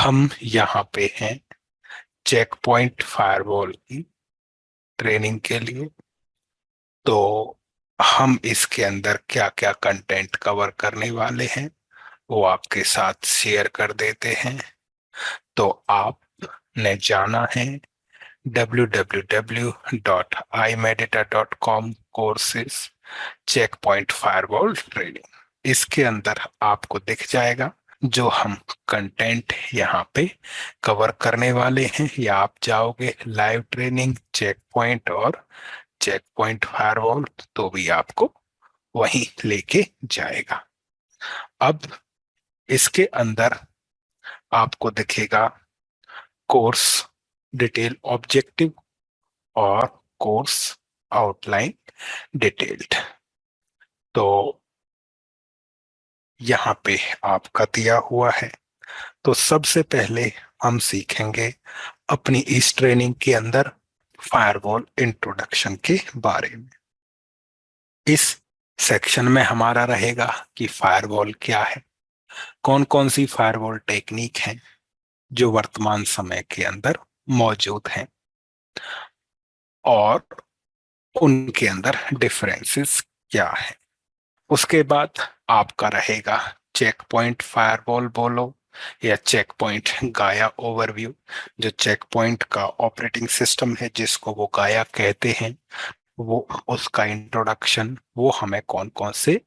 हम यहाँ पे हैं चेक पॉइंट फायरवॉल की ट्रेनिंग के लिए। तो हम इसके अंदर क्या क्या कंटेंट कवर करने वाले हैं वो आपके साथ शेयर कर देते हैं। तो आपने जाना है www.imedita.com courses check point firewall training. इसके अंदर आपको दिख जाएगा जो हम कंटेंट यहाँ पे कवर करने वाले हैं, या आप जाओगे लाइव ट्रेनिंग चेक पॉइंट और चेक पॉइंट फायरवॉल तो भी आपको वहीं लेके जाएगा। अब इसके अंदर आपको दिखेगा कोर्स डिटेल ऑब्जेक्टिव और कोर्स आउटलाइन डिटेल्ड। तो यहाँ पे आपका दिया हुआ है। तो सबसे पहले हम सीखेंगे अपनी इस ट्रेनिंग के अंदर फायरवॉल इंट्रोडक्शन के बारे में। इस सेक्शन में हमारा रहेगा कि फायरवॉल क्या है, कौन कौन सी फायरवॉल टेक्निक है जो वर्तमान समय के अंदर मौजूद हैं और उनके अंदर डिफरेंसेस क्या है। उसके बाद आपका रहेगा चेक पॉइंट फायरवॉल बोलो या चेक पॉइंट गाया ओवरव्यू। जो चेक पॉइंट का ऑपरेटिंग सिस्टम है जिसको वो गाया कहते हैं, वो उसका इंट्रोडक्शन, वो हमें कौन कौन से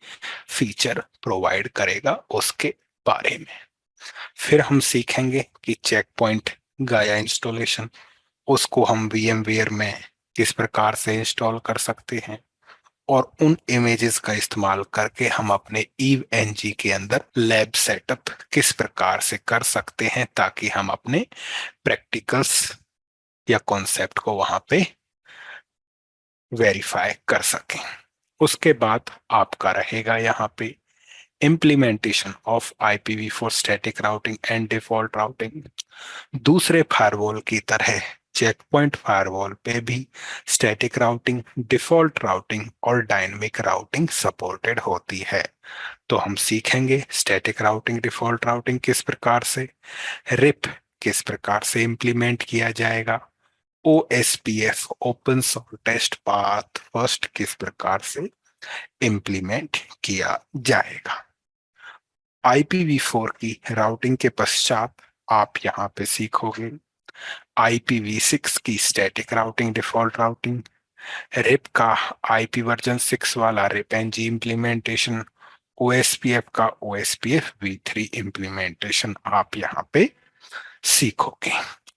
फीचर प्रोवाइड करेगा उसके बारे में। फिर हम सीखेंगे कि चेक पॉइंट गाया इंस्टॉलेशन, उसको हम VMware में किस प्रकार से इंस्टॉल कर सकते हैं और उन इमेजेस का इस्तेमाल करके हम अपने ईव एनजी के अंदर लैब सेटअप किस प्रकार से कर सकते हैं ताकि हम अपने प्रैक्टिकल्स या कॉन्सेप्ट को वहां पे वेरीफाई कर सकें। उसके बाद आपका रहेगा यहाँ पे implementation of IPv4 static routing and default routing. दूसरे फायरवॉल की तरह चेक पॉइंट फायरवॉल पे भी स्टैटिक राउटिंग, डिफॉल्ट राउटिंग और डायनेमिक राउटिंग सपोर्टेड होती है। तो हम सीखेंगे स्टैटिक राउटिंग, डिफॉल्ट राउटिंग किस प्रकार से, रिप किस प्रकार से इम्प्लीमेंट किया जाएगा, OSPF open shortest path first किस प्रकार से इम्प्लीमेंट किया जाएगा। IPv4 की राउटिंग के पश्चात आप यहाँ पे सीखोगे IPv6 की static routing, default routing, RIP का IP वर्जन 6 वाला रिप एनजी इम्प्लीमेंटेशन, OSPF का OSPF v3 इम्प्लीमेंटेशन आप यहाँ पे सीखोगे।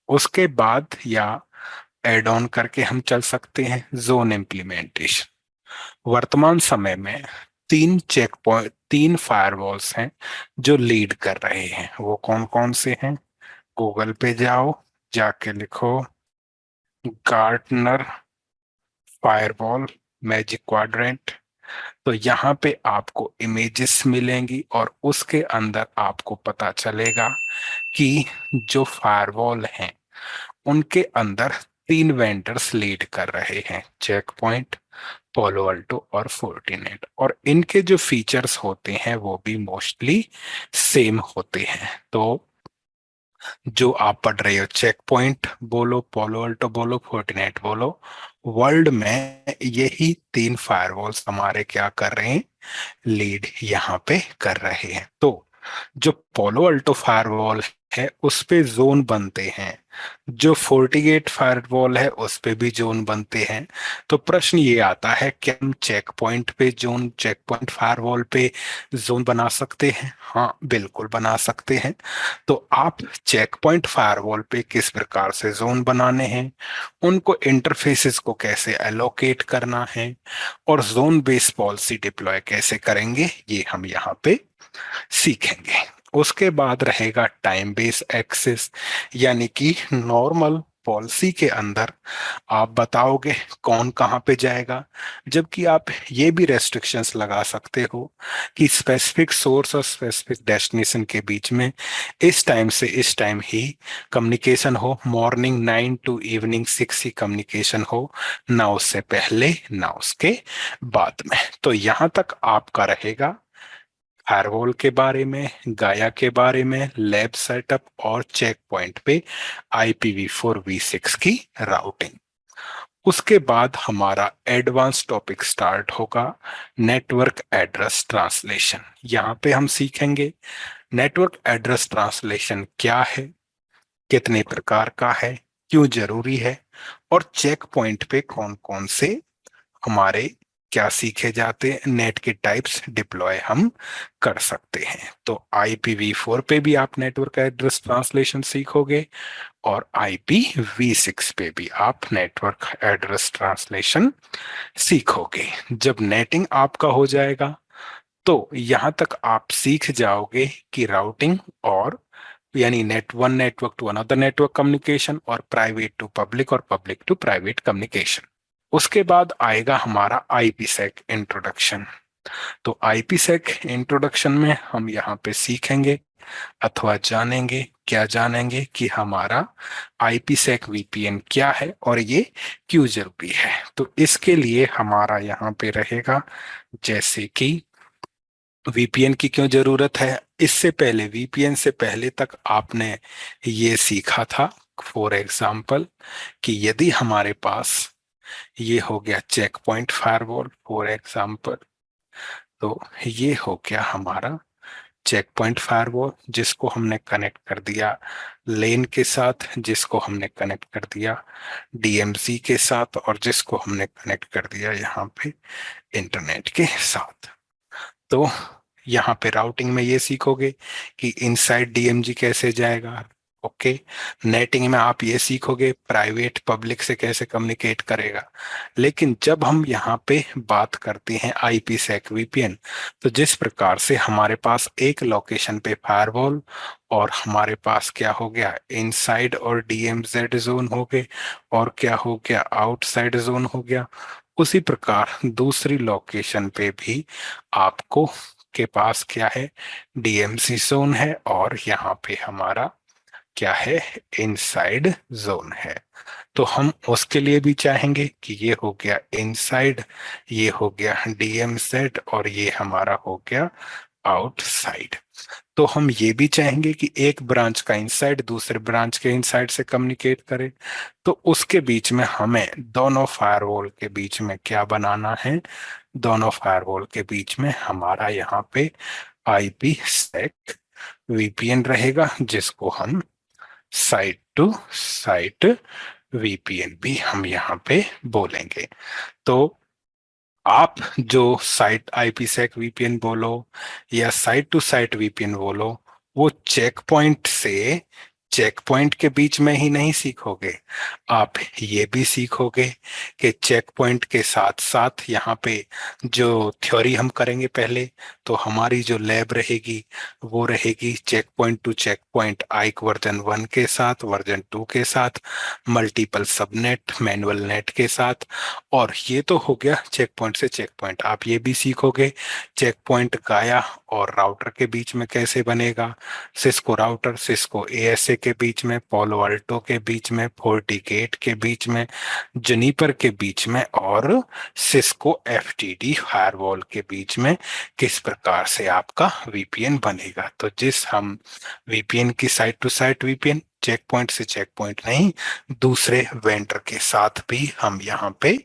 उसके बाद या एड ऑन करके हम चल सकते हैं जोन इम्प्लीमेंटेशन। वर्तमान समय में तीन चेक पॉइंट, तीन फायरवॉल्स हैं जो लीड कर रहे हैं। वो कौन कौन से हैं? गूगल पे जाओ, जाके लिखो गार्टनर फायरवॉल मैजिक क्वाड्रेंट। तो यहाँ पे आपको इमेजेस मिलेंगी और उसके अंदर आपको पता चलेगा कि जो फायरवॉल हैं उनके अंदर तीन वेंडर्स लीड कर रहे हैं, चेक पॉइंट, पोलो अल्टो और फोर्टिनेट। और इनके जो फीचर्स होते हैं वो भी मोस्टली सेम होते हैं। तो जो आप पढ़ रहे हो चेक पॉइंट बोलो, पोलो अल्टो बोलो, फोर्टिनेट बोलो, वर्ल्ड में यही तीन फायरवॉल्स हमारे क्या कर रहे हैं, लीड यहाँ पे कर रहे हैं। तो जो पोलो अल्टो फायरवॉल है उस पे जोन बनते हैं, जो फोर्टीगेट फायरवॉल है उस पे भी जोन बनते हैं। तो प्रश्न ये आता है कि हम चेक पॉइंट पे जोन, चेक पॉइंट फायरवॉल पे जोन बना सकते हैं? हाँ, बिल्कुल बना सकते हैं। तो आप चेक पॉइंट फायरवॉल पे किस प्रकार से जोन बनाने हैं, उनको इंटरफेसेस को कैसे एलोकेट करना है और जोन बेस्ड पॉलिसी डिप्लॉय कैसे करेंगे, ये हम यहाँ पे सीखेंगे। उसके बाद रहेगा टाइम बेस एक्सेस, यानी कि नॉर्मल पॉलिसी के अंदर आप बताओगे कौन कहाँ पे जाएगा, जबकि आप ये भी रेस्ट्रिक्शंस लगा सकते हो कि स्पेसिफिक सोर्स और स्पेसिफिक डेस्टिनेशन के बीच में इस टाइम से इस टाइम ही कम्युनिकेशन हो, morning 9 to evening 6 he communication हो, ना उससे पहले ना उसके बाद में। तो यहाँ तक आपका रहेगा फायरवॉल के बारे में, गाया के बारे में, लैब सेटअप और चेक पॉइंट पे IPv4 v6 की राउटिंग। उसके बाद हमारा एडवांस टॉपिक स्टार्ट होगा, नेटवर्क एड्रेस ट्रांसलेशन। यहाँ पे हम सीखेंगे नेटवर्क एड्रेस ट्रांसलेशन क्या है, कितने प्रकार का है, क्यों जरूरी है, और चेक पॉइंट पे कौन कौन से हमारे क्या सीखे जाते हैं, नेट के टाइप्स डिप्लॉय हम कर सकते हैं। तो IPv4 पे भी आप नेटवर्क एड्रेस ट्रांसलेशन सीखोगे और IPv6 पे भी आप नेटवर्क एड्रेस ट्रांसलेशन सीखोगे। जब नेटिंग आपका हो जाएगा तो यहां तक आप सीख जाओगे कि राउटिंग और यानी network to another network communication और प्राइवेट टू पब्लिक और पब्लिक टू प्राइवेट कम्युनिकेशन। उसके बाद आएगा हमारा IPsec इंट्रोडक्शन। तो IPsec इंट्रोडक्शन में हम यहाँ पे सीखेंगे अथवा जानेंगे, क्या जानेंगे कि हमारा IPsec VPN क्या है और ये क्यों जरूरी है। तो इसके लिए हमारा यहाँ पे रहेगा जैसे कि VPN की क्यों जरूरत है। इससे पहले VPN से पहले तक आपने ये सीखा था फॉर एग्जाम्पल कि यदि हमारे पास ये हो गया check point firewall for example, तो ये हो गया हमारा चेक पॉइंट फायरवॉल जिसको हमने कनेक्ट कर दिया लेन के साथ, जिसको हमने कनेक्ट कर दिया DMZ के साथ और जिसको हमने कनेक्ट कर दिया यहाँ पे इंटरनेट के साथ। तो यहाँ पे राउटिंग में ये सीखोगे कि इनसाइड DMZ कैसे जाएगा। ओके, नेटिंग में आप ये सीखोगे प्राइवेट पब्लिक से कैसे कम्युनिकेट करेगा। लेकिन जब हम यहाँ पे बात करते हैं IPsec VPN, तो जिस प्रकार से हमारे पास एक लोकेशन पे फायरवॉल और हमारे पास क्या हो गया इनसाइड और DMZ जोन हो गए और क्या हो गया आउटसाइड जोन हो गया, उसी प्रकार दूसरी लोकेशन पे भी आपको के पास क्या है DMZ जोन है और यहाँ पे हमारा क्या है इनसाइड जोन है। तो हम उसके लिए भी चाहेंगे कि ये हो गया इनसाइड, ये हो गया DMZ और ये हमारा हो गया आउटसाइड। तो हम ये भी चाहेंगे कि एक ब्रांच का इनसाइड दूसरे ब्रांच के इनसाइड से कम्युनिकेट करे। तो उसके बीच में हमें दोनों फायरवॉल के बीच में क्या बनाना है, दोनों फायरवॉल के बीच में हमारा यहाँ पे IPsec VPN रहेगा जिसको हम साइट टू साइट VPN भी हम यहाँ पे बोलेंगे। तो आप जो साइट IPsec VPN बोलो या साइट टू साइट VPN बोलो, वो चेक पॉइंट के बीच में ही नहीं सीखोगे, आप ये भी सीखोगे कि चेक पॉइंट के साथ साथ यहाँ पे जो थ्योरी हम करेंगे पहले, तो हमारी जो लैब रहेगी वो रहेगी चेक पॉइंट आइक वर्जन 1 के साथ, वर्जन 2 के साथ, मल्टीपल सबनेट मैनुअल नेट के साथ। और ये तो हो गया चेक पॉइंट से चेक पॉइंट। आप ये भी सीखोगे चेक पॉइंट गाया और राउटर के बीच में कैसे बनेगा, सिस्को राउटर सिस्को ASA के बीच में, पोलो अल्टो के बीच में, फोर्टिगेट के बीच में, जनीपर के बीच में और सिस्को FTD फायरवॉल के बीच में किस प्रकार से आपका VPN बनेगा। तो जिस हम VPN की site to site VPN check point से चेक पॉइंट नहीं, दूसरे वेंडर के साथ भी हम यहाँ पे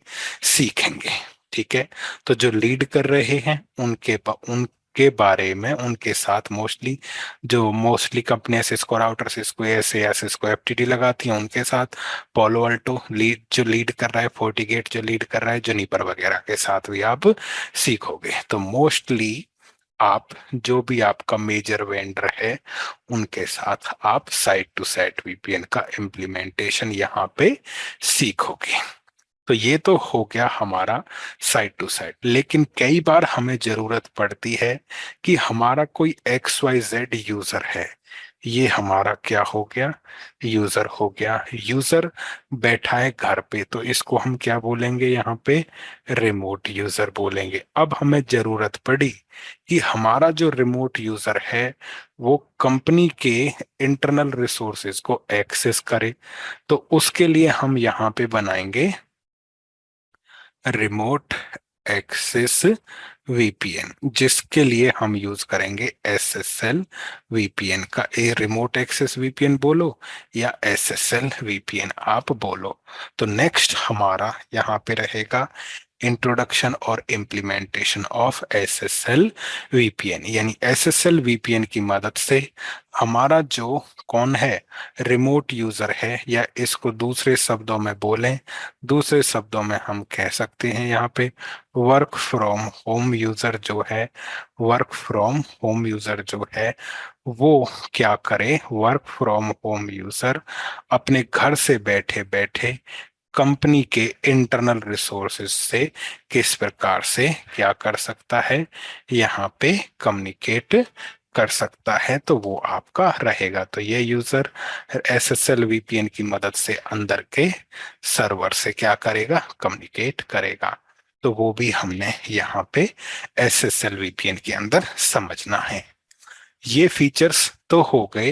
सीखेंगे। ठीक है, तो जो लीड कर रहे हैं उनके बारे में, उनके साथ मोस्टली कंपनियां सिस्को राउटर सिस्को ASA या सिस्को FTD लगाती हैं, उनके साथ पोलो अल्टो लीड कर रहा है, फोर्टिगेट जो लीड कर रहा है, जुनिपर वगैरह के साथ भी आप सीखोगे। तो मोस्टली आप जो भी आपका मेजर वेंडर है उनके साथ आप साइट टू साइट VPN का इम्प्लीमेंटेशन यहाँ पे सीखोगे। तो ये तो हो गया हमारा साइट टू साइट। लेकिन कई बार हमें जरूरत पड़ती है कि हमारा कोई XYZ यूजर है, ये हमारा क्या हो गया यूजर हो गया, यूजर बैठा है घर पे, तो इसको हम क्या बोलेंगे यहाँ पे रिमोट यूजर बोलेंगे। अब हमें जरूरत पड़ी कि हमारा जो रिमोट यूजर है वो कंपनी के इंटरनल रिसोर्सेज को एक्सेस करे, तो उसके लिए हम यहाँ पे बनाएंगे रिमोट एक्सेस वीपीएन, जिसके लिए हम यूज करेंगे एसएसएल वीपीएन का। ए रिमोट एक्सेस वीपीएन बोलो या एसएसएल वीपीएन आप बोलो। तो नेक्स्ट हमारा यहाँ पे रहेगा इंट्रोडक्शन और इम्प्लीमेंटेशन ऑफ एसएसएल वीपीएन, यानी एसएसएल वीपीएन की मदद से हमारा जो कौन है रिमोट यूजर है, या इसको दूसरे शब्दों में बोलें, दूसरे शब्दों में हम कह सकते हैं यहाँ पे वर्क फ्रॉम होम यूजर जो है, वर्क फ्रॉम होम यूजर जो है वो क्या करे, वर्क फ्रॉम होम यूजर अपने घर से बैठे बैठे कंपनी के इंटरनल रिसोर्सेज से किस प्रकार से क्या कर सकता है, यहाँ पे कम्युनिकेट कर सकता है। तो वो आपका रहेगा। तो ये यूजर एसएसएल वीपीएन की मदद से अंदर के सर्वर से क्या करेगा, कम्युनिकेट करेगा। तो वो भी हमने यहाँ पे एसएसएल वीपीएन के अंदर समझना है। ये फीचर्स तो हो गए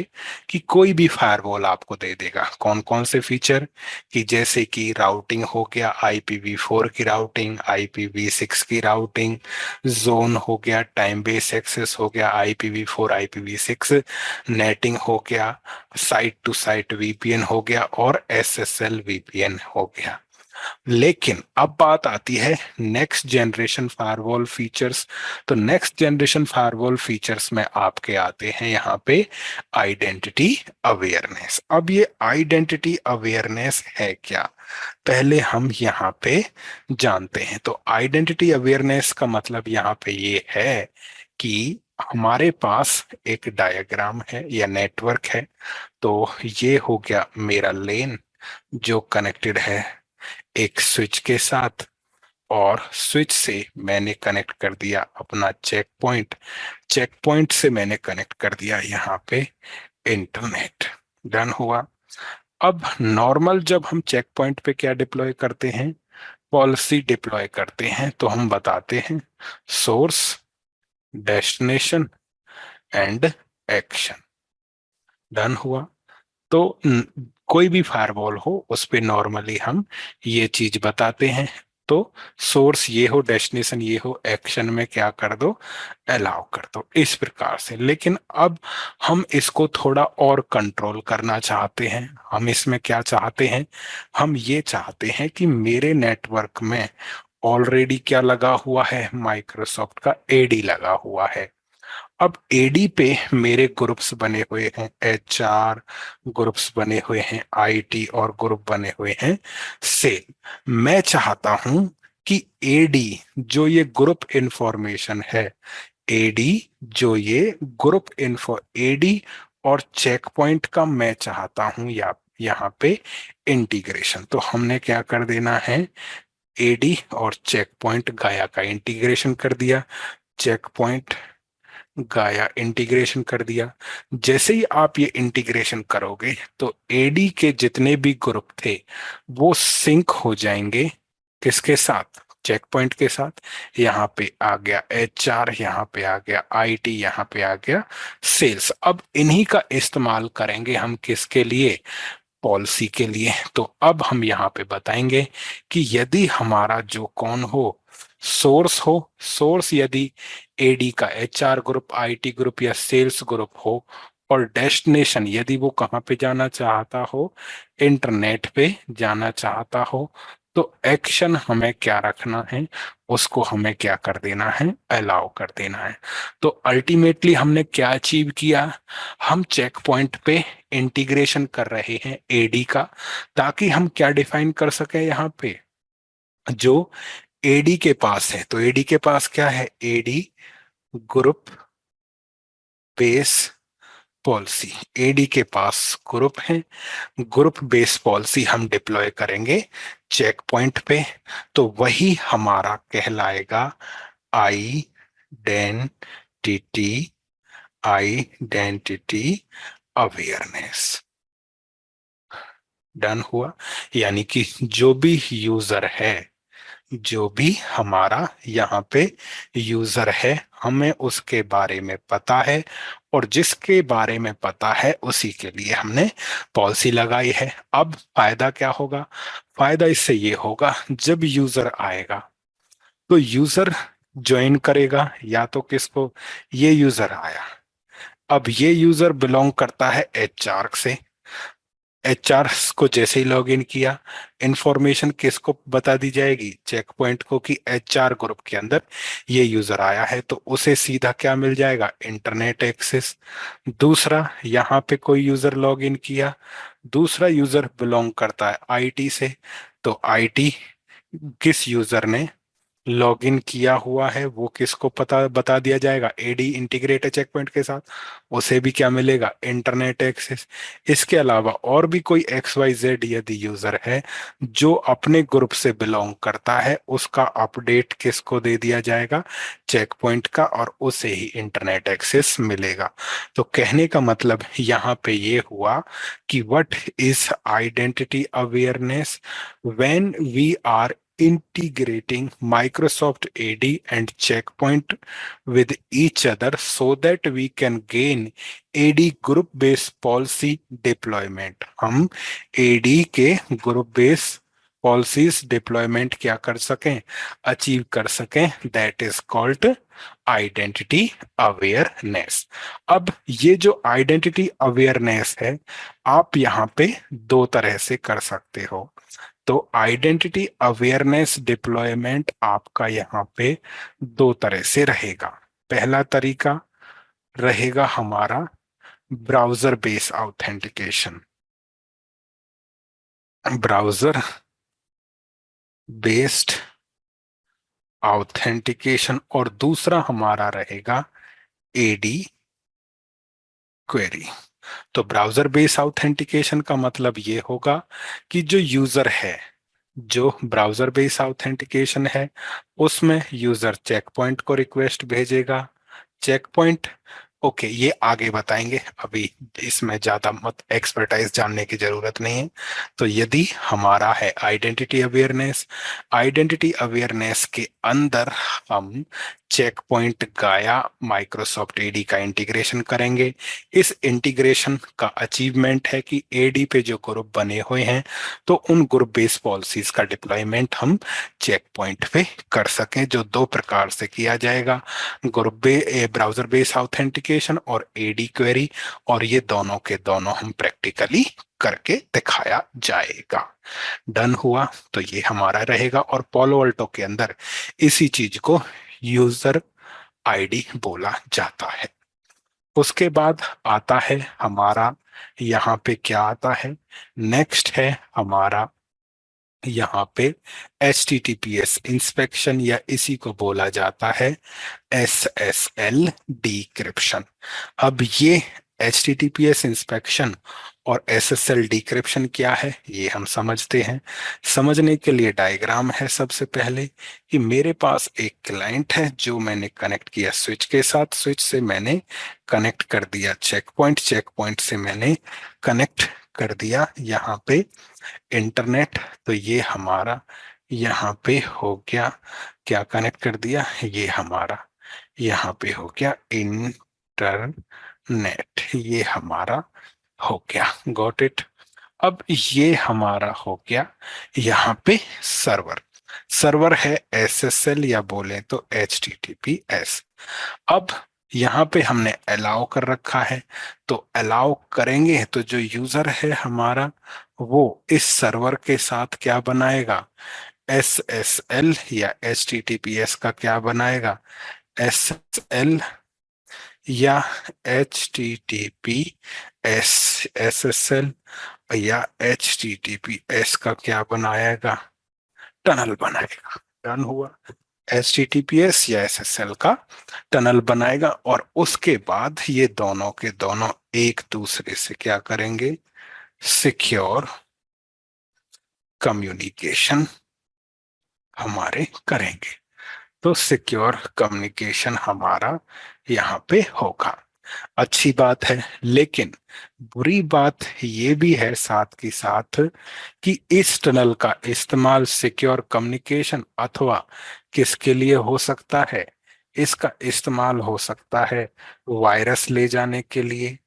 कि कोई भी फायरवॉल आपको दे देगा। कौन कौन से फीचर, कि जैसे कि राउटिंग हो गया, IPv4 की राउटिंग, IPv6 की राउटिंग, जोन हो गया, टाइम बेस एक्सेस हो गया, IPv4 IPv6 नेटिंग हो गया, साइट टू साइट वीपीएन हो गया और SSL वीपीएन हो गया। लेकिन अब बात आती है नेक्स्ट जनरेशन फायरवॉल फीचर्स। तो नेक्स्ट जनरेशन फायरवॉल फीचर्स में आपके आते हैं यहाँ पे आइडेंटिटी अवेयरनेस। अब ये आइडेंटिटी अवेयरनेस है क्या, पहले हम यहाँ पे जानते हैं। तो आइडेंटिटी अवेयरनेस का मतलब यहाँ पे ये है कि हमारे पास एक डायग्राम है या नेटवर्क है। तो ये हो गया मेरा लेन जो कनेक्टेड है एक स्विच के साथ, और स्विच से मैंने कनेक्ट कर दिया अपना चेक पॉइंट, चेक पॉइंट से मैंने कनेक्ट कर दिया यहाँ पे इंटरनेट। डन हुआ। अब नॉर्मल जब हम चेक पॉइंट पे क्या डिप्लॉय करते हैं, पॉलिसी डिप्लॉय करते हैं, तो हम बताते हैं source, destination and action. Done हुआ। तो कोई भी फायरवॉल हो उस पे नॉर्मली हम ये चीज बताते हैं। तो सोर्स ये हो, डेस्टिनेशन ये हो, एक्शन में क्या कर दो, अलाउ कर दो, इस प्रकार से। लेकिन अब हम इसको थोड़ा और कंट्रोल करना चाहते हैं। हम इसमें क्या चाहते हैं, हम ये चाहते हैं कि मेरे नेटवर्क में ऑलरेडी क्या लगा हुआ है, माइक्रोसॉफ्ट का एडी लगा हुआ है। अब एडी पे मेरे ग्रुप्स बने हुए हैं, HR ग्रुप्स बने हुए हैं, IT और ग्रुप बने हुए हैं सेल। मैं चाहता हूं कि एडी जो ये ग्रुप इंफॉर्मेशन है, एडी जो ये ग्रुप इन्फो, एडी और चेक पॉइंट का मैं चाहता हूं या यहाँ पे इंटीग्रेशन। तो हमने क्या कर देना है, एडी और चेक पॉइंट गाया का इंटीग्रेशन कर दिया, चेक पॉइंट गाया इंटीग्रेशन कर दिया। जैसे ही आप ये इंटीग्रेशन करोगे तो एडी के जितने भी ग्रुप थे वो सिंक हो जाएंगे, किसके साथ, चेक पॉइंट के साथ। यहाँ पे आ गया HR, यहाँ पे आ गया IT, यहाँ पे आ गया सेल्स। अब इन्हीं का इस्तेमाल करेंगे हम किसके लिए, पॉलिसी के लिए। तो अब हम यहाँ पे बताएंगे कि यदि हमारा जो कौन हो, सोर्स हो, सोर्स यदि एडी का HR ग्रुप, IT ग्रुप या सेल्स ग्रुप हो, और डेस्टिनेशन यदि वो कहाँ पे जाना चाहता हो, इंटरनेट पे जाना चाहता हो, तो एक्शन हमें क्या रखना है, उसको हमें क्या कर देना है, अलाउ कर देना है। तो अल्टीमेटली हमने क्या अचीव किया, हम चेक पॉइंट पे इंटीग्रेशन कर रहे हैं एडी का, ताकि हम क्या डिफाइन कर सके यहाँ पे, जो एडी के पास है। तो एडी के पास क्या है, AD group base policy. AD के पास ग्रुप है, ग्रुप बेस पॉलिसी हम डिप्लॉय करेंगे चेक पॉइंट पे। तो वही हमारा कहलाएगा आइडेंटिटी, आइडेंटिटी अवेयरनेस। डन हुआ। यानी कि जो भी यूजर है, जो भी हमारा यहाँ पे यूजर है, हमें उसके बारे में पता है, और जिसके बारे में पता है उसी के लिए हमने पॉलिसी लगाई है। अब फायदा क्या होगा, फायदा इससे ये होगा, जब यूजर आएगा तो यूजर ज्वाइन करेगा या तो किसको, ये यूजर आया। अब ये यूजर बिलोंग करता है एचआर से। एचआर को जैसे ही लॉगिन किया, इंफॉर्मेशन किसको बता दी जाएगी, चेक पॉइंट को, कि एचआर ग्रुप के अंदर ये यूजर आया है, तो उसे सीधा क्या मिल जाएगा, इंटरनेट एक्सेस। दूसरा, यहाँ पे कोई यूजर लॉगिन किया, दूसरा यूजर बिलोंग करता है आईटी से, तो आईटी किस यूजर ने लॉगिन किया हुआ है वो किसको पता बता दिया जाएगा, एडी इंटीग्रेटेड चेक पॉइंट के साथ, उसे भी क्या मिलेगा, इंटरनेट एक्सेस। इसके अलावा और भी कोई एक्स वाई जेड यदि यूजर है जो अपने ग्रुप से बिलोंग करता है, उसका अपडेट किसको दे दिया जाएगा, चेक पॉइंट का, और उसे ही इंटरनेट एक्सेस मिलेगा। तो कहने का मतलब यहाँ पे ये हुआ कि what is identity awareness when we are integrating Microsoft AD and Checkpoint with each other so that we can gain AD group based policy deployment। हम AD के ग्रुप बेस्ड पॉलिसीज डिप्लॉयमेंट क्या कर सकें, अचीव कर सकें, that is called identity awareness. अब ये जो आइडेंटिटी अवेयरनेस है, आप यहाँ पे दो तरह से कर सकते हो। तो आइडेंटिटी अवेयरनेस डिप्लॉयमेंट आपका यहाँ पे दो तरह से रहेगा। पहला तरीका रहेगा हमारा browser based authentication, browser based authentication, और दूसरा हमारा रहेगा एडी क्वेरी। तो ब्राउजर बेस्ड ऑथेंटिकेशन का मतलब ये होगा कि जो यूजर है, जो ब्राउजर बेस्ड ऑथेंटिकेशन है, उसमें यूजर चेक पॉइंट को रिक्वेस्ट भेजेगा। चेक पॉइंट, ओके, ये आगे बताएंगे, अभी इसमें ज्यादा मत एक्सपर्टाइज जानने की जरूरत नहीं है। तो यदि हमारा है आइडेंटिटी अवेयरनेस, आइडेंटिटी अवेयरनेस के अंदर हम चेक पॉइंट गाया माइक्रोसॉफ्ट एडी का इंटीग्रेशन करेंगे। इस इंटीग्रेशन का अचीवमेंट है कि एडी पे जो ग्रुप बने हुए हैं, तो उन ग्रुप बेस्ड पॉलिसीज का डिप्लॉयमेंट हम चेक पॉइंट पे कर सकें, जो दो प्रकार से किया जाएगा, ग्रुप ब्राउजर बेस्ड ऑथेंटिकेशन और एडी क्वेरी, और ये दोनों के दोनों हम प्रैक्टिकली करके दिखाया जाएगा। डन हुआ, तो ये हमारा रहेगा। और पोलो अल्टो के अंदर इसी चीज को यूजर आईडी बोला जाता है। उसके बाद आता है हमारा, यहाँ पे क्या आता है, नेक्स्ट है हमारा यहाँ पे HTTPS इंस्पेक्शन, या इसी को बोला जाता है SSL डिक्रिप्शन। अब ये HTTPS इंस्पेक्शन और SSL डिक्रिप्शन क्या है, ये हम समझते हैं। समझने के लिए डायग्राम है सबसे पहले, कि मेरे पास एक क्लाइंट है जो मैंने कनेक्ट किया स्विच के साथ, स्विच से मैंने कनेक्ट कर दिया चेक पॉइंट, चेक पॉइंट से मैंने कनेक्ट कर दिया यहाँ पे इंटरनेट। तो ये हमारा यहाँ पे हो गया, क्या कनेक्ट कर दिया, ये हमारा यहाँ पे हो गया इंटरनेट, ये हमारा हो गया, गॉट इट। अब ये हमारा हो गया यहाँ पे सर्वर, सर्वर है SSL या बोले तो HTTPS। अब यहाँ पे हमने अलाउ कर रखा है, तो अलाउ करेंगे तो जो यूजर है हमारा, वो इस सर्वर के साथ क्या बनाएगा, SSL या HTTPS का क्या बनाएगा, SSL या HTTPS, SSL या HTTPS का क्या बनाएगा, टनल बनाएगा। डन हुआ, HTTPS या SSL का टनल बनाएगा, और उसके बाद ये दोनों के दोनों एक दूसरे से क्या करेंगे, सिक्योर कम्युनिकेशन हमारे करेंगे। तो सिक्योर कम्युनिकेशन हमारा यहाँ पे होगा। अच्छी बात है, लेकिन बुरी बात ये भी है साथ के साथ, कि इस टनल का इस्तेमाल सिक्योर कम्युनिकेशन अथवा किसके लिए हो सकता है, इसका इस्तेमाल हो सकता है वायरस ले जाने के लिए,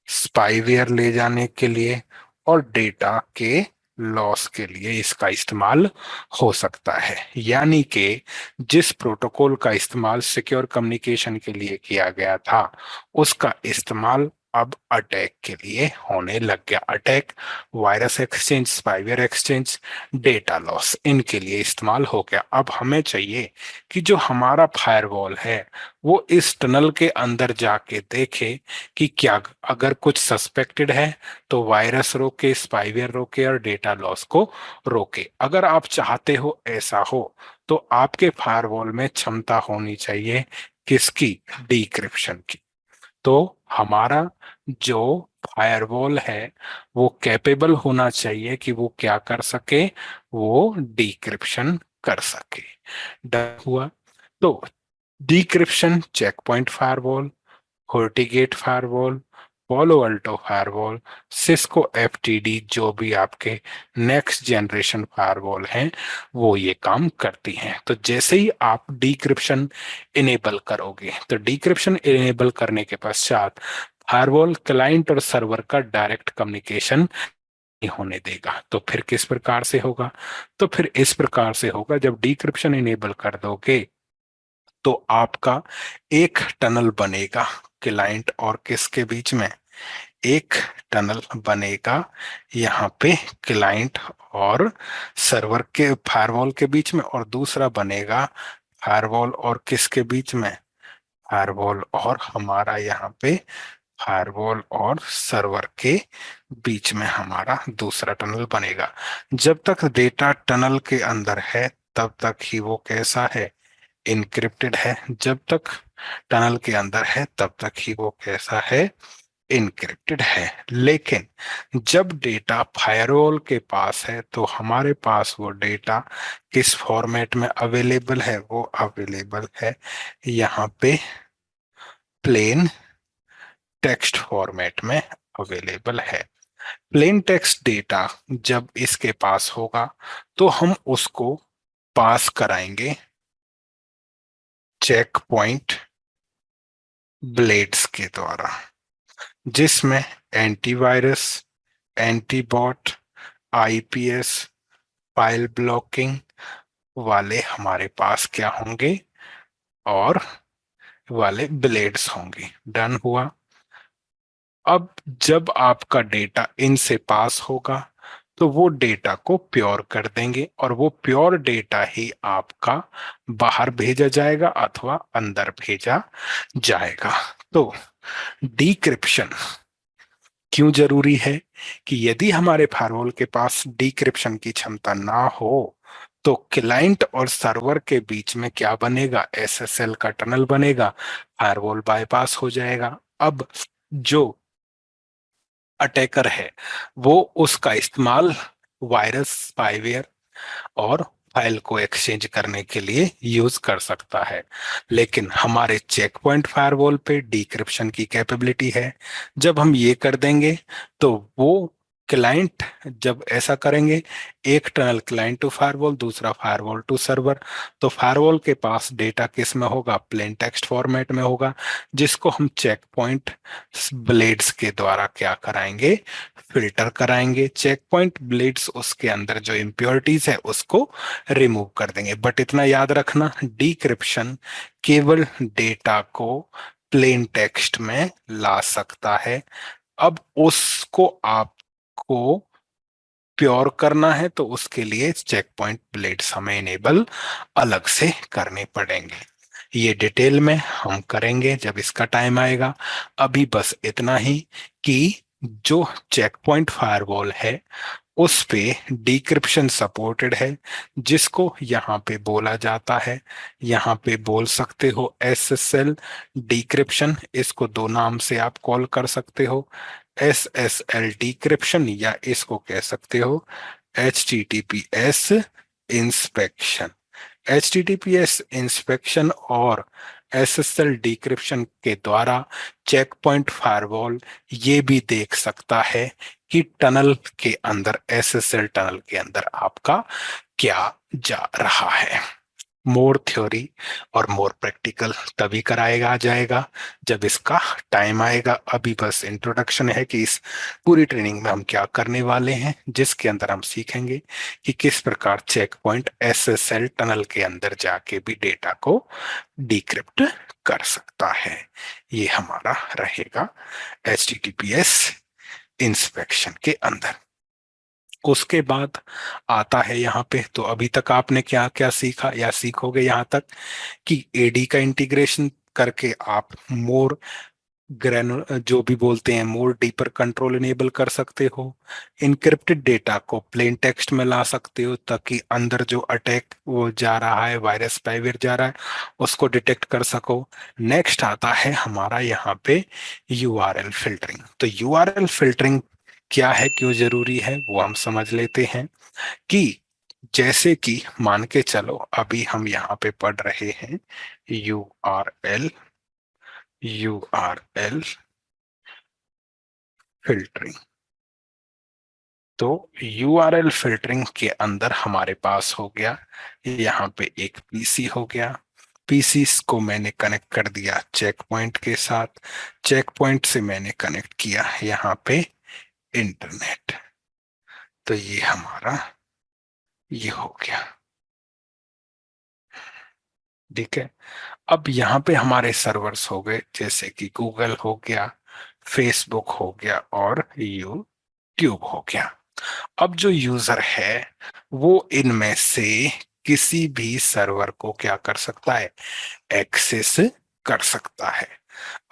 स्पाईवेयर ले जाने के लिए, और डेटा के लॉस के लिए इसका इस्तेमाल हो सकता है। यानी कि जिस प्रोटोकॉल का इस्तेमाल सिक्योर कम्युनिकेशन के लिए किया गया था, उसका इस्तेमाल अब अटैक के लिए होने लग गया। Attack, virus exchange, spyware exchange, data loss, इनके लिए इस्तेमाल हो गया। अब हमें चाहिए कि जो हमारा फायरवॉल है वो इस टनल के अंदर जाके देखे कि क्या अगर कुछ सस्पेक्टेड है तो वायरस रोके, स्पाईवेयर रोके और डेटा लॉस को रोके। अगर आप चाहते हो ऐसा हो तो आपके फायरवॉल में क्षमता होनी चाहिए किसकी? डिक्रिप्शन की। तो हमारा जो फायरवॉल है वो कैपेबल होना चाहिए कि वो क्या कर सके, वो डिक्रिप्शन कर सके। डन हुआ। तो decryption check point firewall, FortiGate firewall, Palo Alto firewall, Cisco FTD, जो भी आपके नेक्स्ट जनरेशन फायरवॉल हैं वो ये काम करती हैं। तो जैसे ही आप डिक्रिप्शन इनेबल करोगे तो डिक्रिप्शन इनेबल करने के पश्चात फायरवॉल क्लाइंट और सर्वर का डायरेक्ट कम्युनिकेशन नहीं होने देगा। तो फिर किस प्रकार से होगा? तो फिर इस प्रकार से होगा, जब डिक्रिप्शन इनेबल कर दोगे तो आपका एक टनल बनेगा क्लाइंट और किसके बीच में? एक टनल बनेगा यहाँ पे क्लाइंट और सर्वर के फायरवॉल के बीच में, और दूसरा बनेगा फायरवॉल और किसके बीच में? फायरवॉल और हमारा यहाँ पे फायरवॉल और सर्वर के बीच में हमारा दूसरा टनल बनेगा। जब तक डेटा टनल के अंदर है तब तक ही वो कैसा है? इनक्रिप्टेड है। जब तक टनल के अंदर है तब तक ही वो कैसा है? इनक्रिप्टेड है। लेकिन जब डेटा फायरवॉल के पास है तो हमारे पास वो डेटा किस फॉर्मेट में अवेलेबल है? वो अवेलेबल है यहाँ पे प्लेन टेक्स्ट फॉर्मेट में अवेलेबल है। प्लेन टेक्स्ट डेटा जब इसके पास होगा तो हम उसको पास कराएंगे चेक पॉइंट ब्लेड्स के द्वारा, जिसमें एंटीवायरस, एंटीबॉट, आईपीएस, फाइल ब्लॉकिंग वाले हमारे पास क्या होंगे? और वाले ब्लेड्स होंगे। डन हुआ। अब जब आपका डेटा इनसे पास होगा तो वो डेटा को प्योर कर देंगे और वो प्योर डेटा ही आपका बाहर भेजा जाएगा अथवा अंदर भेजा जाएगा। तो डिक्रिप्शन क्यों जरूरी है? कि यदि हमारे फायरवॉल के पास डिक्रिप्शन की क्षमता ना हो तो क्लाइंट और सर्वर के बीच में क्या बनेगा? एसएसएल का टनल बनेगा, फायरवॉल बाईपास हो जाएगा। अब जो अटैकर है वो उसका इस्तेमाल वायरस, स्पाईवेयर और फाइल को एक्सचेंज करने के लिए यूज कर सकता है। लेकिन हमारे चेक पॉइंट फायरवॉल पे डिक्रिप्शन की कैपेबिलिटी है। जब हम ये कर देंगे तो वो क्लाइंट जब ऐसा करेंगे, एक टनल क्लाइंट टू फायरवॉल, दूसरा फायरवॉल टू सर्वर, तो फायरवॉल के पास डेटा किस में होगा? प्लेन टेक्स्ट फॉर्मेट में होगा, जिसको हम चेक पॉइंट ब्लेड्स के द्वारा क्या कराएंगे? फिल्टर कराएंगे। चेक पॉइंट ब्लेड्स उसके अंदर जो इम्प्योरिटीज है उसको रिमूव कर देंगे। बट इतना याद रखना, डिक्रिप्शन केवल डेटा को प्लेन टेक्स्ट में ला सकता है। अब उसको आपको प्योर करना है तो उसके लिए चेक पॉइंट ब्लेड्स हमें इनेबल अलग से करने पड़ेंगे। ये डिटेल में हम करेंगे जब इसका टाइम आएगा। अभी बस इतना ही कि जो चेक पॉइंट फायरवॉल है उस पे डिक्रिप्शन सपोर्टेड है, जिसको यहाँ पे बोला जाता है, यहाँ पे बोल सकते हो एसएसएल डिक्रिप्शन। इसको दो नाम से आप कॉल कर सकते हो, एसएसएल डिक्रिप्शन, या इसको कह सकते हो एचटीटीपीएस इंस्पेक्शन। एचटीटीपीएस इंस्पेक्शन और एसएसएल डिक्रिप्शन के द्वारा चेक पॉइंट फायरवॉल ये भी देख सकता है कि टनल के अंदर, एसएसएल टनल के अंदर आपका क्या जा रहा है। मोर थ्योरी और मोर प्रैक्टिकल तभी कराएगा जाएगा जब इसका टाइम आएगा। अभी बस इंट्रोडक्शन है कि इस पूरी ट्रेनिंग में हम क्या करने वाले हैं, जिसके अंदर हम सीखेंगे कि किस प्रकार चेक पॉइंट एसएसएल टनल के अंदर जाके भी डेटा को डिक्रिप्ट कर सकता है। ये हमारा रहेगा एचटीटीपीएस इंस्पेक्शन के अंदर। उसके बाद आता है यहाँ पे, तो अभी तक आपने क्या क्या सीखा या सीखोगे यहाँ तक कि एडी का इंटीग्रेशन करके आप मोर ग्रैनु जो भी बोलते हैं मोर डीपर कंट्रोल इनेबल कर सकते हो। इनक्रिप्टेड डेटा को प्लेन टेक्स्ट में ला सकते हो ताकि अंदर जो अटैक वो जा रहा है, वायरस स्पाईवेयर जा रहा है, उसको डिटेक्ट कर सको। नेक्स्ट आता है हमारा यहाँ पे यूआरएल फिल्टरिंग। तो यूआरएल फिल्टरिंग क्या है, क्यों जरूरी है, वो हम समझ लेते हैं कि जैसे कि मान के चलो अभी हम यहाँ पे पढ़ रहे हैं यूआरएल यूआरएल फिल्टरिंग। तो यूआरएल फिल्टरिंग के अंदर हमारे पास हो गया यहाँ पे एक पीसी हो गया। पीसी को मैंने कनेक्ट कर दिया चेक पॉइंट के साथ। चेक पॉइंट से मैंने कनेक्ट किया यहाँ पे इंटरनेट। तो ये हमारा ये हो गया, ठीक है। अब यहाँ पे हमारे सर्वर्स हो गए, जैसे कि गूगल हो गया, फेसबुक हो गया और यूट्यूब हो गया। अब जो यूजर है वो इनमें से किसी भी सर्वर को क्या कर सकता है, एक्सेस कर सकता है।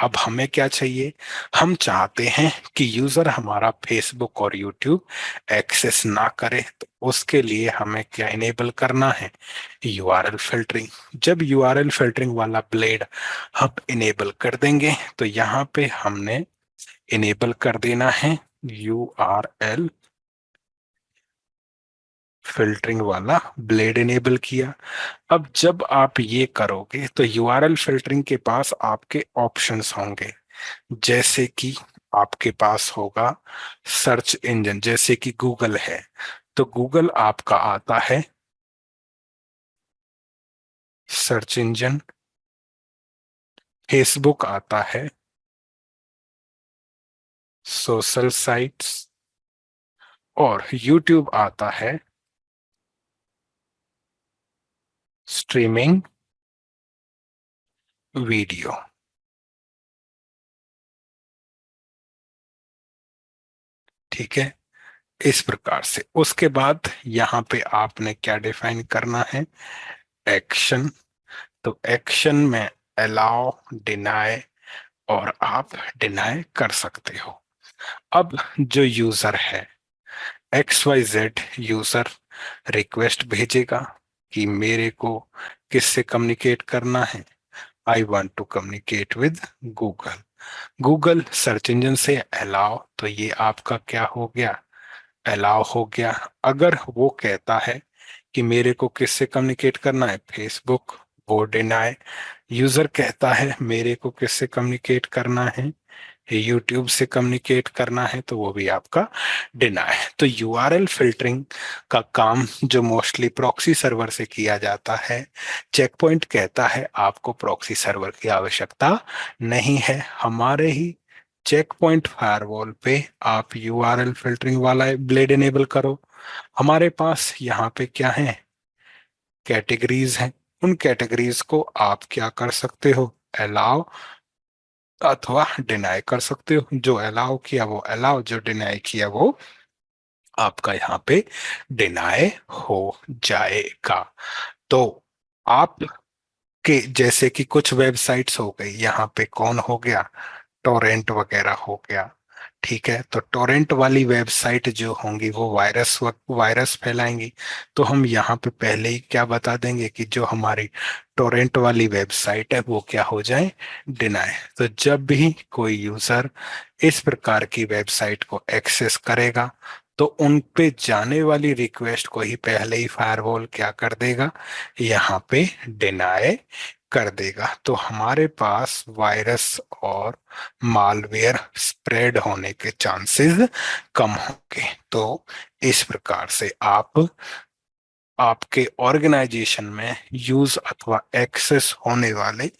अब हमें क्या चाहिए, हम चाहते हैं कि यूजर हमारा फेसबुक और यूट्यूब एक्सेस ना करे, तो उसके लिए हमें क्या इनेबल करना है, यूआरएल फिल्टरिंग। जब यूआरएल फिल्टरिंग वाला ब्लेड हम इनेबल कर देंगे तो यहाँ पे हमने इनेबल कर देना है यूआरएल फिल्टरिंग वाला ब्लेड इनेबल किया। अब जब आप ये करोगे तो यूआरएल फिल्टरिंग के पास आपके ऑप्शंस होंगे, जैसे कि आपके पास होगा सर्च इंजन, जैसे कि गूगल है तो गूगल आपका आता है सर्च इंजन। फेसबुक आता है सोशल साइट्स और यूट्यूब आता है स्ट्रीमिंग वीडियो। ठीक है, इस प्रकार से। उसके बाद यहाँ पे आपने क्या डिफाइन करना है, एक्शन। तो एक्शन में अलाउ, डिनाय और आप डिनाय कर सकते हो। अब जो यूजर है XYZ यूजर रिक्वेस्ट भेजेगा कि मेरे को किससे कम्युनिकेट करना है, I want to communicate with Google. Google search engine से अलाउ, तो ये आपका क्या हो गया, अलाउ हो गया। अगर वो कहता है कि मेरे को किससे कम्युनिकेट करना है, फेसबुक, वो डिनाय। यूजर कहता है मेरे को किससे कम्युनिकेट करना है, यूट्यूब से कम्युनिकेट करना है, तो वो भी आपका डिनाय है। तो यूआरएल फिल्टरिंग का काम जो मोस्टली प्रॉक्सी सर्वर से किया जाता है, चेक पॉइंट कहता है आपको प्रॉक्सी सर्वर की आवश्यकता नहीं है, हमारे ही चेक पॉइंट फायरवॉल पे आप यूआरएल फिल्टरिंग वाला ब्लेड इनेबल करो। हमारे पास यहाँ पे क्या है, कैटेगरीज हैं। उन कैटेगरीज को आप क्या कर सकते हो, अलाउ अथवा डिनाई कर सकते हो। जो अलाउ किया वो अलाउ, जो डिनाई किया वो आपका यहाँ पे डिनाई हो जाएगा। तो आप के जैसे कि कुछ वेबसाइट्स हो गई, यहाँ पे कौन हो गया, टोरेंट वगैरह हो गया। ठीक है, तो टोरेंट वाली वेबसाइट जो होंगी वो वायरस फैलाएंगी। तो हम यहाँ पे पहले ही क्या बता देंगे कि जो हमारी टोरेंट वाली वेबसाइट है वो क्या हो जाए, डिनाय। तो जब भी कोई यूजर इस प्रकार की वेबसाइट को एक्सेस करेगा तो उन पे जाने वाली रिक्वेस्ट को ही पहले ही फायरवॉल क्या कर देगा, यहाँ पे डिनाय कर देगा। तो हमारे पास वायरस और मालवेयर स्प्रेड होने के चांसेस कम होंगे। तो इस प्रकार से आप आपके ऑर्गेनाइजेशन में यूज अथवा एक्सेस होने वाले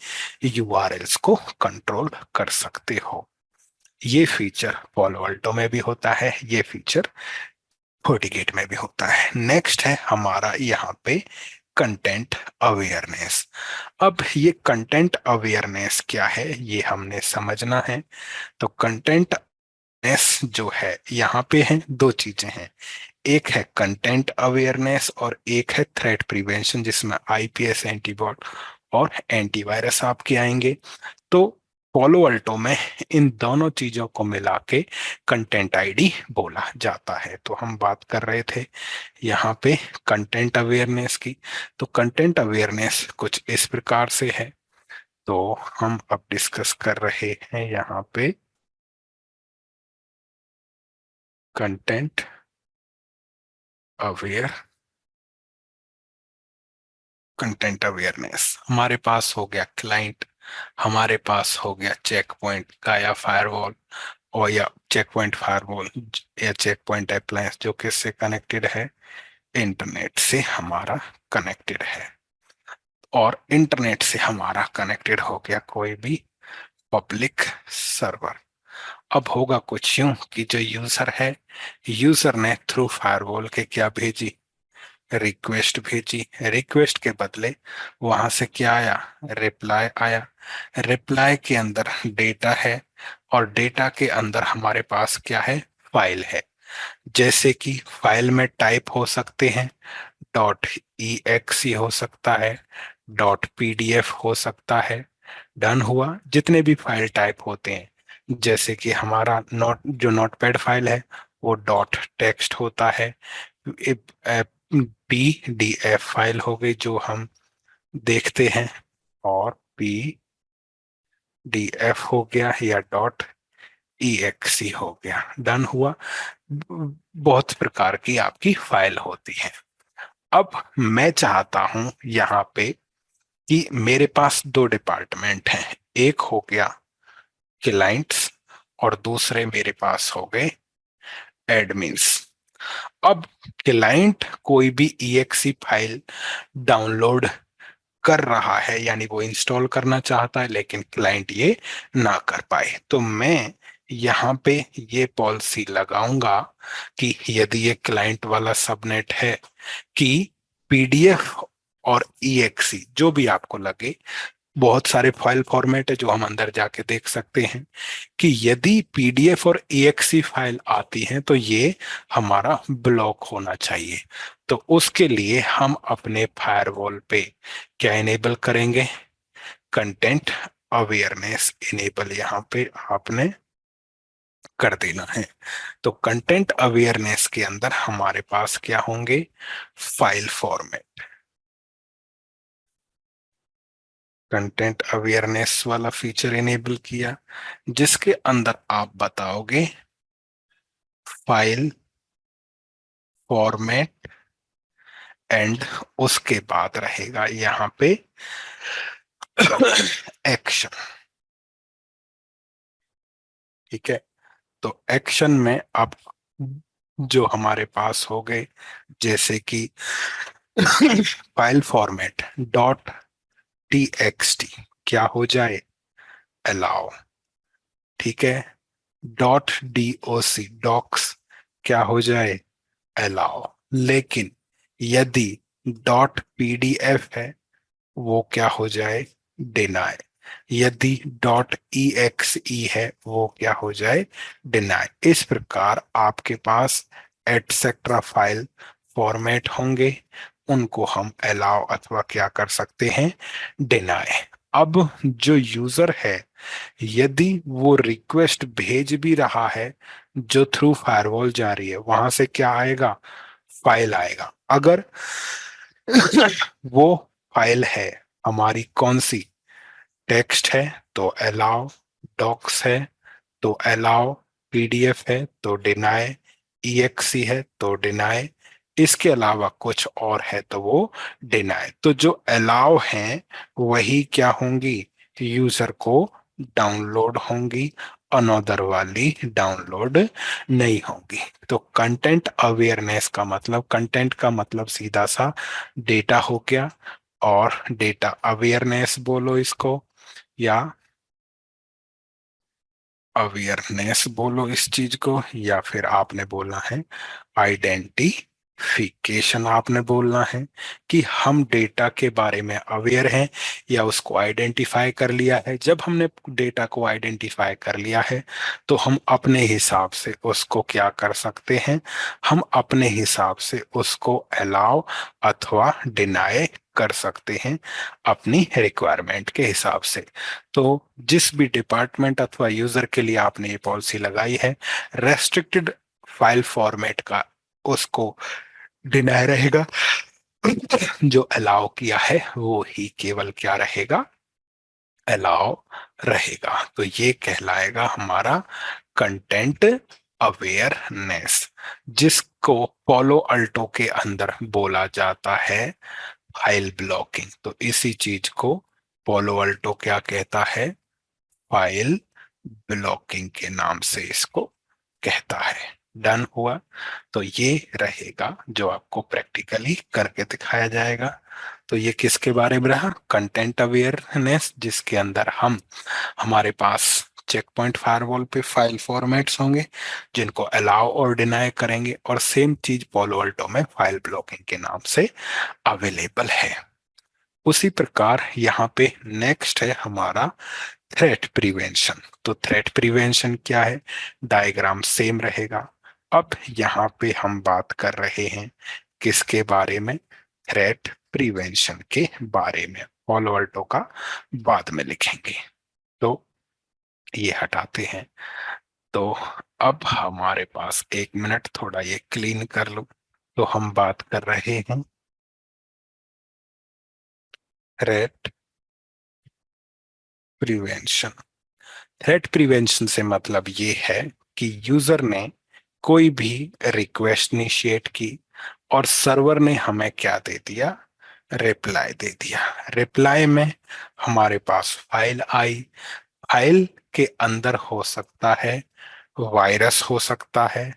यूआरएल्स को कंट्रोल कर सकते हो। ये फीचर पालो अल्टो में भी होता है, ये फीचर FortiGate में भी होता है। नेक्स्ट है हमारा यहाँ पे कंटेंट अवेयरनेस। अब ये कंटेंट अवेयरनेस क्या है ये हमने समझना है। तो कंटेंट अवेयरनेस जो है यहाँ पे है, दो चीजें हैं, एक है कंटेंट अवेयरनेस और एक है थ्रेट प्रिवेंशन, जिसमें आईपीएस, एंटीबॉट और एंटीवायरस आपके आएंगे। तो पोलो अल्टो में इन दोनों चीजों को मिला के कंटेंट आईडी बोला जाता है। तो हम बात कर रहे थे यहाँ पे कंटेंट अवेयरनेस की। तो कंटेंट अवेयरनेस कुछ इस प्रकार से है। तो हम अब डिस्कस कर रहे हैं यहाँ पे कंटेंट अवेयर कंटेंट अवेयरनेस। हमारे पास हो गया क्लाइंट, हमारे पास हो गया चेक पॉइंट का या फायरवॉल, और या चेक पॉइंट फायरवॉल या चेक पॉइंट अप्लायंस जो किससे कनेक्टेड है, इंटरनेट से हमारा कनेक्टेड है। और इंटरनेट से हमारा कनेक्टेड हो गया कोई भी पब्लिक सर्वर। अब होगा कुछ यूं कि जो यूजर है, यूजर ने थ्रू फायरवॉल के क्या भेजी, रिक्वेस्ट भेजी, रिक्वेस्ट के बदले वहां से क्या आया, रिप्लाई आया। रिप्लाई के अंदर डेटा है और डेटा के अंदर हमारे पास क्या है, फाइल है। जैसे कि फाइल में टाइप हो सकते हैं, डॉट ई हो सकता है, डॉट पीडीएफ हो सकता है। डन हुआ, जितने भी फाइल टाइप होते हैं, जैसे कि हमारा जो नोटपैड फाइल है वो डॉट टेक्स्ट होता है, पीडीएफ फाइल हो गई जो हम देखते हैं, और पीडीएफ हो गया या डॉट ईएक्सी हो गया। डन हुआ। बहुत प्रकार की आपकी फाइल होती है। अब मैं चाहता हूं यहाँ पे कि मेरे पास दो डिपार्टमेंट हैं, एक हो गया क्लाइंट्स और दूसरे मेरे पास हो गए एडमिन्स। अब क्लाइंट कोई भी ईएक्सी फाइल डाउनलोड कर रहा है, यानी वो इंस्टॉल करना चाहता है लेकिन क्लाइंट ये ना कर पाए, तो मैं यहाँ पे ये पॉलिसी लगाऊंगा कि यदि ये क्लाइंट वाला सबनेट है कि पीडीएफ और ईएक्सी जो भी आपको लगे, बहुत सारे फाइल फॉर्मेट है जो हम अंदर जाके देख सकते हैं, कि यदि पीडीएफ और ईएक्सी फाइल आती हैं तो ये हमारा ब्लॉक होना चाहिए। तो उसके लिए हम अपने फायरवॉल पे क्या इनेबल करेंगे, कंटेंट अवेयरनेस इनेबल यहाँ पे आपने कर देना है। तो कंटेंट अवेयरनेस के अंदर हमारे पास क्या होंगे, फाइल फॉर्मेट। कंटेंट अवेयरनेस वाला फीचर इनेबल किया, जिसके अंदर आप बताओगे फाइल फॉर्मेट एंड उसके बाद रहेगा यहाँ पे एक्शन। ठीक है, तो एक्शन में आप जो हमारे पास हो गए, जैसे कि फाइल फॉर्मेट डॉट टीएक्सटी क्या हो जाए, अलाउ। ठीक है, डॉट डीओसी डॉक्स क्या हो जाए, अलाउ। लेकिन यदि डॉट पीडीएफ है वो क्या हो जाए, डिनाई। यदि डॉट ई है वो क्या हो जाए, डिनाई। इस प्रकार आपके पास एटसेट्रा फाइल फॉर्मेट होंगे, उनको हम अलाउ अथवा क्या कर सकते हैं, डिनाई। अब जो यूजर है, यदि वो रिक्वेस्ट भेज भी रहा है जो थ्रू फायरवॉल जा रही है, वहां से क्या आएगा, फाइल आएगा। अगर वो फाइल है हमारी कौन सी, टेक्स्ट है तो अलाउ, डॉक्स है तो अलाउ, पीडीएफ है तो डिनाई, ईएक्सी है तो डिनाई, इसके अलावा कुछ और है तो वो डिनाई। तो जो अलाउ हैं वही क्या होंगी, यूजर को डाउनलोड होंगी अनदर वाली डाउनलोड नहीं होगी। तो कंटेंट अवेयरनेस का मतलब, कंटेंट का मतलब सीधा सा डेटा हो गया, और डेटा अवेयरनेस बोलो इसको, या अवेयरनेस बोलो इस चीज को, या फिर आपने बोलना है आइडेंटिफिकेशन। आपने बोलना है कि हम डेटा के बारे में अवेयर हैं या उसको आइडेंटिफाई कर लिया है। जब हमने डेटा को आइडेंटिफाई कर लिया है तो हम अपने हिसाब से उसको क्या कर सकते हैं, हम अपने हिसाब से उसको अलाउ अथवा डिनाय कर सकते हैं अपनी रिक्वायरमेंट के हिसाब से। तो जिस भी डिपार्टमेंट अथवा यूजर के लिए आपने ये पॉलिसी लगाई है, रेस्ट्रिक्टेड फाइल फॉर्मेट का उसको डिनाय रहेगा, जो अलाउ किया है वो ही केवल क्या रहेगा, अलाउ रहेगा। तो ये कहलाएगा हमारा कंटेंट अवेयरनेस, जिसको पोलो अल्टो के अंदर बोला जाता है फाइल ब्लॉकिंग। तो इसी चीज को पोलो अल्टो क्या कहता है, फाइल ब्लॉकिंग के नाम से इसको कहता है। डन हुआ। तो ये रहेगा जो आपको प्रैक्टिकली करके दिखाया जाएगा। तो ये किसके बारे में रहा, कंटेंट अवेयरनेस, जिसके अंदर हम, हमारे पास चेक पॉइंट फायरवॉल पे फाइल फॉर्मेट्स होंगे जिनको अलाउ और डिनाय करेंगे, और सेम चीज पोलो अल्टो में फाइल ब्लॉकिंग के नाम से अवेलेबल है। उसी प्रकार यहाँ पे नेक्स्ट है हमारा थ्रेट प्रिवेंशन। तो थ्रेट प्रिवेंशन क्या है, डायग्राम सेम रहेगा। अब यहाँ पे हम बात कर रहे हैं किसके बारे में, थ्रेट प्रिवेंशन के बारे में। पॉलो अल्टो का बाद में लिखेंगे, तो ये हटाते हैं। तो अब हमारे पास, एक मिनट थोड़ा ये क्लीन कर लो। तो हम बात कर रहे हैं थ्रेट प्रिवेंशन। थ्रेट प्रिवेंशन से मतलब ये है कि यूजर ने कोई भी रिक्वेस्ट इनिशिएट की और सर्वर ने हमें क्या दे दिया, रिप्लाई दे दिया। रिप्लाई में हमारे पास फाइल आई, फाइल के अंदर हो सकता है वायरस, हो सकता है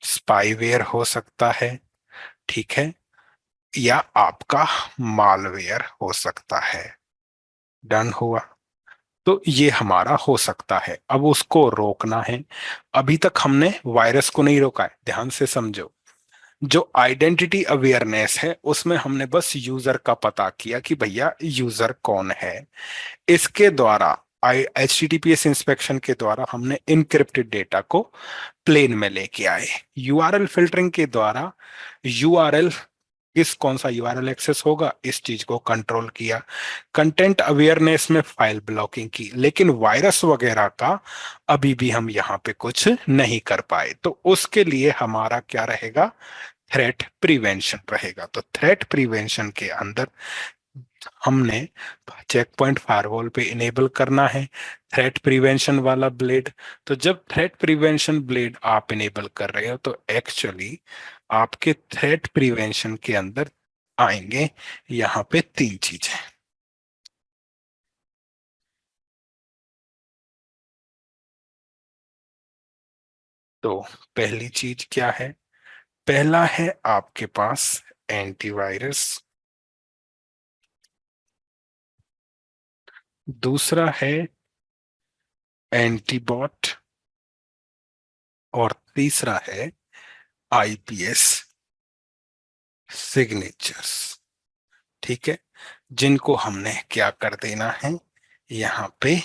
स्पाईवेयर, हो सकता है, ठीक है, या आपका मालवेयर हो सकता है। डन हुआ। तो ये हमारा हो सकता है, अब उसको रोकना है। अभी तक हमने वायरस को नहीं रोका है, ध्यान से समझो। जो आइडेंटिटी अवेयरनेस है उसमें हमने बस यूजर का पता किया कि भैया यूजर कौन है। इसके द्वारा HTTPS इंस्पेक्शन के द्वारा हमने इनक्रिप्टेड डेटा को प्लेन में लेके आए। यूआरएल फिल्टरिंग के द्वारा यूआरएल, किस कौन सा यूआरएल एक्सेस होगा, इस चीज को कंट्रोल किया। कंटेंट अवेयरनेस में फाइल ब्लॉकिंग की, लेकिन वायरस वगैरह का अभी भी हम यहाँ पे कुछ नहीं कर पाए। तो उसके लिए हमारा क्या रहेगा, थ्रेट प्रिवेंशन रहेगा। तो थ्रेट प्रिवेंशन के अंदर हमने चेक पॉइंट फायरवॉल पे इनेबल करना है थ्रेट प्रिवेंशन वाला ब्लेड। तो जब थ्रेट प्रिवेंशन ब्लेड आप इनेबल कर रहे हो तो एक्चुअली आपके थ्रेट प्रिवेंशन के अंदर आएंगे यहाँ पे तीन चीजें। तो पहली चीज क्या है, पहला है आपके पास एंटीवायरस, दूसरा है एंटीबॉट, और तीसरा है आईपीएस सिग्नेचर्स। ठीक है, जिनको हमने क्या कर देना है, यहाँ पे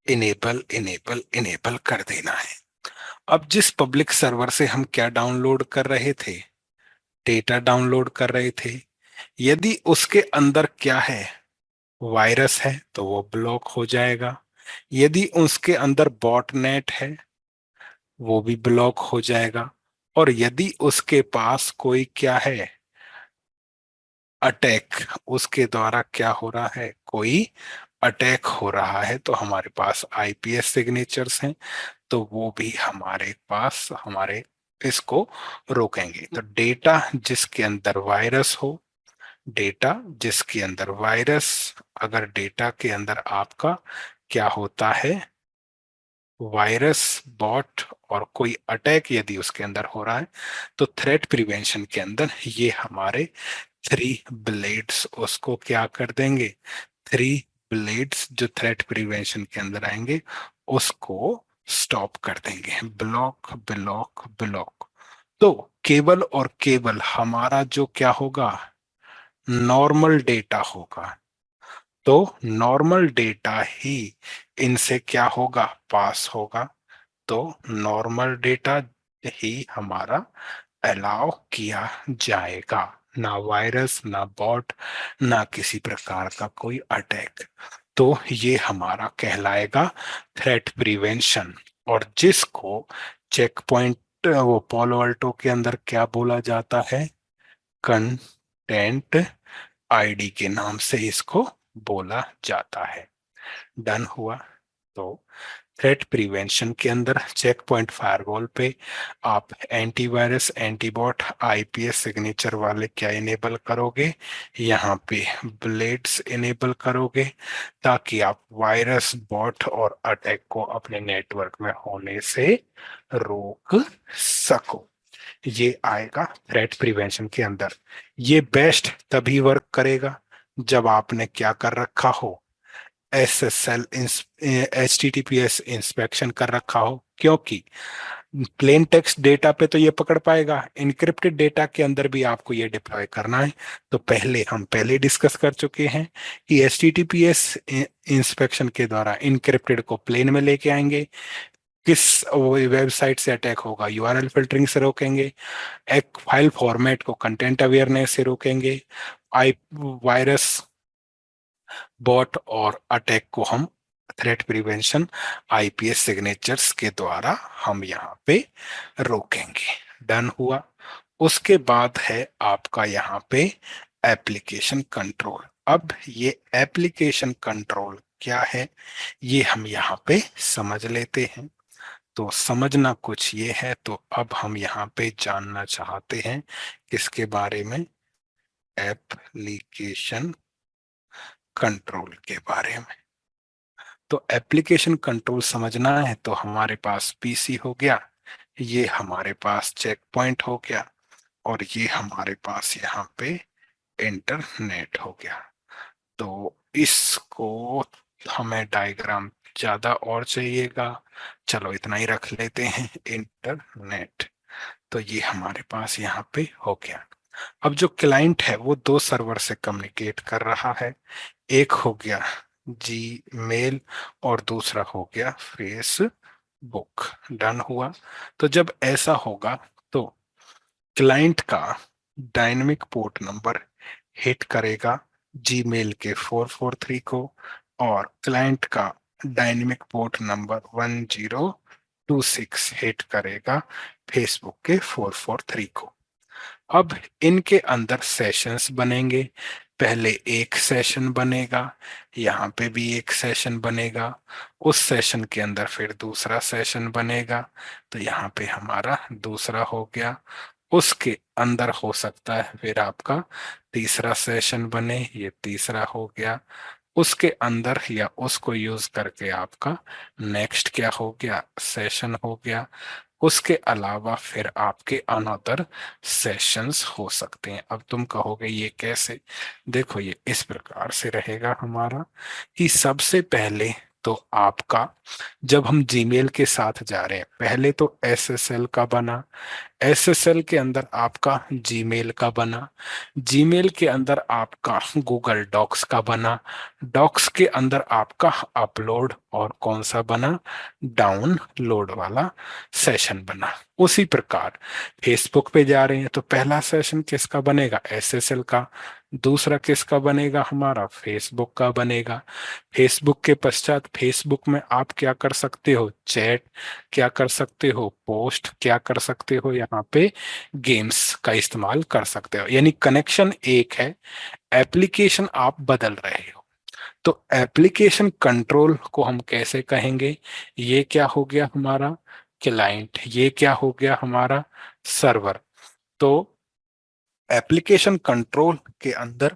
इनेबल इनेबल इनेबल कर देना है। अब जिस पब्लिक सर्वर से हम क्या डाउनलोड कर रहे थे, डेटा डाउनलोड कर रहे थे, यदि उसके अंदर क्या है, वायरस है, तो वो ब्लॉक हो जाएगा। यदि उसके अंदर बॉटनेट है वो भी ब्लॉक हो जाएगा। और यदि उसके पास कोई क्या है, अटैक, उसके द्वारा क्या हो रहा है, कोई अटैक हो रहा है, तो हमारे पास आईपीएस सिग्नेचर्स हैं, तो वो भी हमारे पास हमारे इसको रोकेंगे। तो डेटा जिसके अंदर वायरस हो, डेटा जिसके अंदर वायरस, अगर डेटा के अंदर आपका क्या होता है, वायरस, बॉट और कोई अटैक यदि उसके अंदर हो रहा है तो थ्रेट प्रिवेंशन के अंदर ये हमारे थ्री ब्लेड्स उसको क्या कर देंगे, थ्री ब्लेड्स जो थ्रेट प्रिवेंशन के अंदर आएंगे उसको स्टॉप कर देंगे, ब्लॉक ब्लॉक ब्लॉक। तो केबल और केबल हमारा जो क्या होगा, नॉर्मल डेटा होगा। तो नॉर्मल डेटा ही इनसे क्या होगा, पास होगा। तो नॉर्मल डेटा ही हमारा अलाउ किया जाएगा, ना वायरस ना बॉट ना किसी प्रकार का कोई अटैक। तो ये हमारा कहलाएगा थ्रेट प्रिवेंशन। और जिसको चेक पॉइंट वो पोलो अल्टो के अंदर क्या बोला जाता है, कंटेंट आईडी के नाम से इसको बोला जाता है। डन हुआ। तो थ्रेट प्रिवेंशन के अंदर चेक पॉइंट फायरवॉल पे आप एंटीवायरस, एंटीबॉट, आईपीएस सिग्नेचर वाले क्या इनेबल करोगे, यहाँ पे ब्लेड्स इनेबल करोगे, ताकि आप वायरस, बॉट और अटैक को अपने नेटवर्क में होने से रोक सको। ये आएगा थ्रेट प्रिवेंशन के अंदर। ये बेस्ट तभी वर्क करेगा जब आपने क्या कर रखा हो, एसएसएल एचटीटीपीएस इंस्पेक्शन कर रखा हो। क्योंकि प्लेन टेक्स्ट डेटा पे तो ये पकड़ पाएगा, इनक्रिप्टेड डेटा के अंदर भी आपको ये डिप्लॉय करना है। तो हम पहले डिस्कस कर चुके हैं कि एचटीटीपीएस इंस्पेक्शन के द्वारा इनक्रिप्टेड को प्लेन में लेके आएंगे, किस वेबसाइट से अटैक होगा, यूआरएल फिल्टरिंग से रोकेंगे, एक फाइल फॉर्मेट को कंटेंट अवेयरनेस से रोकेंगे, आई वायरस, बॉट और अटैक को हम थ्रेट प्रिवेंशन आईपीएस सिग्नेचर्स के द्वारा हम यहाँ पे रोकेंगे। डन हुआ। उसके बाद है आपका यहाँ पे एप्लीकेशन कंट्रोल। अब ये एप्लीकेशन कंट्रोल क्या है, ये हम यहाँ पे समझ लेते हैं। तो समझना कुछ ये है, तो अब हम यहाँ पे जानना चाहते हैं किसके बारे में, एप्लीकेशन कंट्रोल के बारे में। तो एप्लीकेशन कंट्रोल समझना है तो हमारे पास पीसी हो गया, ये हमारे पास चेक पॉइंट हो गया, और ये हमारे पास यहाँ पे इंटरनेट हो गया। तो इसको हमें डायग्राम ज्यादा और चाहिएगा, चलो इतना ही रख लेते हैं, इंटरनेट। तो ये हमारे पास यहाँ पे हो गया। अब जो क्लाइंट है वो दो सर्वर से कम्युनिकेट कर रहा है, एक हो गया जी मेल और दूसरा हो गया फेसबुक। डन हुआ। तो जब ऐसा होगा तो क्लाइंट का डायनेमिक पोर्ट नंबर हिट करेगा जीमेल के 443 को, और क्लाइंट का डायनेमिक पोर्ट नंबर 1026 हिट करेगा फेसबुक के 443 को। अब इनके अंदर सेशंस बनेंगे, पहले एक सेशन बनेगा, यहाँ पे भी एक सेशन बनेगा, उस सेशन के अंदर फिर दूसरा सेशन बनेगा, तो यहाँ पे हमारा दूसरा हो गया। उसके अंदर हो सकता है फिर आपका तीसरा सेशन बने, ये तीसरा हो गया। उसके अंदर या उसको यूज करके आपका नेक्स्ट क्या हो गया, सेशन हो गया। उसके अलावा फिर आपके अनदर सेशंस हो सकते हैं। अब तुम कहोगे ये कैसे, देखो ये इस प्रकार से रहेगा हमारा कि सबसे पहले तो आपका, जब हम जीमेल के साथ जा रहे हैं, पहले तो एसएसएल का बना, एसएसएल के अंदर आपका जीमेल का बना, जीमेल के अंदर आपका गूगल डॉक्स का बना, डॉक्स के अंदर आपका अपलोड और कौन सा बना, डाउनलोड वाला सेशन बना। उसी प्रकार फेसबुक पे जा रहे हैं तो पहला सेशन किसका बनेगा, एसएसएल का, दूसरा किसका बनेगा, हमारा फेसबुक का बनेगा। फेसबुक के पश्चात फेसबुक में आप क्या कर सकते हो, चैट, क्या कर सकते हो, पोस्ट, क्या कर सकते हो, यहाँ पे गेम्स का इस्तेमाल कर सकते हो। यानी कनेक्शन एक है, एप्लीकेशन आप बदल रहे हो। तो एप्लीकेशन कंट्रोल को हम कैसे कहेंगे, ये क्या हो गया हमारा क्लाइंट, ये क्या हो गया हमारा सर्वर। तो एप्लीकेशन कंट्रोल के अंदर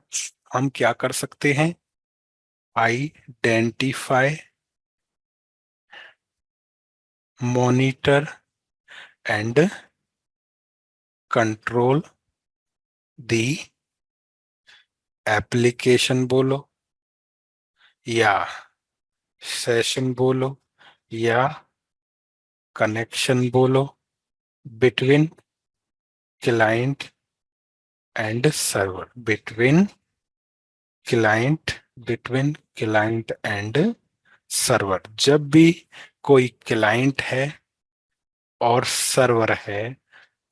हम क्या कर सकते हैं, identify monitor and control the application बोलो या सेशन बोलो या कनेक्शन बोलो between client and server client between client and server. जब भी कोई क्लाइंट है और सर्वर है,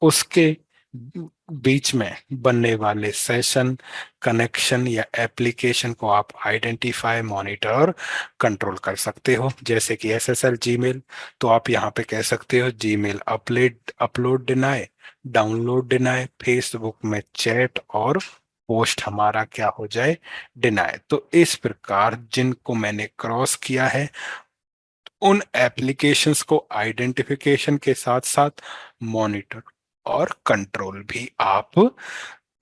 उसके बीच में बनने वाले सेशन, कनेक्शन या एप्लीकेशन को आप आइडेंटिफाई, मॉनिटर और कंट्रोल कर सकते हो। जैसे कि एसएसएल जीमेल, तो आप यहाँ पे कह सकते हो Gmail upload upload deny, download deny, Facebook में चैट और पोस्ट हमारा क्या हो जाए, डिनाई। तो इस प्रकार जिनको मैंने क्रॉस किया है, उन एप्लीकेशंस को आइडेंटिफिकेशन के साथ साथ मॉनिटर और कंट्रोल भी आप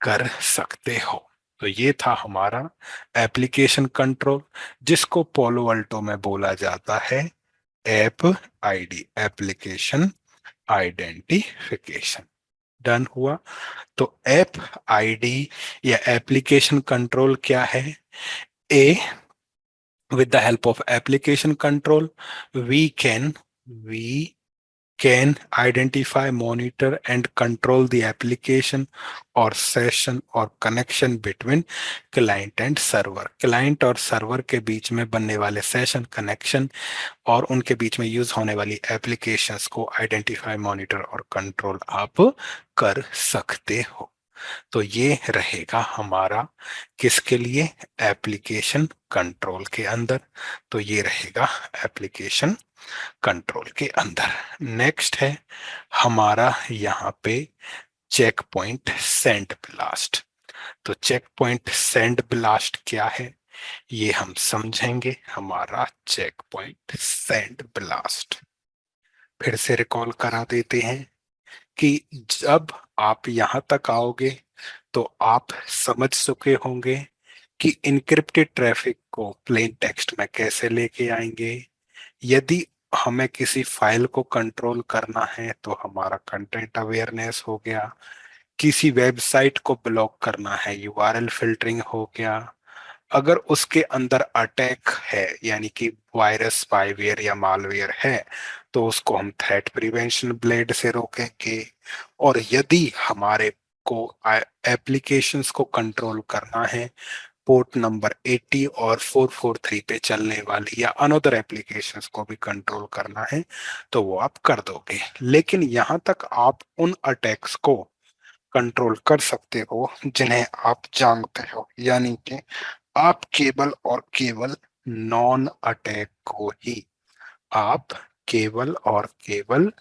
कर सकते हो। तो ये था हमारा एप्लीकेशन कंट्रोल, जिसको पोलो अल्टो में बोला जाता है app ID, application identification. Done हुआ। तो ऐप आईडी या एप्लीकेशन कंट्रोल क्या है? ए, with the help of application control, we can we can identify, monitor and control the application or session or connection between client and server। Client और server के बीच में बनने वाले सेशन, कनेक्शन और उनके बीच में यूज होने वाली एप्लीकेशंस को आइडेंटिफाई, मॉनिटर और कंट्रोल आप कर सकते हो। तो ये रहेगा हमारा किसके लिए? एप्लीकेशन कंट्रोल के अंदर। तो ये रहेगा एप्लीकेशन कंट्रोल के अंदर। नेक्स्ट है हमारा यहाँ पे चेक पॉइंट सेंड ब्लास्ट। तो चेक पॉइंट सेंड ब्लास्ट क्या है, ये हम समझेंगे। हमारा चेक पॉइंट सेंड ब्लास्ट फिर से रिकॉल करा देते हैं कि जब आप यहां तक आओगे तो आप समझ चुके होंगे कि इनक्रिप्टेड ट्रैफिक को प्लेन टेक्स्ट में कैसे लेके आएंगे। यदि हमें किसी फाइल को कंट्रोल करना है तो हमारा कंटेंट अवेयरनेस हो गया, किसी वेबसाइट को ब्लॉक करना है यूआरएल फिल्टरिंग हो गया, अगर उसके अंदर अटैक है यानी कि वायरस, स्पाईवेयर या मालवेयर है, तो उसको हम थ्रेट प्रिवेंशन ब्लेड से रोकेंगे। और यदि हमारे को एप्लीकेशंस को कंट्रोल करना है, पोर्ट नंबर 80 और 443 पे चलने वाली या अनदर एप्लीकेशंस को भी कंट्रोल करना है, तो वो आप कर दोगे। लेकिन यहां तक आप उन अटैक्स को कंट्रोल कर सकते हो जिन्हें आप जानते हो, यानी कि आप केवल और केवल नॉन अटैक को ही, आप केवल और केवल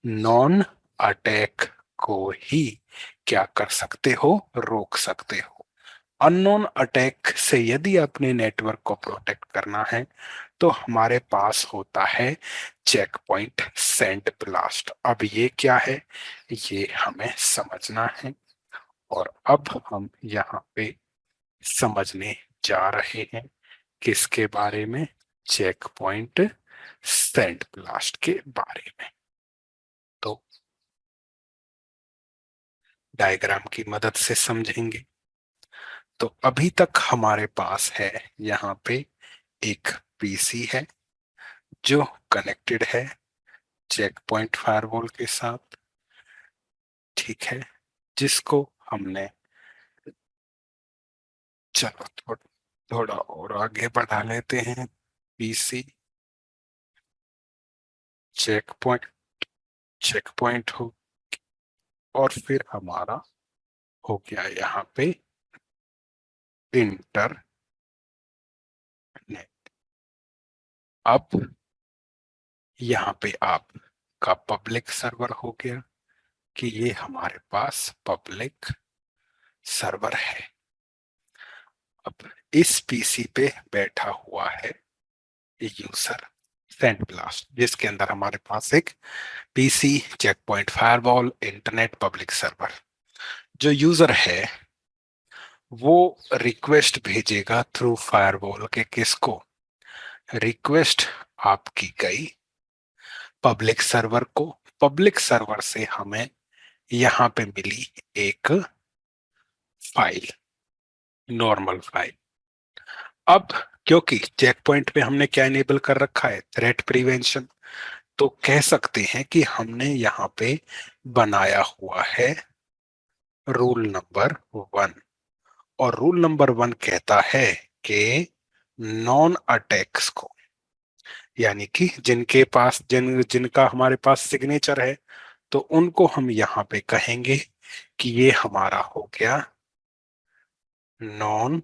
नॉन अटैक को ही क्या कर सकते हो, रोक सकते हो। अननोन अटैक से यदि अपने नेटवर्क को प्रोटेक्ट करना है तो हमारे पास होता है चेक पॉइंट सेंड ब्लास्ट। अब ये क्या है, ये हमें समझना है। और अब हम यहाँ पे समझने जा रहे हैं किसके बारे में? चेक पॉइंट सेंड ब्लास्ट के बारे में। तो डायग्राम की मदद से समझेंगे। तो अभी तक हमारे पास है यहाँ पे एक पीसी है जो कनेक्टेड है चेक पॉइंट फायरवॉल के साथ, ठीक है, जिसको हमने, चलो थोड़ा और आगे बढ़ा लेते हैं। पीसी चेक पॉइंट हो, और फिर हमारा हो गया यहाँ पे इंटरनेट। अब यहाँ पे आप का पब्लिक सर्वर हो गया कि ये हमारे पास पब्लिक सर्वर है। अब इस पीसी पे बैठा हुआ है यूजर सेंड ब्लास्ट, जिसके अंदर हमारे पास एक PC, check point firewall, internet, public server. जो यूजर है वो रिक्वेस्ट भेजेगा थ्रू फायरवॉल के, किसको? रिक्वेस्ट आपकी गई पब्लिक सर्वर को। पब्लिक सर्वर से हमें यहां पे मिली एक फाइल, नॉर्मल फाइल। अब क्योंकि चेक पॉइंट पे हमने क्या इनेबल कर रखा है, थ्रेट प्रिवेंशन, तो कह सकते हैं कि हमने यहाँ पे बनाया हुआ है रूल नंबर 1। और रूल नंबर 1 कहता है कि नॉन अटैक्स को, यानी कि जिनके पास जिनका हमारे पास सिग्नेचर है, तो उनको हम यहाँ पे कहेंगे कि ये हमारा हो गया नॉन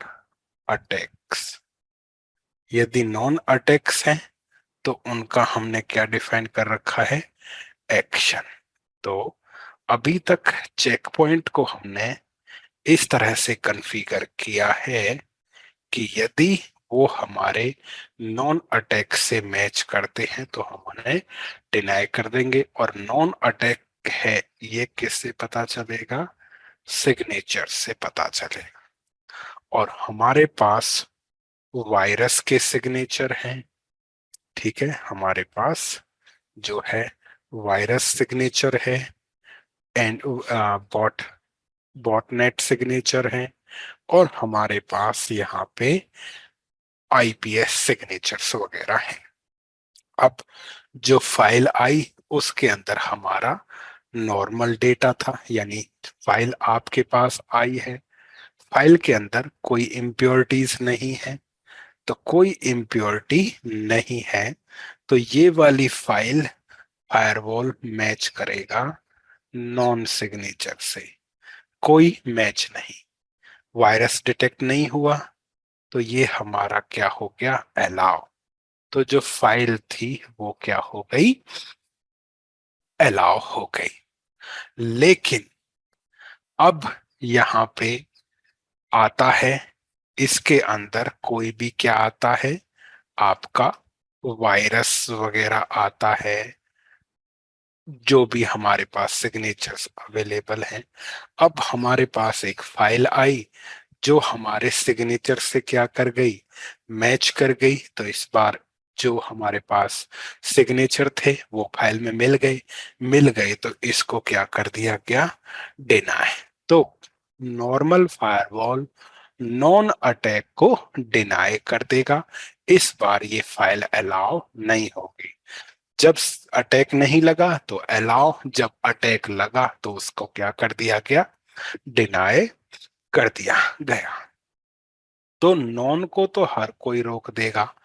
अटैक्स। यदि नॉन अटैक्स हैं तो उनका हमने क्या डिफाइन कर रखा है, एक्शन। तो अभी तक चेक पॉइंट को हमने इस तरह से कॉन्फ़िगर किया है कि यदि वो हमारे नॉन अटैक से मैच करते हैं तो हम उन्हें डिनाई कर देंगे। और नॉन अटैक है ये किससे पता चलेगा, सिग्नेचर से पता चलेगा। और हमारे पास वायरस के सिग्नेचर हैं, ठीक है, हमारे पास जो है वायरस सिग्नेचर है, एंड बॉटनेट सिग्नेचर है, और हमारे पास यहाँ पे आईपीएस सिग्नेचर्स वगैरह हैं। अब जो फाइल आई उसके अंदर हमारा नॉर्मल डेटा था, यानी फाइल आपके पास आई है, फाइल के अंदर कोई इम्प्योरिटीज नहीं है। तो कोई इम्प्योरिटी नहीं है तो ये वाली फाइल फायरवॉल मैच करेगा नॉन सिग्नेचर से। कोई मैच नहीं, वायरस डिटेक्ट नहीं हुआ, तो ये हमारा क्या हो गया, अलाउ। तो जो फाइल थी वो क्या हो गई, अलाउ हो गई। लेकिन अब यहां पे आता है, इसके अंदर कोई भी क्या आता है, आपका वायरस वगैरह आता है, जो भी हमारे पास सिग्नेचर्स अवेलेबल हैं। अब हमारे पास एक फाइल आई जो हमारे सिग्नेचर से क्या कर गई, मैच कर गई। तो इस बार जो हमारे पास सिग्नेचर थे वो फाइल में मिल गए तो इसको क्या कर दिया गया, डिनाई। तो नॉर्मल फायरवॉल नॉन अटैक को डिनाई कर देगा। इस बार ये फाइल अलाउ नहीं होगी। जब अटैक नहीं लगा तो अलाउ, जब अटैक लगा तो उसको क्या कर दिया गया, डिनाई कर दिया गया। तो नॉन को तो हर कोई रोक देगा,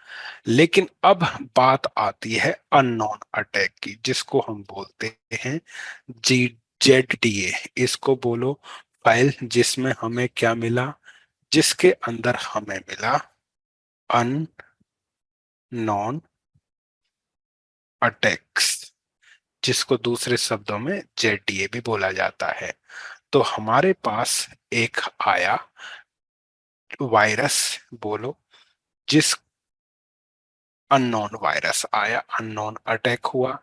लेकिन अब बात आती है अननोन अटैक की, जिसको हम बोलते हैं जी ZDA। इसको बोलो फाइल जिसमें हमें क्या मिला, जिसके अंदर हमें मिला अननोन अटैक्स, जिसको दूसरे शब्दों में ZDA भी बोला जाता है। तो हमारे पास एक आया वायरस, बोलो, जिस अननोन वायरस आया, अननोन अटैक हुआ,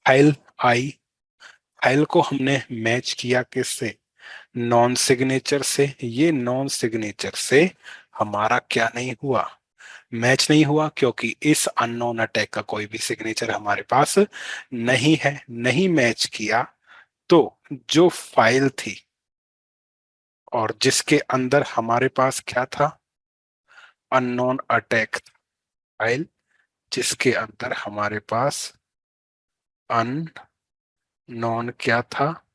फाइल आई, फाइल को हमने मैच किया किससे, नॉन सिग्नेचर से। ये नॉन सिग्नेचर से हमारा क्या नहीं हुआ, मैच नहीं हुआ, क्योंकि इस अननोन अटैक का कोई भी सिग्नेचर हमारे पास नहीं है, नहीं मैच किया। तो जो फाइल थी और जिसके अंदर हमारे पास क्या था, अननोन अटैक फाइल, जिसके अंदर हमारे पास अननोन क्या था,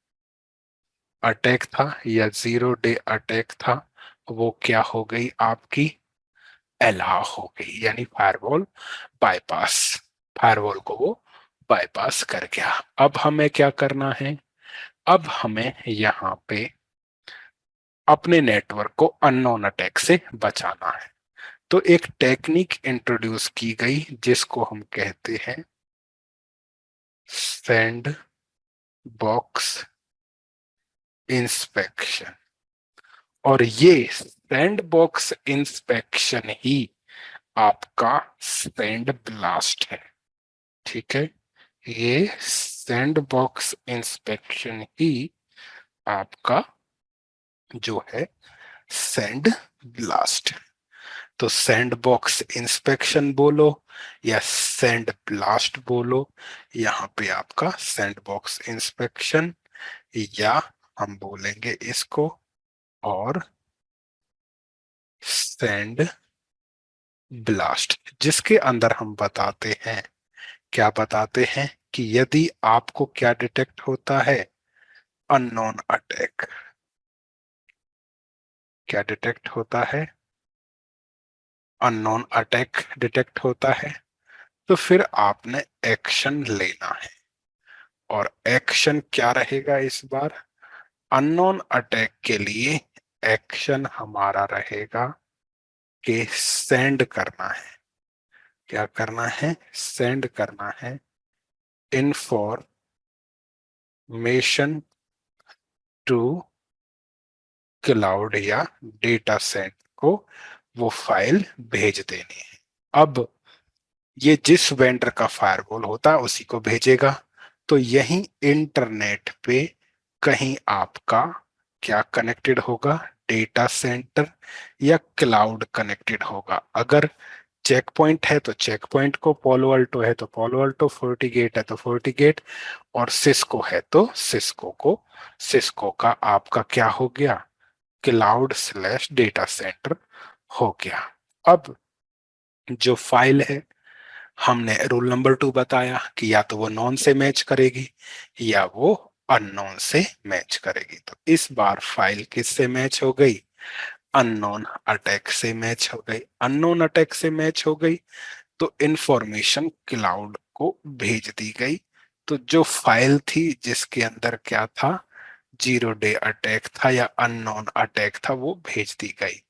अटैक था या 0 डे अटैक था, वो क्या हो गई आपकी, अलाउ हो गई, यानी फायरवॉल बाईपास, फायरवॉल को वो बाईपास कर गया। अब हमें क्या करना है, अब हमें यहाँ पे अपने नेटवर्क को अननोन अटैक से बचाना है। तो एक टेक्निक इंट्रोड्यूस की गई जिसको हम कहते हैं सैंड बॉक्स इंस्पेक्शन। और ये सैंड बॉक्स इंस्पेक्शन ही आपका सैंड ब्लास्ट है, ठीक है। ये सैंड बॉक्स इंस्पेक्शन ही आपका जो है सैंड ब्लास्ट। तो सैंड बॉक्स इंस्पेक्शन बोलो या सैंड ब्लास्ट बोलो, यहाँ पे आपका सैंड बॉक्स इंस्पेक्शन, या हम बोलेंगे इसको और सैंड ब्लास्ट, जिसके अंदर हम बताते हैं, क्या बताते हैं कि यदि आपको क्या डिटेक्ट होता है, अननोन अटैक, क्या डिटेक्ट होता है, अननोन अटैक डिटेक्ट होता है, तो फिर आपने एक्शन लेना है। और एक्शन क्या रहेगा इस बार, अननोन अटैक के लिए एक्शन हमारा रहेगा कि सेंड करना है, क्या करना है, सेंड करना है इंफॉर्मेशन टू क्लाउड या डेटा सेट को वो फाइल भेज देनी है। अब ये जिस वेंडर का फायरवॉल होता है उसी को भेजेगा। तो यही इंटरनेट पे कहीं आपका क्या कनेक्टेड होगा, डेटा सेंटर या क्लाउड कनेक्टेड होगा। अगर चेक पॉइंट है तो चेक पॉइंट को, पोलो अल्टो है तो पोलो अल्टो, फोर्टीगेट है तो फोर्टीगेट, और सिस्को है तो सिस्को को, सिस्को का आपका क्या हो गया, क्लाउड स्लैश डेटा सेंटर हो गया। अब जो फाइल है, हमने रूल नंबर 2 बताया कि या तो वो नॉन से मैच करेगी या वो अननोन से मैच करेगी। तो इस बार फाइल किससे मैच हो गई, अननोन अटैक से मैच हो गई। अननोन अटैक से मैच हो गई तो इंफॉर्मेशन क्लाउड को भेज दी गई। तो जो फाइल थी जिसके अंदर क्या था, जीरो डे अटैक था या अननोन अटैक था, वो भेज दी गई।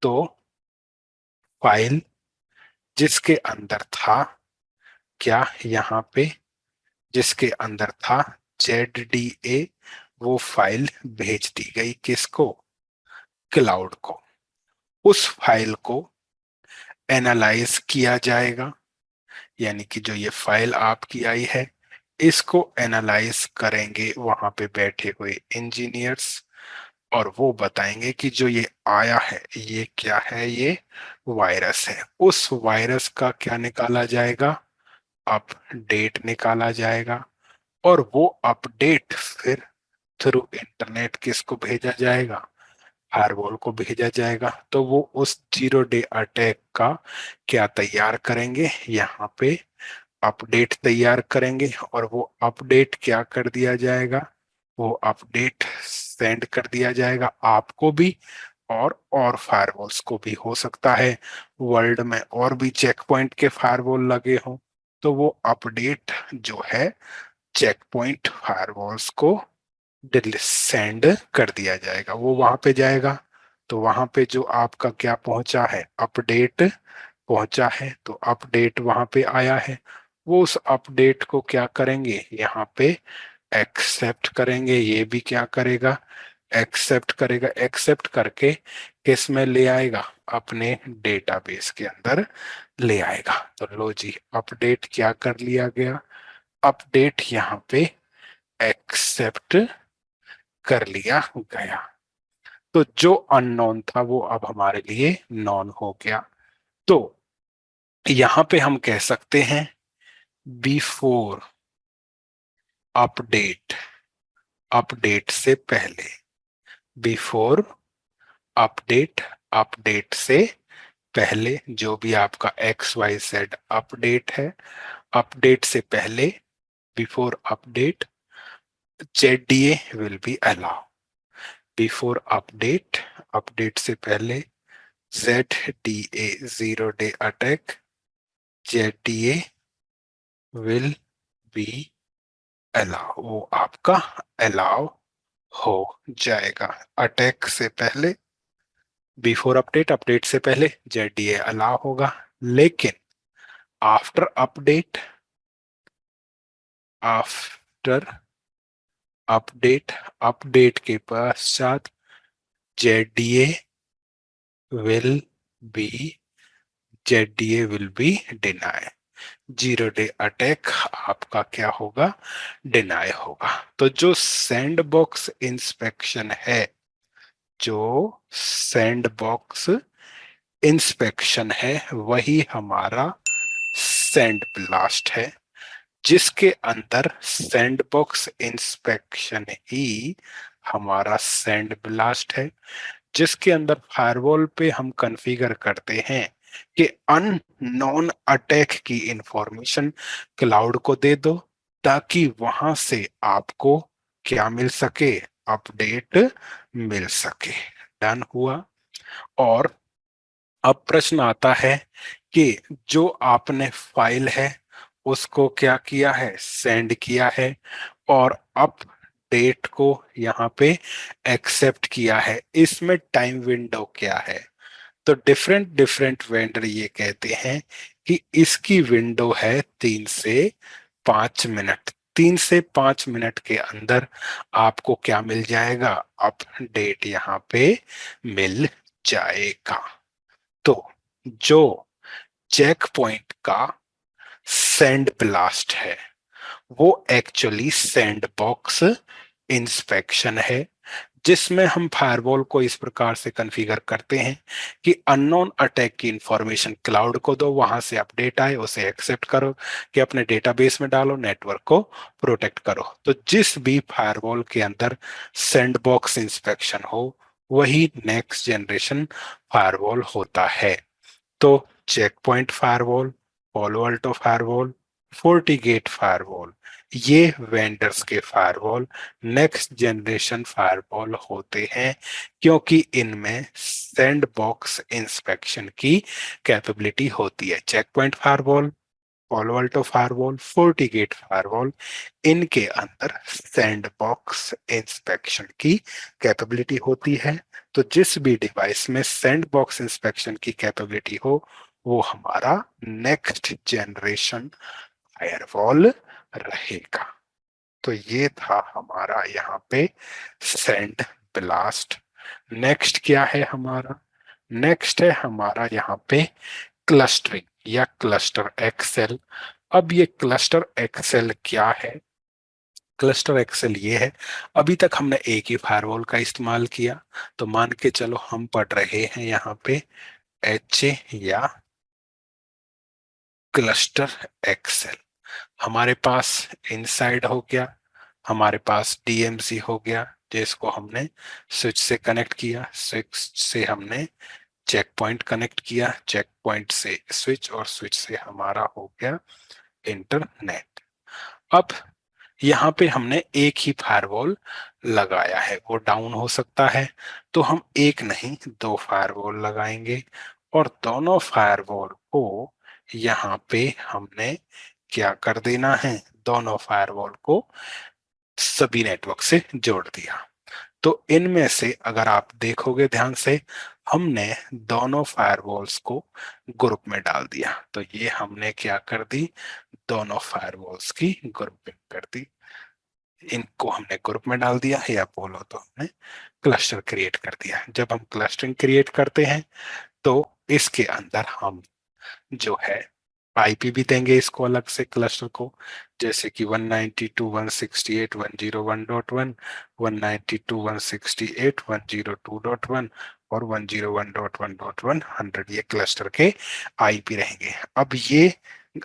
तो फाइल जिसके अंदर था, क्या यहाँ पे जिसके अंदर था ZDA, वो फाइल भेज दी गई किसको, क्लाउड को। उस फाइल को एनालाइज किया जाएगा, यानी कि जो ये फाइल आपकी आई है इसको एनालाइज करेंगे वहां पे बैठे हुए इंजीनियर्स, और वो बताएंगे कि जो ये आया है ये क्या है, ये वायरस है। उस वायरस का क्या निकाला जाएगा, अपडेट निकाला जाएगा, और वो अपडेट फिर थ्रू इंटरनेट किसको भेजा जाएगा, फायरवॉल को भेजा जाएगा। तो वो उस जीरो डे अटैक का क्या तैयार करेंगे, यहाँ पे अपडेट तैयार करेंगे, और वो अपडेट क्या कर दिया जाएगा, वो अपडेट सेंड कर दिया जाएगा आपको भी, और फायरवॉल्स को भी। हो सकता है वर्ल्ड में और भी चेक पॉइंट के फायरवॉल लगे हों, तो वो अपडेट जो है चेक पॉइंट फायरवॉल्स को सेंड कर दिया जाएगा, वो वहां पे जाएगा। तो वहां पे जो आपका क्या पहुंचा है, अपडेट पहुंचा है, तो अपडेट वहां पे आया है, वो उस अपडेट को क्या करेंगे, यहाँ पे एक्सेप्ट करेंगे। ये भी क्या करेगा, एक्सेप्ट करेगा। एक्सेप्ट करके किस में ले आएगा, अपने डेटाबेस के अंदर ले आएगा। तो लो जी, अपडेट क्या कर लिया गया, अपडेट यहाँ पे एक्सेप्ट कर लिया गया। तो जो अननोन था वो अब हमारे लिए नॉन हो गया। तो यहां पे हम कह सकते हैं बिफोर अपडेट, अपडेट से पहले, बिफोर अपडेट, अपडेट से पहले, जो भी आपका XYZ अपडेट है, अपडेट से पहले, before update, ZDA will be allow. Before update, update से पहले, ZDA zero day attack, ZDA will be allow, वो आपका अलाउ हो जाएगा। अटैक से पहले बिफोर अपडेट, अपडेट से पहले ZDA अलाउ होगा। लेकिन after update, after update, update के पश्चात ZDA will be, ZDA will be deny, zero day attack आपका क्या होगा, डिनाई होगा। तो जो सैंड बॉक्स इंस्पेक्शन है, जो सैंड बॉक्स इंस्पेक्शन है वही हमारा सैंड ब्लास्ट है, जिसके अंदर सैंडबॉक्स इंस्पेक्शन ही हमारा सैंड ब्लास्ट है, जिसके अंदर फायरवॉल पे हम कॉन्फ़िगर करते हैं कि अननोन अटैक की इंफॉर्मेशन क्लाउड को दे दो, ताकि वहां से आपको क्या मिल सके, अपडेट मिल सके। डन हुआ। और अब प्रश्न आता है कि जो आपने फाइल है उसको क्या किया है, सेंड किया है, और अब डेट को यहाँ पे एक्सेप्ट किया है, इसमें टाइम विंडो क्या है? तो डिफरेंट डिफरेंट वेंडर ये कहते हैं कि इसकी विंडो है 3 से 5 मिनट। 3 से 5 मिनट के अंदर आपको क्या मिल जाएगा, अपडेट यहाँ पे मिल जाएगा। तो जो चेक पॉइंट का सैंड ब्लास्ट है वो एक्चुअली सैंड बॉक्स इंस्पेक्शन है, जिसमें हम फायरवॉल को इस प्रकार से कॉन्फ़िगर करते हैं कि अननोन अटैक की इंफॉर्मेशन क्लाउड को दो, वहां से अपडेट आए उसे एक्सेप्ट करो कि अपने डेटाबेस में डालो, नेटवर्क को प्रोटेक्ट करो। तो जिस भी फायरवॉल के अंदर सैंडबॉक्स इंस्पेक्शन हो वही नेक्स्ट जनरेशन फायरवॉल होता है। तो check point firewall, Palo Alto firewall, FortiGate firewall, ये वेंडर्स के फायरवॉल नेक्स्ट जनरेशन फायरवॉल होते हैं, क्योंकि इनमें सैंडबॉक्स इंस्पेक्शन की कैपेबिलिटी होती है। Check point firewall, Palo Alto firewall, FortiGate firewall, इनके अंदर सैंडबॉक्स इंस्पेक्शन की कैपेबिलिटी होती है। तो जिस भी डिवाइस में सैंडबॉक्स इंस्पेक्शन की कैपेबिलिटी हो वो हमारा नेक्स्ट जनरेशन फायरवॉल रहेगा। तो ये था हमारा यहाँ पे सैंड ब्लास्ट। नेक्स्ट क्या है हमारा, नेक्स्ट है हमारा यहाँ पे क्लस्टरिंग या क्लस्टर एक्सेल। अब ये क्लस्टर एक्सेल क्या है? क्लस्टर एक्सेल ये है, अभी तक हमने एक ही फायरवॉल का इस्तेमाल किया, तो मान के चलो हम पढ़ रहे हैं यहाँ पे एच या क्लस्टर एक्सेल। हमारे पास इनसाइड हो गया, हमारे पास डीएमसी हो गया जिसको हमने स्विच से कनेक्ट किया, स्विच से हमने चेक पॉइंट कनेक्ट किया, चेक पॉइंट से स्विच, और स्विच से हमारा हो गया इंटरनेट। अब यहाँ पे हमने एक ही फायरवॉल लगाया है, वो डाउन हो सकता है, तो हम एक नहीं दो फायरवॉल लगाएंगे, और दोनों फायरवॉल को यहाँ पे हमने क्या कर देना है, दोनों फायरवॉल को सभी नेटवर्क से जोड़ दिया। तो इनमें से अगर आप देखोगे ध्यान से, हमने दोनों फायरवॉल्स को ग्रुप में डाल दिया। तो ये हमने क्या कर दी, दोनों फायरवॉल्स की ग्रुपिंग कर दी, इनको हमने ग्रुप में डाल दिया, या बोलो तो हमने क्लस्टर क्रिएट कर दिया। जब हम क्लस्टरिंग क्रिएट करते हैं तो इसके अंदर हम जो है आईपी भी देंगे इसको अलग से क्लस्टर को, जैसे कि 192.168.101.1, 192.168.102.1 और 101.1.100, ये क्लस्टर के आईपी रहेंगे। अब ये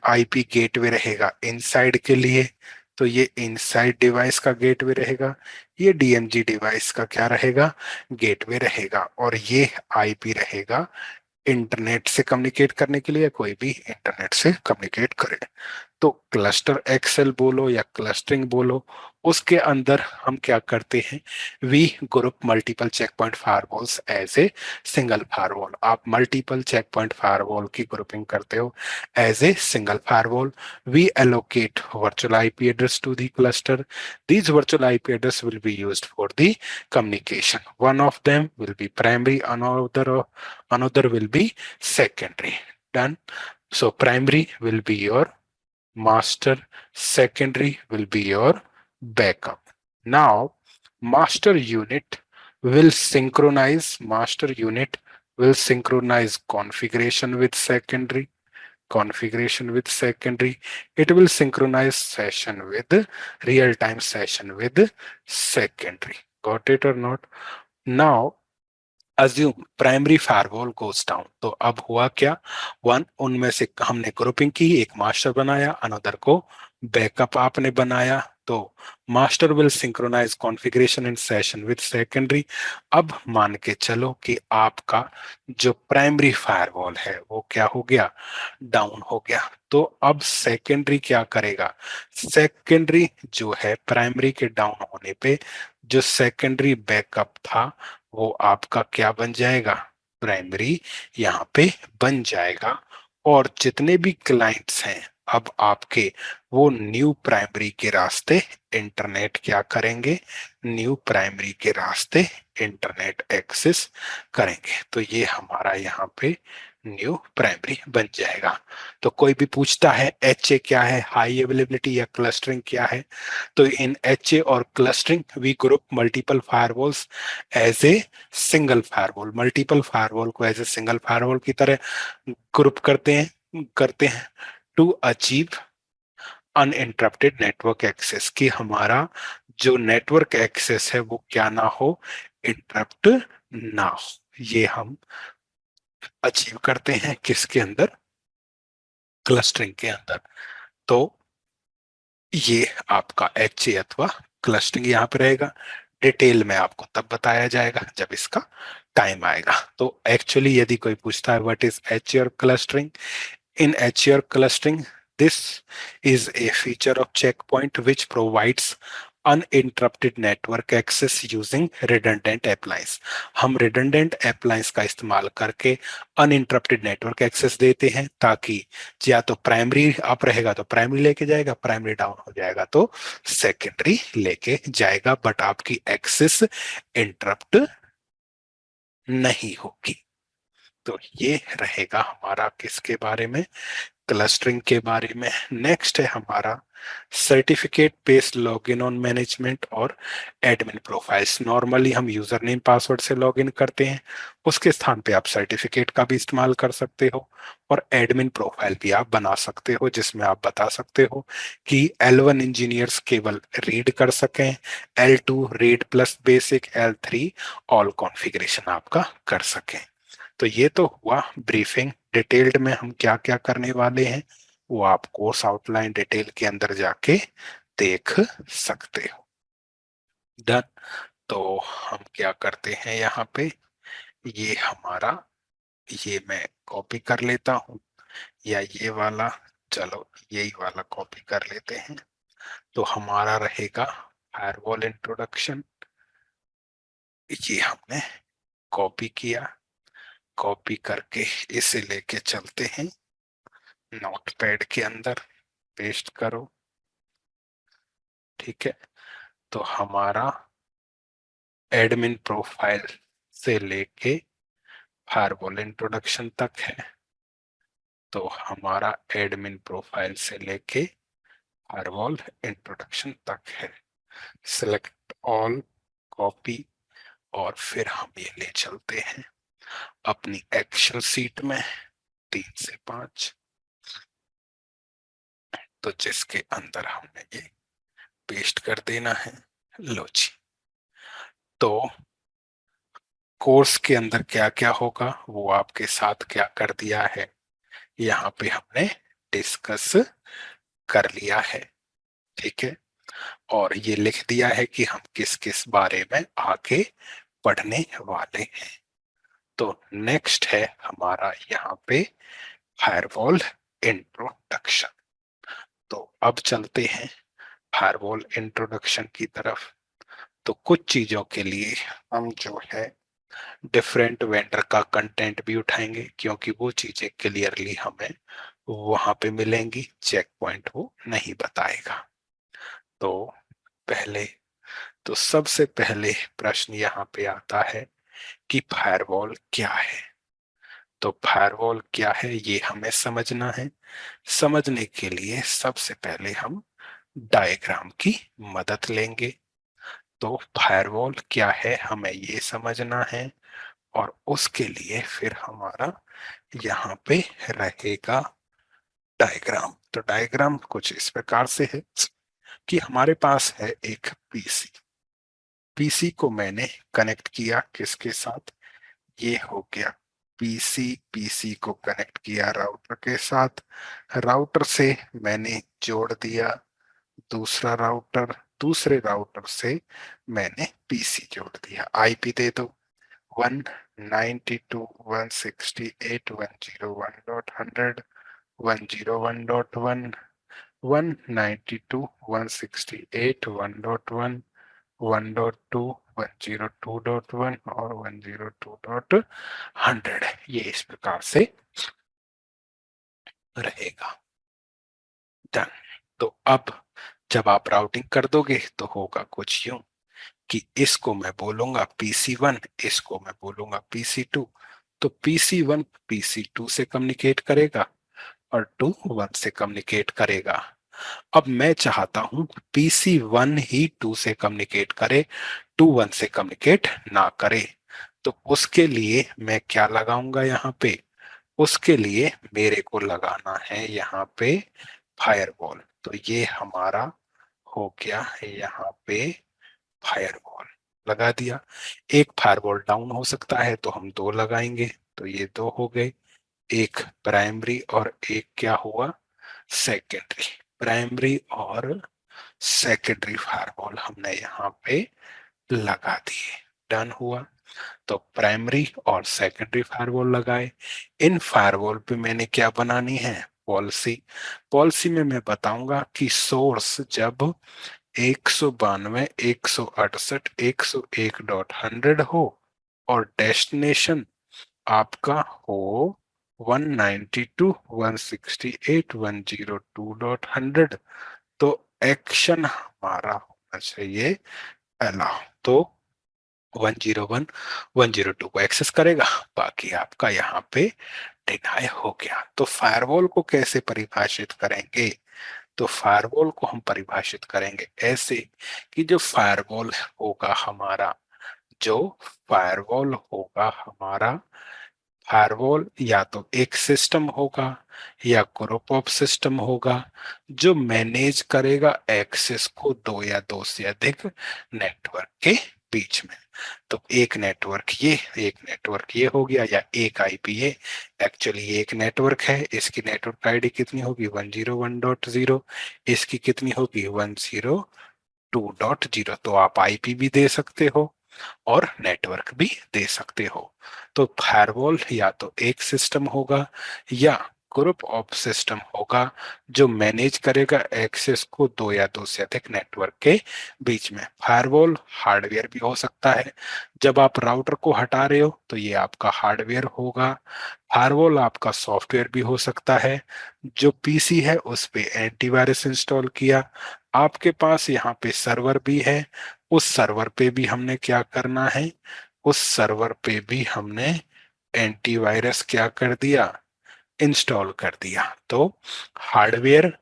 आईपी गेटवे रहेगा इनसाइड के लिए, तो ये इनसाइड डिवाइस का गेटवे रहेगा, ये डीएमजी डिवाइस का क्या रहेगा, गेटवे रहेगा, और ये आईपी रहेगा इंटरनेट से कम्युनिकेट करने के लिए, कोई भी इंटरनेट से कम्युनिकेट करे। तो क्लस्टर एक्सेल बोलो या क्लस्टरिंग बोलो, उसके अंदर हम क्या करते हैं, we group multiple check point firewalls as a single firewall. आप मल्टीपल चेक पॉइंट फायरवॉल की ग्रुपिंग करते हो as a single firewall. We allocate virtual IP address to the cluster. These virtual IP address will be used for the communication. One of them will be primary, another will be secondary. Done. So primary will be your master, secondary will be your backup. Now master unit will synchronize configuration with secondary. It will synchronize session with real time session with secondary. Got it or not? Now assume primary firewall goes down. तो अब हुआ क्या, one उनमें से हमने grouping की, एक master बनाया, अनदर को बैकअप आपने बनाया। तो master will synchronise configuration in session with secondary. अब मान के चलो कि आपका जो प्राइमरी फायरवॉल है वो क्या हो गया, डाउन हो गया। तो अब सेकेंडरी क्या करेगा, सेकेंडरी जो है प्राइमरी के डाउन होने पे जो सेकेंडरी बैकअप था वो आपका क्या बन जाएगा, प्राइमरी यहाँ पे बन जाएगा। और जितने भी क्लाइंट्स हैं अब आपके, वो न्यू प्राइमरी के रास्ते इंटरनेट क्या करेंगे, न्यू प्राइमरी के रास्ते इंटरनेट एक्सेस करेंगे। तो ये हमारा यहाँ पे न्यू प्राइमरी बन जाएगा। तो कोई भी पूछता है एच ए क्या है, हाई अवेलेबिलिटी या क्लस्टरिंग क्या है, तो इन एच ए और clustering we group multiple firewalls as a single firewall. Multiple firewall को एज ए सिंगल फायरवॉल की तरह ग्रुप करते हैं to achieve uninterrupted network access, कि हमारा जो नेटवर्क एक्सेस है वो क्या ना हो, इंटरप्ट ना हो। ये हम अचीव करते हैं किसके अंदर, क्लस्टरिंग के अंदर। तो ये आपका एच ए अथवा क्लस्टरिंग यहाँ पे रहेगा। डिटेल में आपको तब बताया जाएगा जब इसका टाइम आएगा। तो एक्चुअली यदि कोई पूछता है व्हाट इज एच ए और clustering, in HCR clustering, this is a feature of Checkpoint which provides uninterrupted network access using redundant appliance। हम redundant appliance का इस्तेमाल करके uninterrupted network access देते हैं, ताकि या तो प्राइमरी अप रहेगा तो प्राइमरी लेके जाएगा, प्राइमरी डाउन हो जाएगा तो सेकेंडरी लेके जाएगा, बट आपकी एक्सेस इंटरप्ट नहीं होगी। तो ये रहेगा हमारा किसके बारे में, क्लस्टरिंग के बारे में। नेक्स्ट है हमारा certificate based login on management और एडमिन प्रोफाइल्स। नॉर्मली हम यूजर नेम पासवर्ड से लॉगिन करते हैं, उसके स्थान पे आप सर्टिफिकेट का भी इस्तेमाल कर सकते हो, और एडमिन प्रोफाइल भी आप बना सकते हो जिसमें आप बता सकते हो कि L1 इंजीनियर्स केवल रीड कर सकें, L2 read plus basic, L3 all configuration आपका कर सकें। तो ये तो हुआ ब्रीफिंग। डिटेल्ड में हम क्या क्या करने वाले हैं वो आप कोर्स आउटलाइन डिटेल के अंदर जाके देख सकते हो। डन। तो हम क्या करते हैं यहाँ पे, ये हमारा, ये मैं कॉपी कर लेता हूँ, या ये वाला, चलो यही वाला कॉपी कर लेते हैं। तो हमारा रहेगा फायरवॉल इंट्रोडक्शन, ये हमने कॉपी किया, कॉपी करके इसे लेके चलते हैं नोटपैड के अंदर, पेस्ट करो। ठीक है, तो हमारा एडमिन प्रोफाइल से लेके फायरवॉल इंट्रोडक्शन तक है। तो हमारा एडमिन प्रोफाइल से लेके फायरवॉल इंट्रोडक्शन तक है। सिलेक्ट ऑल, कॉपी, और फिर हम ये ले चलते हैं अपनी एक्सेल सीट में 3 से 5, तो जिसके अंदर हमने ये पेस्ट कर देना है। लो जी, तो कोर्स के अंदर क्या क्या होगा वो आपके साथ क्या कर दिया है, यहाँ पे हमने डिस्कस कर लिया है। ठीक है, और ये लिख दिया है कि हम किस किस बारे में आगे पढ़ने वाले हैं। तो नेक्स्ट है हमारा यहाँ पे फायरवॉल इंट्रोडक्शन। तो अब चलते हैं फायरवॉल इंट्रोडक्शन की तरफ। तो कुछ चीजों के लिए हम जो है डिफरेंट वेंडर का कंटेंट भी उठाएंगे, क्योंकि वो चीजें क्लियरली हमें वहां पे मिलेंगी, चेक पॉइंट वो नहीं बताएगा। तो पहले, तो सबसे पहले प्रश्न यहाँ पे आता है कि फायरवॉल क्या है। तो फायरवॉल क्या है ये हमें समझना है। समझने के लिए सबसे पहले हम डायग्राम की मदद लेंगे। तो फायरवॉल क्या है हमें ये समझना है, और उसके लिए फिर हमारा यहाँ पे रहेगा डायग्राम। तो डायग्राम कुछ इस प्रकार से है कि हमारे पास है एक पीसी। पीसी को मैंने कनेक्ट किया किसके साथ, ये हो गया पीसी। पीसी को कनेक्ट किया राउटर के साथ, राउटर से मैंने जोड़ दिया दूसरा राउटर, दूसरे राउटर से मैंने पीसी जोड़ दिया। आईपी दे दो 192.168.101.100, 101.1, 192.168.1.1, 1.2, 102.1 और 102.100। ये इस प्रकार से रहेगा। डन। तो अब जब आप राउटिंग कर दोगे तो होगा कुछ यूं कि इसको मैं बोलूंगा PC1, इसको मैं बोलूंगा PC2। तो PC1 PC2 से कम्युनिकेट करेगा और 2 1 से कम्युनिकेट करेगा। अब मैं चाहता हूं PC1 ही 2 से कम्युनिकेट करे, 2 1 से कम्युनिकेट ना करे। तो उसके लिए मैं क्या लगाऊंगा यहाँ पे? उसके लिए मेरे को लगाना है यहाँ पे फायरवॉल। तो ये हमारा हो गया है यहाँ पे फायरवॉल लगा दिया। एक फायरवॉल डाउन हो सकता है तो हम दो लगाएंगे, तो ये दो हो गए, एक प्राइमरी और एक क्या हुआ सेकेंडरी। प्राइमरी और सेकेंडरी फायरवॉल हमने यहाँ पे लगा दिए। डन हुआ। तो प्राइमरी और सेकेंडरी फायरवॉल लगाए। इन फायरवॉल पे मैंने क्या बनानी है? पॉलिसी। पॉलिसी में मैं बताऊंगा कि सोर्स जब 192 168 101.100 हो और डेस्टिनेशन आपका हो 192 168 102.100, तो एक्शन हमारा होना चाहिए अलाउ। तो 101 102 को एक्सेस करेगा, बाकी आपका यहाँ पे डिनाई हो गया। तो फायरवॉल को कैसे परिभाषित करेंगे? तो फायरवॉल को हम परिभाषित करेंगे ऐसे कि जो फायरवॉल होगा हमारा, जो फायरवॉल होगा हमारा, फायरवॉल या तो एक सिस्टम होगा या ग्रुप ऑफ सिस्टम होगा जो मैनेज करेगा एक्सेस को दो या दो से अधिक नेटवर्क के बीच में। तो एक नेटवर्क ये, एक नेटवर्क ये हो गया, या एक आईपी ये। एक्चुअली ये एक नेटवर्क है, इसकी नेटवर्क आईडी कितनी होगी 101.0, इसकी कितनी होगी 102.0। तो आप आईपी भी दे सकते हो और नेटवर्क भी दे सकते हो। तो फायरवॉल या तो एक सिस्टम होगा या ग्रुप ऑफ सिस्टम होगा जो मैनेज करेगा एक्सेस को दो या दो से अधिक नेटवर्क के बीच में। फायरवॉल हार्डवेयर भी हो सकता है, जब आप राउटर को हटा रहे हो तो ये आपका हार्डवेयर होगा। फायरवॉल आपका सॉफ्टवेयर भी हो सकता है, जो पीसी है उस पे एंटीवायरस इंस्टॉल किया। आपके पास यहाँ पे सर्वर भी है, उस सर्वर पे भी हमने क्या करना है, उस सर्वर पे भी हमने एंटीवायरस क्या कर दिया, इंस्टॉल कर दिया। तो हार्डवेयर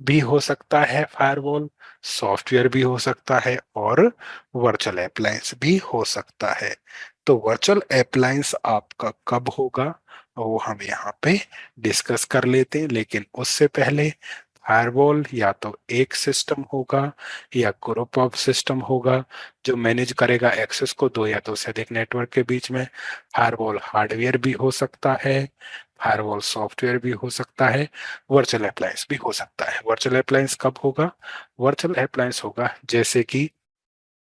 भी हो सकता है फायरवॉल, सॉफ्टवेयर भी हो सकता है और वर्चुअल अप्लायंस भी हो सकता है। तो वर्चुअल अप्लायंस आपका कब होगा वो हम यहाँ पे डिस्कस कर लेते हैं, लेकिन उससे पहले फायरवॉल या तो एक सिस्टम होगा या ग्रुप ऑफ सिस्टम होगा जो मैनेज करेगा एक्सेस को दो या दो से अधिक नेटवर्क के बीच में। फायरवॉल हार्डवेयर भी हो सकता है, फायरवॉल सॉफ्टवेयर भी हो सकता है, वर्चुअल अप्लायंस भी हो सकता है। वर्चुअल अप्लायंस कब होगा? वर्चुअल अप्लायंस होगा जैसे कि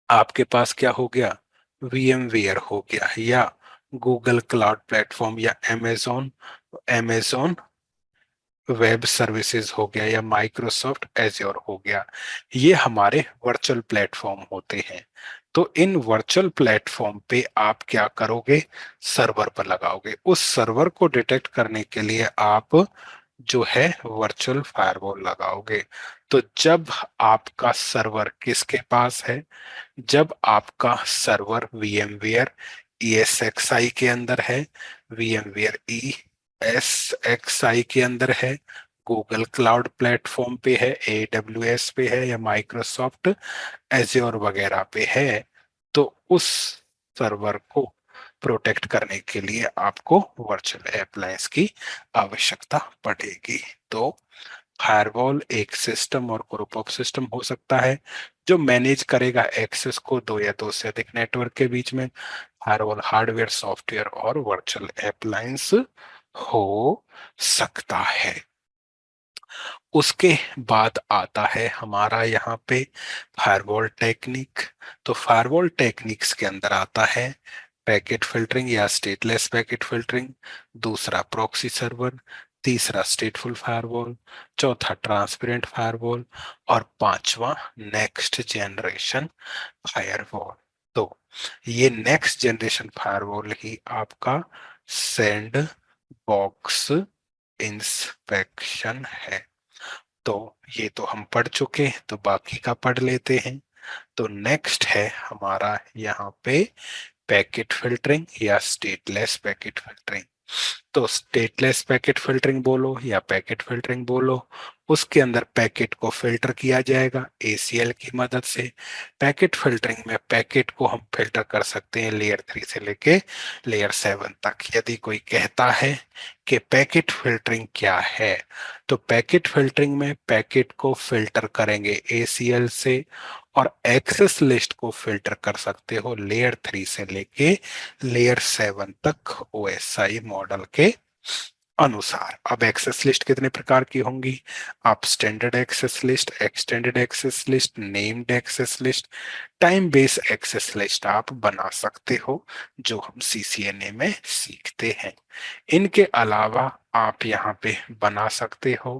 आपके पास क्या हो गया, VMware हो गया, या गूगल क्लाउड प्लेटफॉर्म, या अमेजोन अमेजोन वेब सर्विसेज हो गया, या माइक्रोसॉफ्ट एज्योर हो गया। ये हमारे वर्चुअल प्लेटफॉर्म होते हैं। तो इन वर्चुअल प्लेटफॉर्म पे आप क्या करोगे, सर्वर पर लगाओगे। उस सर्वर को डिटेक्ट करने के लिए आप जो है वर्चुअल फायरवॉल लगाओगे। तो जब आपका सर्वर किसके पास है, जब आपका सर्वर VMware ESXi के अंदर है, VMware ESXi के अंदर है, गूगल क्लाउड प्लेटफॉर्म पे है, AWS पे है, या माइक्रोसॉफ्ट एज्योर वगैरह पे है, तो उस सर्वर को प्रोटेक्ट करने के लिए आपको वर्चुअल अप्लायंस की आवश्यकता पड़ेगी। तो फायरवॉल एक सिस्टम और ग्रुप ऑफ सिस्टम हो सकता है जो मैनेज करेगा एक्सेस को दो या दो से अधिक नेटवर्क के बीच में। फायरवॉल हार्डवेयर, सॉफ्टवेयर और वर्चुअल अप्लायंस हो सकता है। उसके बाद आता है हमारा यहाँ पे फायरवॉल टेक्निक। तो फायरवॉल टेक्निक्स के अंदर आता है पैकेट फिल्टरिंग या स्टेटलेस पैकेट फिल्टरिंग, दूसरा प्रॉक्सी सर्वर, तीसरा स्टेटफुल फायरवॉल, चौथा ट्रांसपेरेंट फायरवॉल और पांचवा नेक्स्ट जनरेशन फायरवॉल। तो ये नेक्स्ट जनरेशन फायरवॉल ही आपका सैंड बॉक्स इंस्पेक्शन है। तो ये तो हम पढ़ चुके, तो बाकी का पढ़ लेते हैं। तो नेक्स्ट है हमारा यहाँ पे पैकेट फिल्टरिंग या स्टेटलेस पैकेट फिल्टरिंग। तो स्टेटलेस पैकेट फिल्टरिंग बोलो या पैकेट फिल्टरिंग बोलो, उसके अंदर पैकेट को फिल्टर किया जाएगा एसीएल की मदद से। पैकेट फिल्टरिंग में पैकेट को हम फिल्टर कर सकते हैं लेयर 3 से लेके लेयर 7 तक। यदि कोई कहता है कि पैकेट फिल्टरिंग क्या है, तो पैकेट फिल्टरिंग में पैकेट को फिल्टर करेंगे एसीएल से और एक्सेस लिस्ट को फिल्टर कर सकते हो लेयर 3 से लेके लेयर 7 तक ओएसआई मॉडल के अनुसार। अब एक्सेस लिस्ट कितने प्रकार की होंगी? आप standard access list, extended access list, named access list, time base access list आप बना सकते हो, जो हम सीसीएनए में सीखते हैं। इनके अलावा आप यहाँ पे बना सकते हो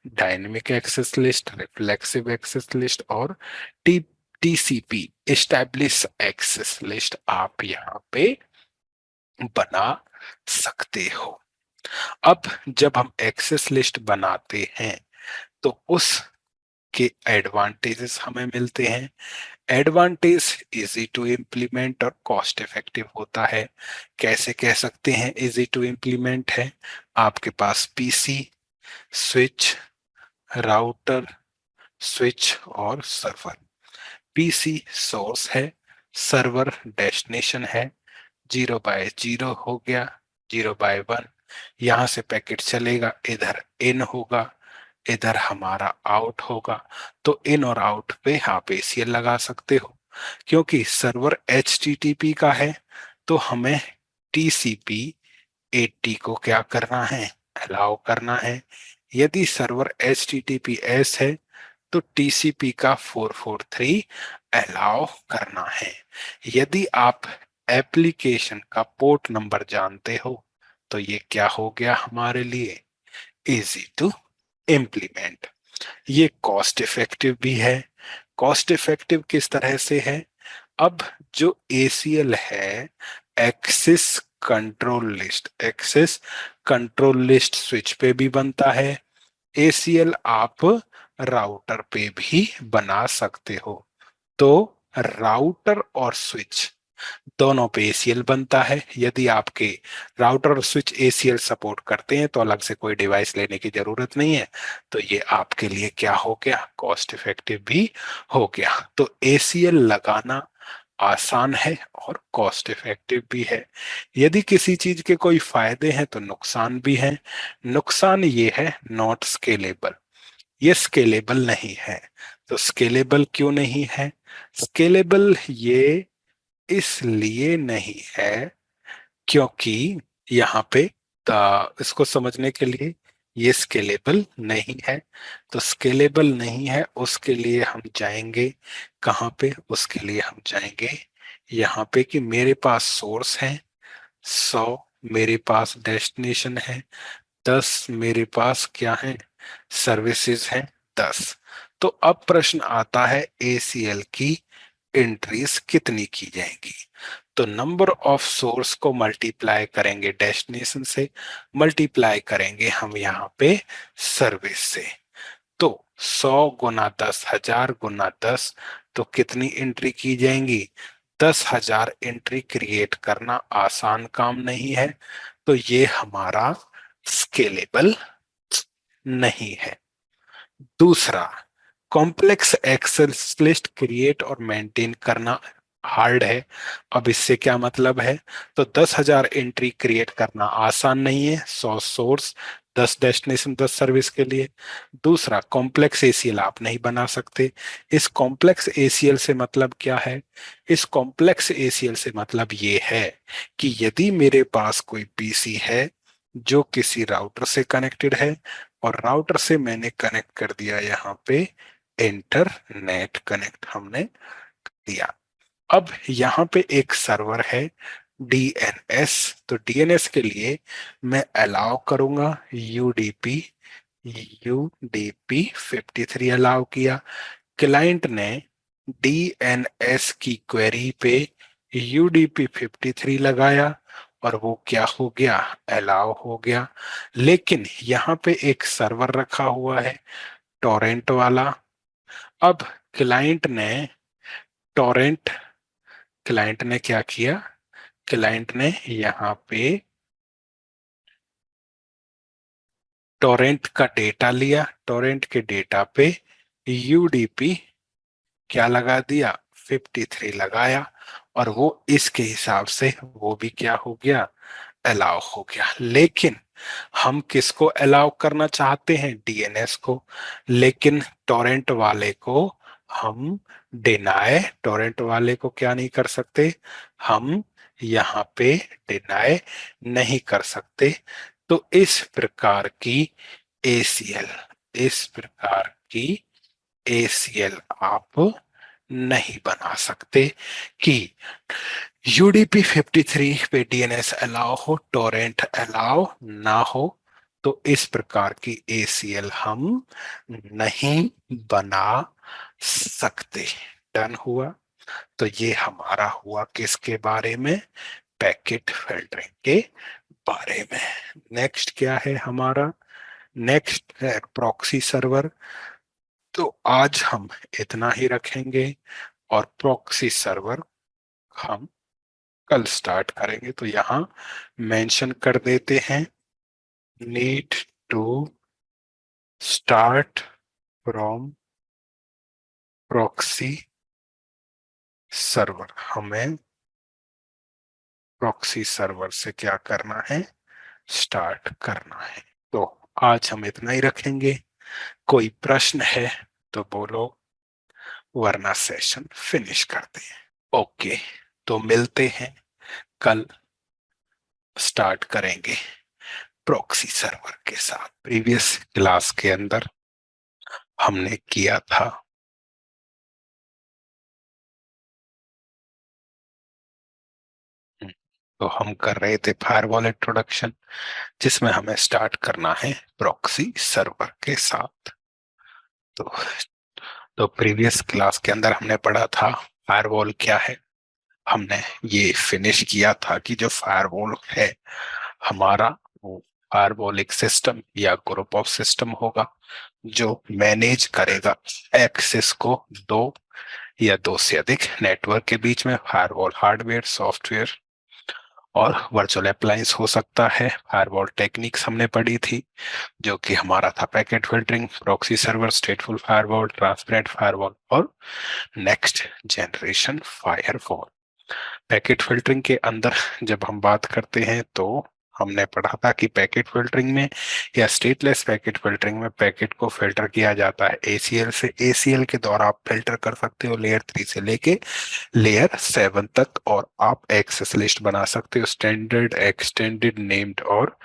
dynamic access list, reflexive access list और T TCP establish access list आप यहाँ पे बना सकते हो। अब जब हम एक्सेस लिस्ट बनाते हैं तो उसके एडवांटेजेस हमें मिलते हैं। एडवांटेज इजी टू इम्प्लीमेंट और कॉस्ट इफेक्टिव होता है। कैसे कह सकते हैं इजी टू इम्प्लीमेंट है? आपके पास पीसी, स्विच, राउटर, स्विच और सर्वर। पीसी सोर्स है, सर्वर डेस्टिनेशन है, 0 बाय 0 हो गया, 0 बाय 1। यहां से पैकेट चलेगा, इधर इन होगा, इधर हमारा आउट होगा। तो इन और आउट पे आप एसीएल लगा सकते हो। क्योंकि सर्वर एचटीटीपी का है तो हमें टीसीपी 80 को क्या करना है? अलाउ करना है। यदि सर्वर एचटीटीपीएस है तो टीसीपी का 443 अलाउ करना है। यदि आप एप्लीकेशन का पोर्ट नंबर जानते हो तो ये क्या हो गया हमारे लिए? Easy to implement. ये कॉस्ट इफेक्टिव भी है। कॉस्ट इफेक्टिव किस तरह से है? अब जो एसीएल है, access control list, access control list switch पे भी बनता है। एसीएल आप राउटर पे भी बना सकते हो। तो राउटर और स्विच दोनों पे एसीएल बनता है। यदि आपके राउटर और स्विच एसीएल सपोर्ट करते हैं तो अलग से कोई डिवाइस लेने की जरूरत नहीं है। तो ये आपके लिए क्या हो गया? कॉस्ट इफेक्टिव भी हो गया। तो एसीएल लगाना आसान है और कॉस्ट इफेक्टिव भी है। यदि किसी चीज के कोई फायदे हैं तो नुकसान भी है। नुकसान ये है नॉट स्केलेबल, ये स्केलेबल नहीं है। तो स्केलेबल क्यों नहीं है? स्केलेबल ये इसलिए नहीं है क्योंकि यहाँ पे इसको समझने के लिए, ये स्केलेबल नहीं है। तो स्केलेबल नहीं है उसके लिए हम जाएंगे कहाँ पे? उसके लिए हम जाएंगे यहाँ पे कि मेरे पास सोर्स है 100, मेरे पास डेस्टिनेशन है 10, मेरे पास क्या है? सर्विसेज है 10। तो अब प्रश्न आता है एसीएल की एंट्रीज कितनी की जाएंगी? तो नंबर ऑफ सोर्स को मल्टीप्लाई करेंगे डेस्टिनेशन से, मल्टीप्लाई करेंगे हम यहाँ पे सर्विस से। तो 100 गुना 10, 1000 गुना 10, तो कितनी एंट्री की जाएंगी? 10,000 एंट्री क्रिएट करना आसान काम नहीं है। तो ये हमारा स्केलेबल नहीं है। दूसरा, कॉम्प्लेक्स एक्सेस लिस्ट क्रिएट और मेंटेन करना हार्ड है। अब इससे क्या मतलब है? तो 10,000 एंट्री क्रिएट करना आसान नहीं है। 100 सोर्स 10 डेस्टिनेशन 10 सर्विस के लिए। दूसरा, कॉम्प्लेक्स एसीएल आप नहीं बना सकते। इस कॉम्प्लेक्स एसीएल से मतलब क्या है? इस कॉम्प्लेक्स एसीएल से मतलब ये है कि यदि मेरे पास कोई पीसी है जो किसी राउटर से कनेक्टेड है, और राउटर से मैंने कनेक्ट कर दिया यहाँ पे इंटरनेट कनेक्ट हमने दिया। अब यहाँ पे एक सर्वर है डीएनएस, तो डीएनएस के लिए मैं अलाउ करूंगा यूडीपी, यूडीपी 53 अलाउ किया। क्लाइंट ने डीएनएस की क्वेरी पे यूडीपी 53 लगाया और वो क्या हो गया? अलाउ हो गया। लेकिन यहाँ पे एक सर्वर रखा हुआ है टोरेंट वाला। अब क्लाइंट ने टोरेंट क्लाइंट ने क्या किया? क्लाइंट ने यहाँ पे टोरेंट का डेटा लिया, टोरेंट के डेटा पे यूडीपी क्या लगा दिया? 53 लगाया, और वो इसके हिसाब से वो भी क्या हो गया? अलाउ हो गया। लेकिन हम किसको अलाउ करना चाहते हैं? डीएनएस को। लेकिन टोरेंट वाले को हम डिनाय, टोरेंट वाले को क्या नहीं कर सकते? हम यहाँ पे डिनाय नहीं कर सकते। तो इस प्रकार की एसीएल, इस प्रकार की एसीएल आप नहीं बना सकते कि यूडीपी 53 पे डीएनएस अलाउ हो, टोरेंट अलाउ ना हो। तो इस प्रकार की एसीएल हम नहीं बना सकते। डन हुआ। तो ये हमारा हुआ किसके बारे में? पैकेट फिल्टरिंग के बारे में। नेक्स्ट क्या है हमारा? नेक्स्ट है प्रॉक्सी सर्वर। तो आज हम इतना ही रखेंगे, और प्रॉक्सी सर्वर हम कल स्टार्ट करेंगे। तो यहाँ मेंशन कर देते हैं, need to start from proxy server. हमें प्रॉक्सी सर्वर से क्या करना है? स्टार्ट करना है। तो आज हम इतना ही रखेंगे। कोई प्रश्न है तो बोलो, वरना सेशन फिनिश करते हैं। ओके, तो मिलते हैं कल, स्टार्ट करेंगे प्रॉक्सी सर्वर के साथ। प्रीवियस क्लास के अंदर हमने किया था तो हम कर रहे थे फायरवॉल इंट्रोडक्शन, जिसमें हमें स्टार्ट करना है प्रॉक्सी सर्वर के साथ। तो प्रीवियस क्लास के अंदर हमने पढ़ा था फायरवॉल क्या है। हमने ये फिनिश किया था कि जो फायरवॉल है हमारा, वो फायरवॉल एक सिस्टम या ग्रुप ऑफ सिस्टम होगा जो मैनेज करेगा एक्सेस को दो या दो से अधिक नेटवर्क के बीच में। फायरवॉल हार्डवेयर, सॉफ्टवेयर और वर्चुअल अप्लायंस हो सकता है। फायरवॉल टेक्निक्स हमने पढ़ी थी, जो कि हमारा था packet filtering, proxy server, स्टेटफुल firewall, transparent firewall और next generation firewall. Packet filtering के अंदर जब हम बात करते हैं तो हमने पढ़ा था कि पैकेट फिल्टरिंग में या स्टेटलेस पैकेट फिल्टरिंग में पैकेट को फिल्टर किया जाता है एसीएल से। एसीएल के द्वारा आप फिल्टर कर सकते हो लेयर 3 से लेके लेयर 7 तक, और आप एक्सेस लिस्ट बना सकते हो, स्टैंडर्ड, एक्सटेंडेड, नेम्ड और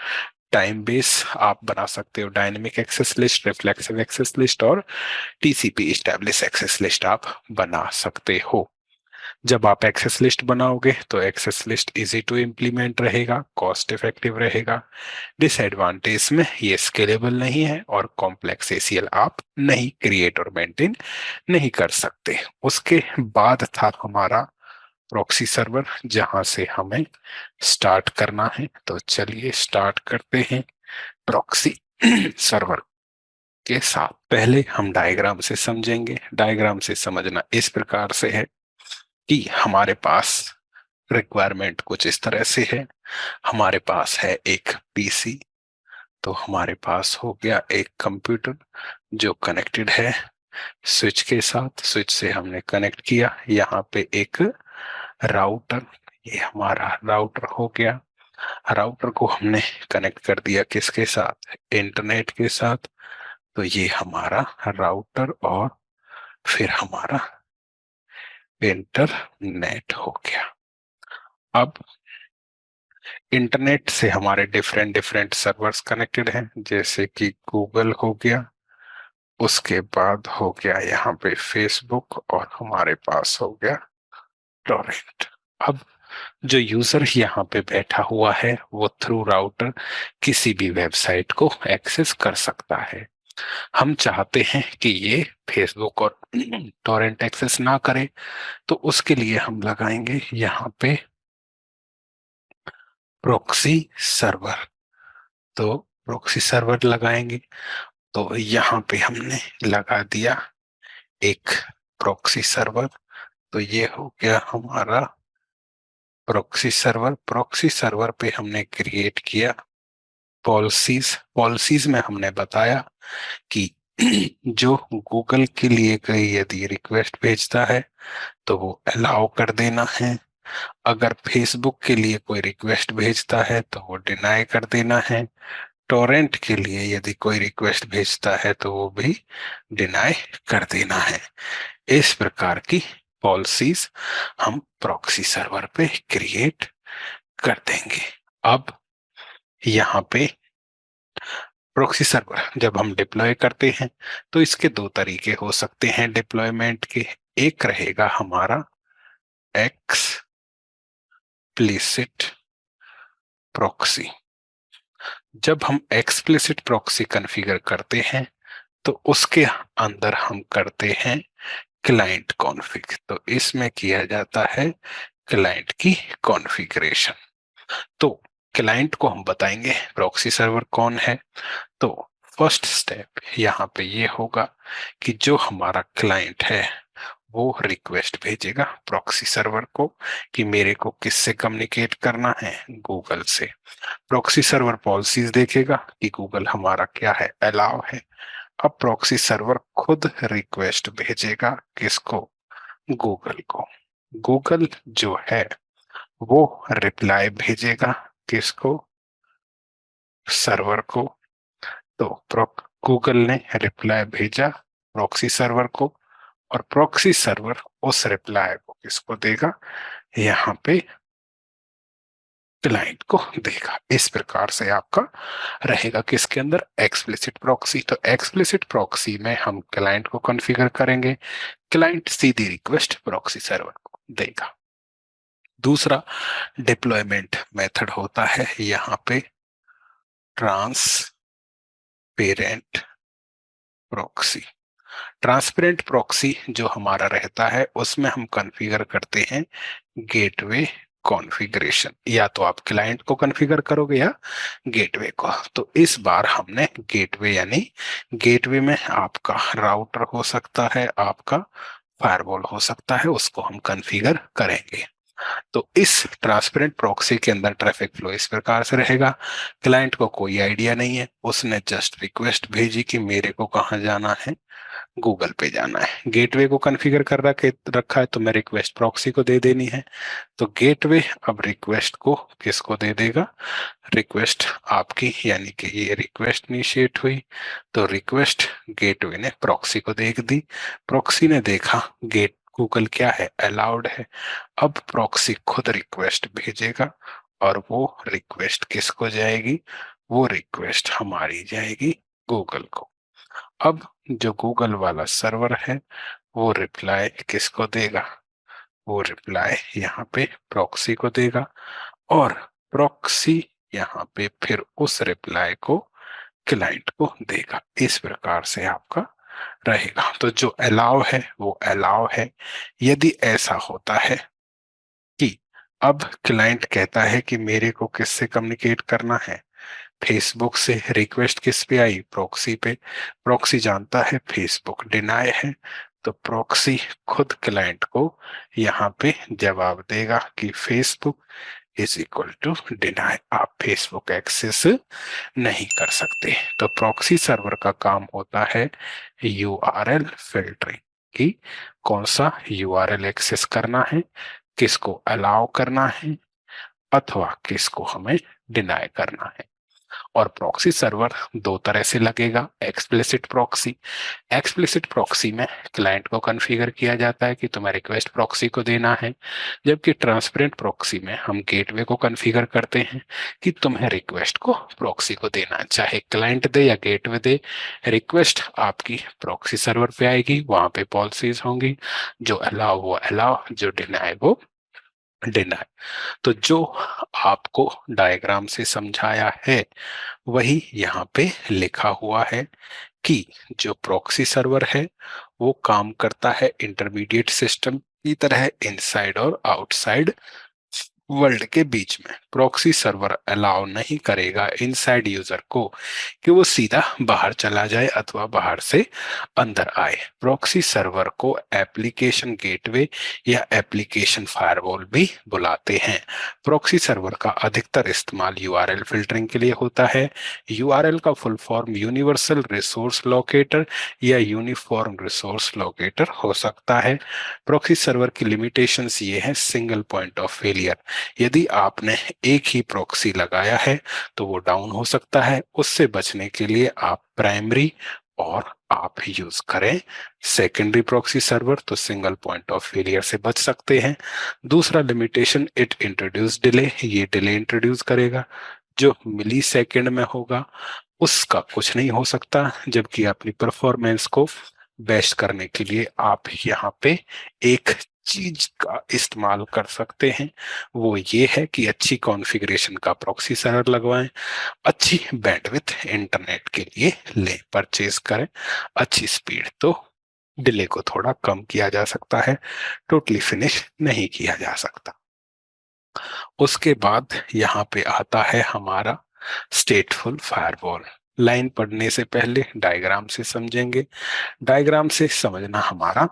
टाइम बेस आप बना सकते हो। Dynamic access list, reflexive access list और टीसीपी एस्टैब्लिश एक्सेस लिस्ट आप बना सकते हो। जब आप एक्सेस लिस्ट बनाओगे तो access list easy to implement रहेगा, कॉस्ट इफेक्टिव रहेगा। डिसएडवांटेज में ये स्केलेबल नहीं है, और कॉम्प्लेक्स एसीएल आप नहीं क्रिएट और मेंटेन नहीं कर सकते। उसके बाद था हमारा प्रॉक्सी सर्वर, जहां से हमें स्टार्ट करना है। तो चलिए स्टार्ट करते हैं प्रॉक्सी सर्वर के साथ। पहले हम डायग्राम से समझेंगे। डायग्राम से समझना इस प्रकार से है कि हमारे पास रिक्वायरमेंट कुछ इस तरह से है। हमारे पास है एक पीसी, तो हमारे पास हो गया एक कंप्यूटर जो कनेक्टेड है स्विच के साथ। स्विच से हमने कनेक्ट किया यहाँ पे एक राउटर, ये हमारा राउटर हो गया। राउटर को हमने कनेक्ट कर दिया किसके साथ, इंटरनेट के साथ। तो ये हमारा राउटर और फिर हमारा इंटरनेट हो गया। अब इंटरनेट से हमारे डिफरेंट डिफरेंट सर्वर्स कनेक्टेड हैं, जैसे कि गूगल हो गया, उसके बाद हो गया यहाँ पे फेसबुक, और हमारे पास हो गया टोरेंट। अब जो यूजर यहाँ पे बैठा हुआ है वो थ्रू राउटर किसी भी वेबसाइट को एक्सेस कर सकता है। हम चाहते हैं कि ये फेसबुक और टोरेंट एक्सेस ना करे, तो उसके लिए हम लगाएंगे यहाँ पे प्रॉक्सी सर्वर। तो प्रॉक्सी सर्वर लगाएंगे, तो यहाँ पे हमने लगा दिया एक प्रॉक्सी सर्वर। तो ये हो गया हमारा प्रॉक्सी सर्वर। प्रॉक्सी सर्वर पे हमने क्रिएट किया पॉलिसीज। पॉलिसीज में हमने बताया कि जो गूगल के लिए कोई यदि रिक्वेस्ट भेजता है तो वो अलाउ कर देना है, अगर फेसबुक के लिए कोई रिक्वेस्ट भेजता है तो वो डिनाई कर देना है, टोरेंट के लिए यदि कोई रिक्वेस्ट भेजता है तो वो भी डिनाई कर देना है। इस प्रकार की पॉलिसीज हम प्रॉक्सी सर्वर पे क्रिएट कर देंगे। अब यहाँ पे प्रॉक्सी सर्वर जब हम डिप्लॉय करते हैं तो इसके दो तरीके हो सकते हैं डिप्लॉयमेंट के। एक रहेगा हमारा एक्सप्लिसिट प्रॉक्सी। जब हम एक्सप्लिसिट प्रॉक्सी कॉन्फ़िगर करते हैं तो उसके अंदर हम करते हैं क्लाइंट कॉन्फ़िग। तो इसमें किया जाता है क्लाइंट की कॉन्फ़िगरेशन। तो क्लाइंट को हम बताएंगे प्रॉक्सी सर्वर कौन है। तो फर्स्ट स्टेप यहाँ पे ये होगा कि जो हमारा क्लाइंट है वो रिक्वेस्ट भेजेगा प्रॉक्सी सर्वर को कि मेरे को किससे कम्युनिकेट करना है, गूगल से। प्रॉक्सी सर्वर पॉलिसीज देखेगा कि गूगल हमारा क्या है, अलाउ है। अब प्रॉक्सी सर्वर खुद रिक्वेस्ट भेजेगा किसको, गूगल को। गूगल जो है वो रिप्लाई भेजेगा किसको, सर्वर को। तो गूगल ने रिप्लाई भेजा प्रॉक्सी सर्वर को, और प्रॉक्सी सर्वर उस रिप्लाई को किसको देगा, यहाँ पे क्लाइंट को देगा। इस प्रकार से आपका रहेगा किसके अंदर, एक्सप्लिसिट प्रॉक्सी। तो एक्सप्लिसिट प्रॉक्सी में हम क्लाइंट को कॉन्फ़िगर करेंगे, क्लाइंट सीधी रिक्वेस्ट प्रॉक्सी सर्वर को देगा। दूसरा डिप्लॉयमेंट मेथड होता है यहाँ पे ट्रांसपेरेंट प्रॉक्सी। ट्रांसपेरेंट प्रॉक्सी जो हमारा रहता है उसमें हम कॉन्फ़िगर करते हैं गेटवे कॉन्फ़िगरेशन। या तो आप क्लाइंट को कॉन्फ़िगर करोगे या गेटवे को। तो इस बार हमने गेटवे, यानी गेटवे में आपका राउटर हो सकता है, आपका फायरवॉल हो सकता है, उसको हम कॉन्फ़िगर करेंगे। तो इस ट्रांसपेरेंट प्रॉक्सी के अंदर ट्रैफिक फ्लो इस प्रकार से रहेगा। क्लाइंट को कोई आइडिया नहीं है, उसने जस्ट रिक्वेस्ट भेजी कि मेरे को कहाँ जाना है, गूगल पे जाना है। गेटवे को कॉन्फ़िगर कर रखा है तो मैं रिक्वेस्ट प्रॉक्सी को दे देनी है। तो गेटवे अब रिक्वेस्ट को किसको दे देगा, रिक्वेस्ट आपकी, यानी कि ये रिक्वेस्ट इनिशिएट हुई तो रिक्वेस्ट गेटवे ने प्रॉक्सी को देख दी। प्रॉक्सी ने देखा गेट गूगल क्या है, अलाउड है। अब प्रॉक्सी खुद रिक्वेस्ट भेजेगा और वो रिक्वेस्ट किसको जाएगी, वो रिक्वेस्ट हमारी जाएगी गूगल को। अब जो गूगल वाला सर्वर है वो रिप्लाई किसको देगा, वो रिप्लाई यहाँ पे प्रॉक्सी को देगा, और प्रॉक्सी यहाँ पे फिर उस रिप्लाई को क्लाइंट को देगा। इस प्रकार से आपका रहेगा। तो जो अलाउ है वो अलाउ है। यदि ऐसा होता है कि अब क्लाइंट कहता है कि मेरे को किससे कम्युनिकेट करना है, फेसबुक से, रिक्वेस्ट किस पे आई, प्रॉक्सी पे। प्रॉक्सी जानता है फेसबुक डिनाई है, तो प्रॉक्सी खुद क्लाइंट को यहाँ पे जवाब देगा कि Facebook is equal to deny, आप फेसबुक एक्सेस नहीं कर सकते। तो प्रॉक्सी सर्वर का काम होता है यूआरएल फिल्टरिंग, कि कौन सा यूआरएल एक्सेस करना है, किसको अलाउ करना है, अथवा किसको हमें डिनाई करना है। और प्रॉक्सी सर्वर दो तरह से लगेगा। एक्सप्लिसिट प्रॉक्सी, एक्सप्लिसिट प्रॉक्सी में क्लाइंट को कॉन्फ़िगर किया जाता है कि तुम्हें रिक्वेस्ट प्रॉक्सी को देना है, जबकि ट्रांसपेरेंट प्रॉक्सी में हम गेटवे को कॉन्फ़िगर करते हैं कि तुम्हें रिक्वेस्ट को प्रॉक्सी को देना है, चाहे क्लाइंट दे या गेटवे दे। रिक्वेस्ट आपकी प्रॉक्सी सर्वर पे आएगी, वहां पे पॉलिसीज होंगी, जो अलाउ वो अलाउ, जो डिनाई वो डिनाई। तो जो आपको डायग्राम से समझाया है वही यहाँ पे लिखा हुआ है कि जो प्रॉक्सी सर्वर है वो काम करता है इंटरमीडिएट सिस्टम की तरह, इनसाइड और आउटसाइड वर्ल्ड के बीच में। प्रॉक्सी सर्वर अलाउ नहीं करेगा इनसाइड यूजर को कि वो सीधा बाहर चला जाए अथवा बाहर से अंदर आए। प्रॉक्सी सर्वर को एप्लीकेशन गेटवे या एप्लीकेशन फायरवॉल भी बुलाते हैं। प्रॉक्सी सर्वर का अधिकतर इस्तेमाल यूआरएल फिल्टरिंग के लिए होता है। यूआरएल का full form universal resource locator या यूनिफॉर्म रिसोर्स लोकेटर हो सकता है। प्रॉक्सी सर्वर की लिमिटेशंस ये है: सिंगल पॉइंट ऑफ फेलियर, यदि आपने एक ही प्रॉक्सी लगाया है तो वो डाउन हो सकता है। उससे बचने के लिए आप प्राइमरी और आप यूज करें सेकेंडरी प्रॉक्सी सर्वर, तो सिंगल पॉइंट ऑफ फेलियर से बच सकते हैं। दूसरा लिमिटेशन, इट इंट्रोड्यूस डिले, ये डिले इंट्रोड्यूस करेगा जो मिली सेकेंड में होगा, उसका कुछ नहीं हो सकता। जबकि अपनी परफॉर्मेंस को बेस्ट करने के लिए आप यहाँ पे एक चीज का इस्तेमाल कर सकते हैं, वो ये है कि अच्छी कॉन्फ़िगरेशन का प्रॉक्सी सर्वर लगवाएं, अच्छी बैंडविड्थ इंटरनेट के लिए लें, परचेज करें। अच्छी स्पीड तो डिले को थोड़ा कम किया जा सकता है, टोटली फिनिश नहीं किया जा सकता। उसके बाद यहाँ पे आता है हमारा स्टेटफुल फायरवॉल। लाइन पढ़ने से पहले डायग्राम से समझेंगे। डायग्राम से समझना हमारा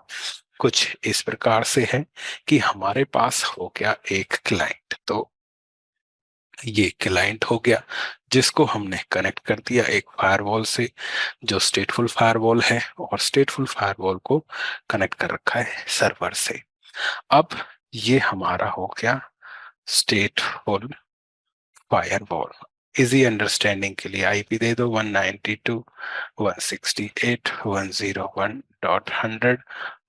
कुछ इस प्रकार से है कि हमारे पास हो गया एक क्लाइंट, तो ये क्लाइंट हो गया जिसको हमने कनेक्ट कर दिया एक फायरवॉल से जो स्टेटफुल फायरवॉल है, और स्टेटफुल फायरवॉल को कनेक्ट कर रखा है सर्वर से। अब ये हमारा हो गया स्टेटफुल फायरवॉल। इजी अंडरस्टैंडिंग के लिए आईपी दे दो 192.168.101.100,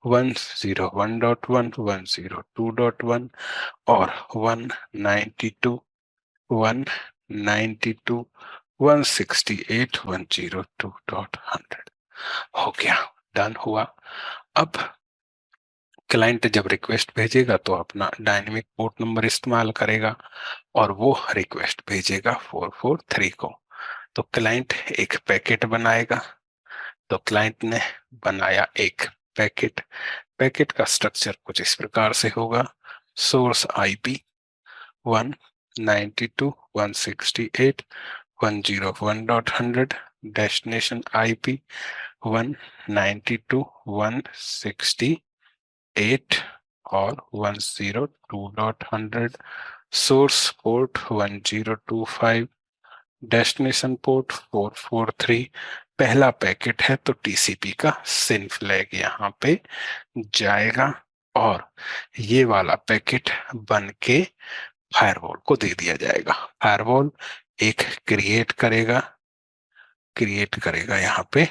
101.1, 102.1 और 192.168.102.100 हो गया, डन हुआ। अब क्लाइंट जब रिक्वेस्ट भेजेगा तो अपना डायनेमिक पोर्ट नंबर इस्तेमाल करेगा और वो रिक्वेस्ट भेजेगा 443 को। तो क्लाइंट एक पैकेट बनाएगा। तो क्लाइंट ने बनाया एक पैकेट। पैकेट का स्ट्रक्चर कुछ इस प्रकार से होगा: सोर्स आईपी 192.168.101.100, डेस्टिनेशन आईपी 192.168 और 102.100, सोर्स पोर्ट 1025, डेस्टिनेशन पोर्ट 443। पहला पैकेट है तो टीसीपी का सिन फ्लैग यहाँ पे जाएगा और ये वाला पैकेट बन के फायरवॉल को दे दिया जाएगा। फायरवॉल एक क्रिएट करेगा यहाँ पे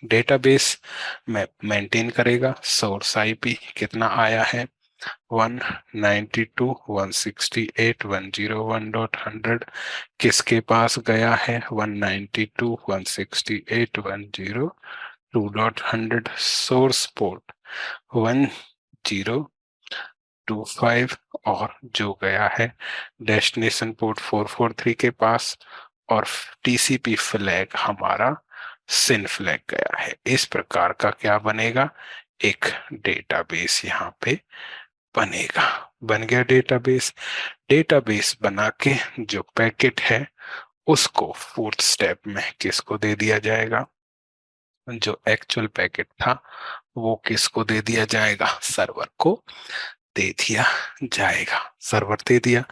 डेटाबेस में मेंटेन करेगा। सोर्स आईपी कितना आया है 192.168.101.100, किसके पास गया है 192.168.102.100, सोर्स पोर्ट 1025 और जो गया है डेस्टिनेशन पोर्ट 443 के पास, और टीसीपी फ्लैग हमारा सिन फ्लैग गया है। इस प्रकार का क्या बनेगा, एक डेटाबेस यहाँ पे बनेगा। बन गया डेटाबेस। डेटाबेस बना के जो पैकेट है उसको फोर्थ स्टेप में किसको दे दिया जाएगा, जो एक्चुअल पैकेट था वो किसको दे दिया जाएगा, सर्वर को दे दिया जाएगा। सर्वर दे दिया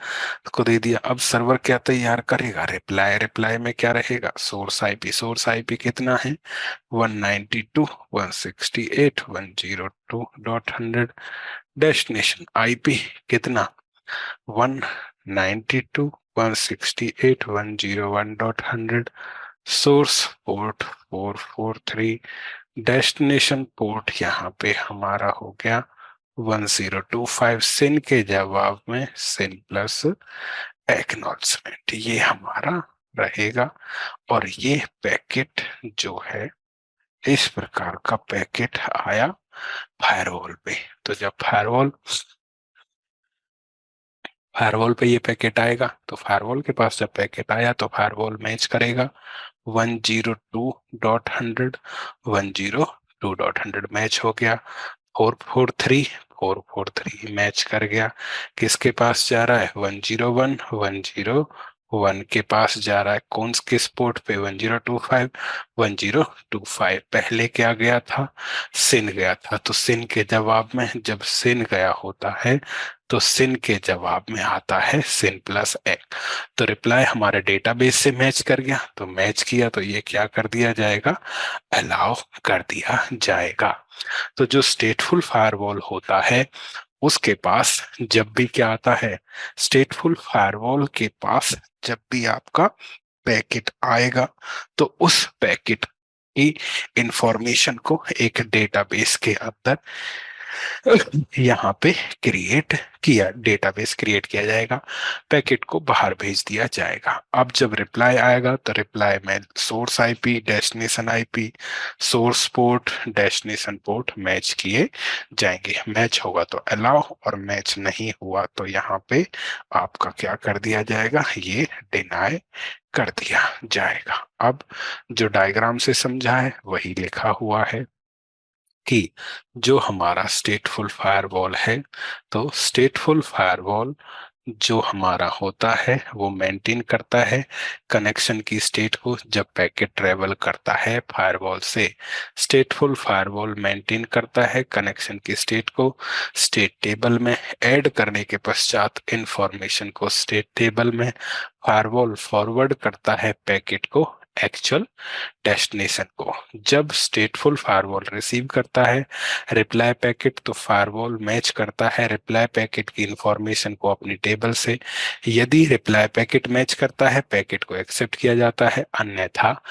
को दे दिया। अब सर्वर क्या तैयार करेगा, रिप्लाई में क्या रहेगा, सोर्स आईपी कितना है 192.168.102.100, डेस्टिनेशन आईपी कितना 192.168.101.100, सोर्स पोर्ट 443, डेस्टिनेशन पोर्ट यहाँ पे हमारा हो गया 1025। सिन के जवाब में सिन प्लस एक्नॉलेजमेंट ये हमारा रहेगा। और ये पैकेट जो है, इस प्रकार का पैकेट आया फायरवॉल पे। तो जब फायरवॉल पे ये पैकेट आएगा, तो फायरवॉल के पास जब पैकेट आया तो फायरवॉल मैच करेगा 102.100, 102.100 मैच हो गया। 443 मैच कर गया। किसके पास जा रहा है? 101 के पास जा रहा है। कौन किस पोर्ट पे? 1025 पहले क्या गया था? सिन गया था। तो सिन के जवाब में जब सिन गया होता है तो सिन के जवाब में आता है सिन प्लस एक। तो रिप्लाई हमारे डेटाबेस से मैच कर गया, तो मैच किया तो ये क्या कर दिया जाएगा? अलाउ कर दिया जाएगा। तो जो स्टेटफुल फायरवॉल होता है उसके पास जब भी क्या आता है? स्टेटफुल फायरवॉल के पास जब भी आपका पैकेट आएगा तो उस पैकेट की इंफॉर्मेशन को एक डेटाबेस के अंदर यहाँ पे डेटाबेस क्रिएट किया जाएगा, पैकेट को बाहर भेज दिया जाएगा। अब जब रिप्लाई आएगा तो रिप्लाई में source IP, destination IP, source port, destination port match किए जाएंगे। मैच होगा तो अलाउ, और मैच नहीं हुआ तो यहाँ पे आपका क्या कर दिया जाएगा? ये डिनाई कर दिया जाएगा। अब जो डायग्राम से समझा है वही लिखा हुआ है कि जो हमारा स्टेटफुल फायरवॉल है, तो स्टेटफुल फायरवॉल जो हमारा होता है वो मेंटेन करता है कनेक्शन की स्टेट को जब पैकेट ट्रेवल करता है फायरवॉल से। स्टेटफुल फायरवॉल मेंटेन करता है कनेक्शन की स्टेट को स्टेट टेबल में ऐड करने के पश्चात इंफॉर्मेशन को स्टेट टेबल में फायरवॉल फॉरवर्ड करता है पैकेट को एक्चुअल डेस्टिनेशन को। जब स्टेटफुल फायरवॉल रिसीव करता है रिप्लाई पैकेट तो फायरवॉल मैच करता है रिप्लाई पैकेट की इंफॉर्मेशन को अपनी टेबल से। यदि रिप्लाई पैकेट मैच करता है पैकेट को एक्सेप्ट किया जाता है, अन्यथा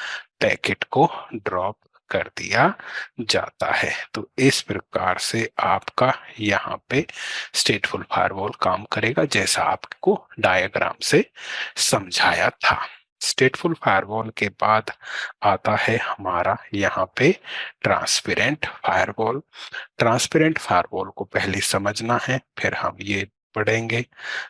पैकेट को ड्रॉप कर दिया जाता है। तो इस प्रकार से आपका यहाँ पे स्टेटफुल फायरवॉल काम करेगा जैसा आपको डायग्राम से समझाया था। स्टेटफुल फायरवॉल के बाद आता है हमारा यहाँ पे ट्रांसपेरेंट फायरवॉल। ट्रांसपेरेंट फायरवॉल को पहले समझना है, फिर हम ये पढ़ेंगे।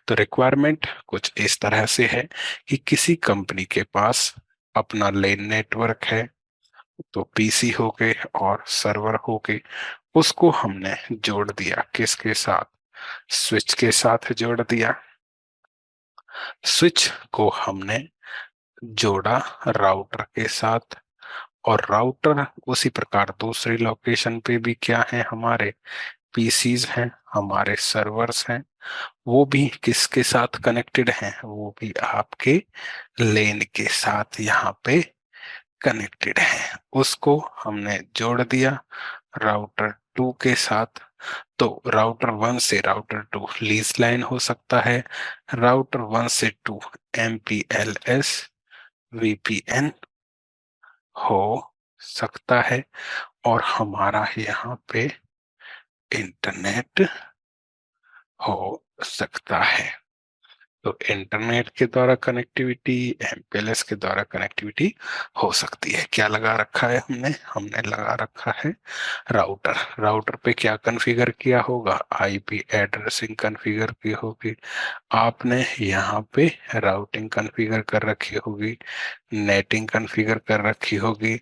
तो रिक्वायरमेंट कुछ इस तरह से है कि किसी कंपनी के पास अपना लेन नेटवर्क है, तो पीसी हो गए और सर्वर हो गए, उसको हमने जोड़ दिया किसके साथ? स्विच के साथ जोड़ दिया। स्विच को हमने जोड़ा राउटर के साथ, और राउटर उसी प्रकार दूसरी लोकेशन पे भी क्या है? हमारे पीसीज हैं, हमारे सर्वर्स हैं, वो भी किसके साथ कनेक्टेड हैं? वो भी आपके लेन के साथ यहाँ पे कनेक्टेड है। उसको हमने जोड़ दिया राउटर 2 के साथ। तो राउटर 1 से राउटर 2 लीज लाइन हो सकता है, राउटर 1 से 2 MPLS VPN हो सकता है, और हमारा यहाँ पे इंटरनेट हो सकता है। तो इंटरनेट के द्वारा कनेक्टिविटी, एमपीएलएस के द्वारा कनेक्टिविटी हो सकती है। क्या लगा रखा है हमने? हमने लगा रखा है राउटर। राउटर पे क्या कॉन्फ़िगर किया होगा? आईपी एड्रेसिंग कॉन्फ़िगर की होगी। आपने यहाँ पे राउटिंग कॉन्फ़िगर कर रखी होगी, नेटिंग कॉन्फ़िगर कर रखी होगी,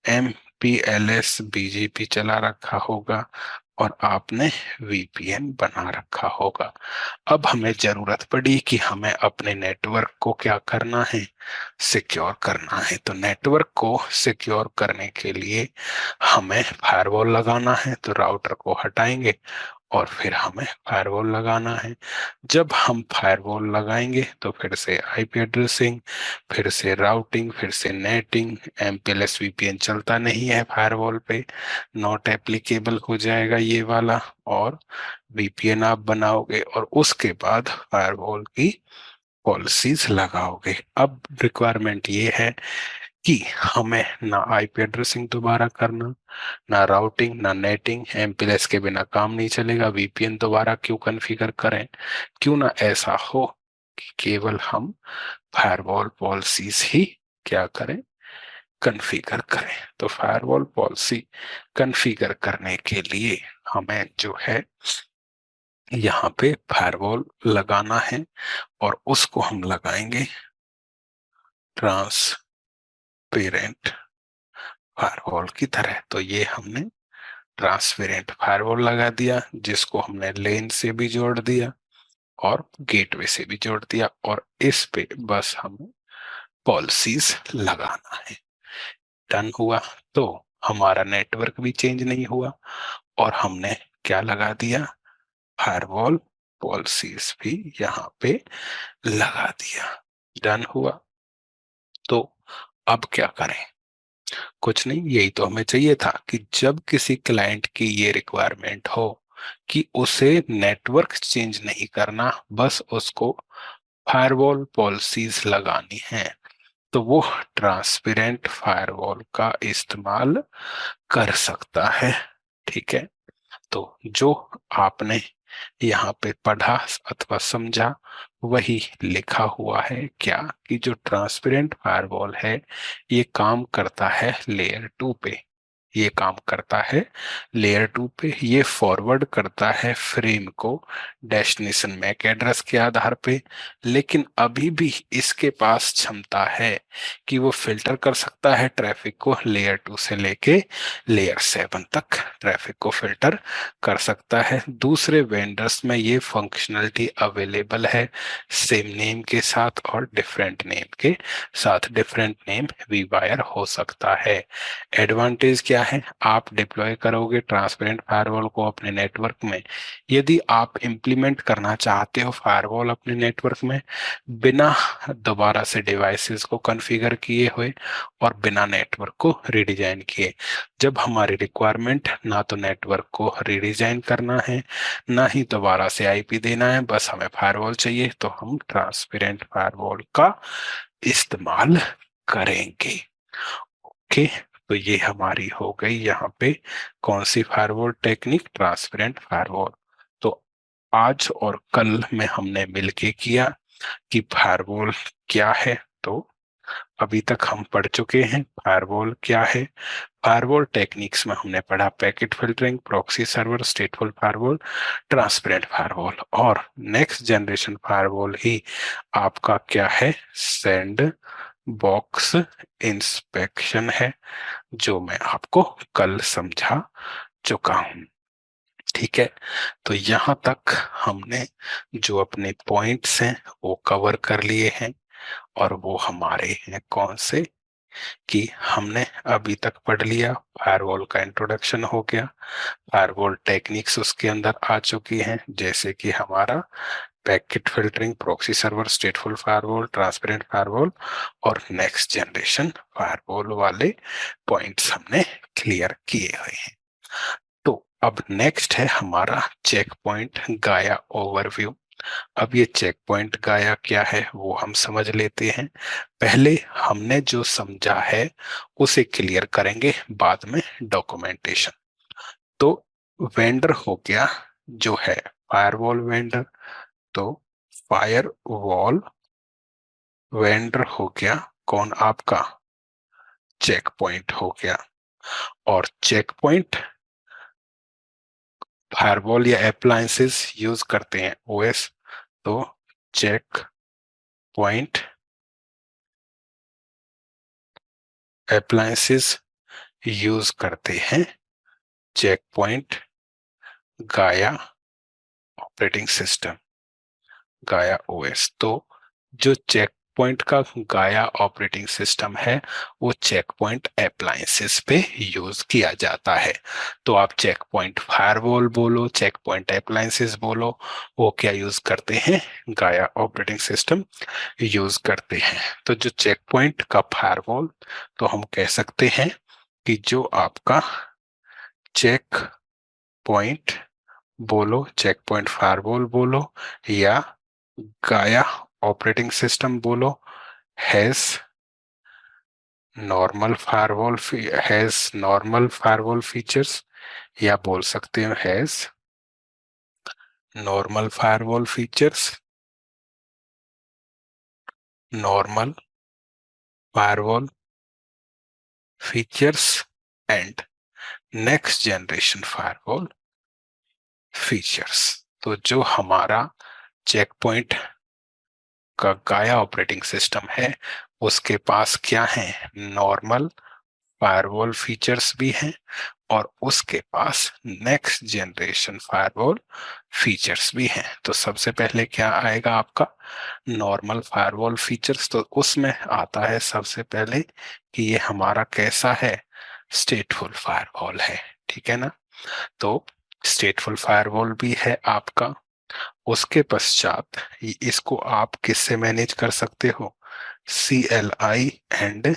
एमपीएलएस बीजीपी चला रखा होगा, और आपने वीपीएन बना रखा होगा। अब हमें जरूरत पड़ी कि हमें अपने नेटवर्क को क्या करना है? सिक्योर करना है। तो नेटवर्क को सिक्योर करने के लिए हमें फायरवॉल लगाना है। तो राउटर को हटाएंगे और फिर हमें फायरवॉल लगाना है। जब हम फायरवॉल लगाएंगे तो फिर से आईपी एड्रेसिंग, फिर से राउटिंग, फिर से नेटिंग। एमपीएलएस वीपीएन चलता नहीं है फायरवॉल पे, नॉट एप्लीकेबल हो जाएगा ये वाला, और वीपीएन आप बनाओगे और उसके बाद फायरवॉल की पॉलिसीज लगाओगे। अब रिक्वायरमेंट ये है कि हमें ना आईपी एड्रेसिंग दोबारा करना, ना राउटिंग, ना नेटिंग। एमपीएलएस के बिना काम नहीं चलेगा, वीपीएन दोबारा क्यों कॉन्फ़िगर करें। क्यों ना ऐसा हो कि केवल हम फायरवॉल पॉलिसीज ही क्या करें, कॉन्फ़िगर करें। तो फायरवॉल पॉलिसी कॉन्फ़िगर करने के लिए हमें जो है यहाँ पे फायरवॉल लगाना है, और उसको हम लगाएंगे ट्रांसपेरेंट फायरवॉल की तरह। तो ये हमने ट्रांसपेरेंट फायरवॉल लगा दिया, जिसको हमने लेन से भी जोड़ दिया और गेटवे से भी जोड़ दिया, और इस पे बस हमें पॉलिसीज लगाना है। डन हुआ। तो हमारा नेटवर्क भी चेंज नहीं हुआ, और हमने क्या लगा दिया, फायरवॉल पॉलिसीज भी यहाँ पे लगा दिया। डन हुआ। तो अब क्या करें, कुछ नहीं, यही तो हमें चाहिए था कि जब किसी क्लाइंट की ये रिक्वायरमेंट हो कि उसे नेटवर्क चेंज नहीं करना, बस उसको फायरवॉल पॉलिसीज लगानी है, तो वो ट्रांसपेरेंट फायरवॉल का इस्तेमाल कर सकता है। ठीक है। तो जो आपने यहाँ पे पढ़ा अथवा समझा, वही लिखा हुआ है क्या, कि जो ट्रांसपेरेंट फायरवॉल है ये काम करता है लेयर 2 पे। ये काम करता है लेयर 2 पे। ये फॉरवर्ड करता है फ्रेम को डेस्टिनेशन मैक एड्रेस के आधार पे, लेकिन अभी भी इसके पास क्षमता है कि वो फिल्टर कर सकता है ट्रैफिक को। लेयर 2 से लेके लेयर 7 तक ट्रैफिक को फिल्टर कर सकता है। दूसरे वेंडर्स में ये फंक्शनलिटी अवेलेबल है, सेम नेम के साथ और डिफरेंट नेम के साथ। डिफरेंट नेम वी वायर हो सकता है। एडवांटेज क्या है, आप डिप्लॉय करोगे ट्रांसपेरेंट फायरवॉल को अपने नेटवर्क में। यदि आप इंप्लीमेंट करना चाहते हो फायरवॉल अपने नेटवर्क में बिना दोबारा से डिवाइसेस को कॉन्फ़िगर किए हुए और बिना नेटवर्क को रीडिजाइन किए, जब हमारी रिक्वायरमेंट ना तो नेटवर्क को रीडिजाइन करना है, ना ही दोबारा से आईपी देना है, बस हमें फायरवॉल चाहिए, तो हम ट्रांसपेरेंट फायरवॉल का इस्तेमाल करेंगे। ओके। तो ये हमारी हो गई यहाँ पे कौन सी फायरवॉल टेक्निक, ट्रांसपेरेंट फायरवॉल। तो आज और कल में हमने मिलके किया कि फायरवॉल क्या है। तो अभी तक हम पढ़ चुके हैं फायरवॉल क्या है। फायरवॉल टेक्निक्स में हमने पढ़ा packet filtering, proxy server, स्टेटफुल firewall, transparent firewall, और नेक्स्ट जनरेशन फायरवॉल ही आपका क्या है, सैंड बॉक्स इंस्पेक्शन है, जो मैं आपको कल समझा चुका हूं। ठीक है। तो यहाँ तक हमने जो अपने पॉइंट्स हैं वो कवर कर लिए हैं, और वो हमारे हैं कौन से, कि हमने अभी तक पढ़ लिया फायरवॉल का इंट्रोडक्शन हो गया, फायरवॉल टेक्निक्स उसके अंदर आ चुकी हैं, जैसे कि हमारा packet filtering, proxy server, स्टेटफुल firewall, transparent firewall और नेक्स्ट जनरेशन फायरवॉल वाले पॉइंट्स हमने क्लियर किए हुए हैं। तो अब नेक्स्ट है हमारा चेक पॉइंट गाया ओवरव्यू। अब ये चेक पॉइंट गाया क्या है वो हम समझ लेते हैं। पहले हमने जो समझा है उसे क्लियर करेंगे, बाद में डॉक्यूमेंटेशन। तो वेंडर हो गया जो है फायरवॉल वेंडर, तो फायरवॉल वेंडर हो गया कौन, आपका चेक पॉइंट हो गया। और चेक पॉइंट फायरवॉल या अप्लायंसेस यूज करते हैं ओएस, तो चेक पॉइंट अप्लायंसेस यूज करते हैं चेक पॉइंट गाया ऑपरेटिंग सिस्टम, गाया ओएस। तो जो चेक पॉइंट का गाया ऑपरेटिंग सिस्टम है वो चेक पॉइंट अप्लायंसेस पे यूज किया जाता है। तो आप चेक पॉइंट फायरवॉल बोलो, चेक पॉइंट अप्लायंसेस बोलो, वो क्या यूज करते हैं, गाया ऑपरेटिंग सिस्टम यूज करते हैं। तो जो चेक पॉइंट का फायरवॉल, तो हम कह सकते हैं कि जो आपका चेक पॉइंट बोलो, चेक पॉइंट फायरवॉल बोलो या गाया ऑपरेटिंग सिस्टम बोलो, हैज नॉर्मल फायरवॉल फीचर्स, या बोल सकते हो has normal firewall features, normal firewall features and next generation firewall features. तो जो हमारा चेक पॉइंट का गाया ऑपरेटिंग सिस्टम है उसके पास क्या है, नॉर्मल फायरवॉल फीचर्स भी हैं और उसके पास नेक्स्ट जनरेशन फायरवॉल फीचर्स भी हैं। तो सबसे पहले क्या आएगा आपका, नॉर्मल फायरवॉल फीचर्स। तो उसमें आता है सबसे पहले कि ये हमारा कैसा है, स्टेटफुल फायरवॉल है, ठीक है ना। तो स्टेटफुल फायरवॉल भी है आपका। उसके पश्चात इसको आप किससे मैनेज कर सकते हो, CLI एंड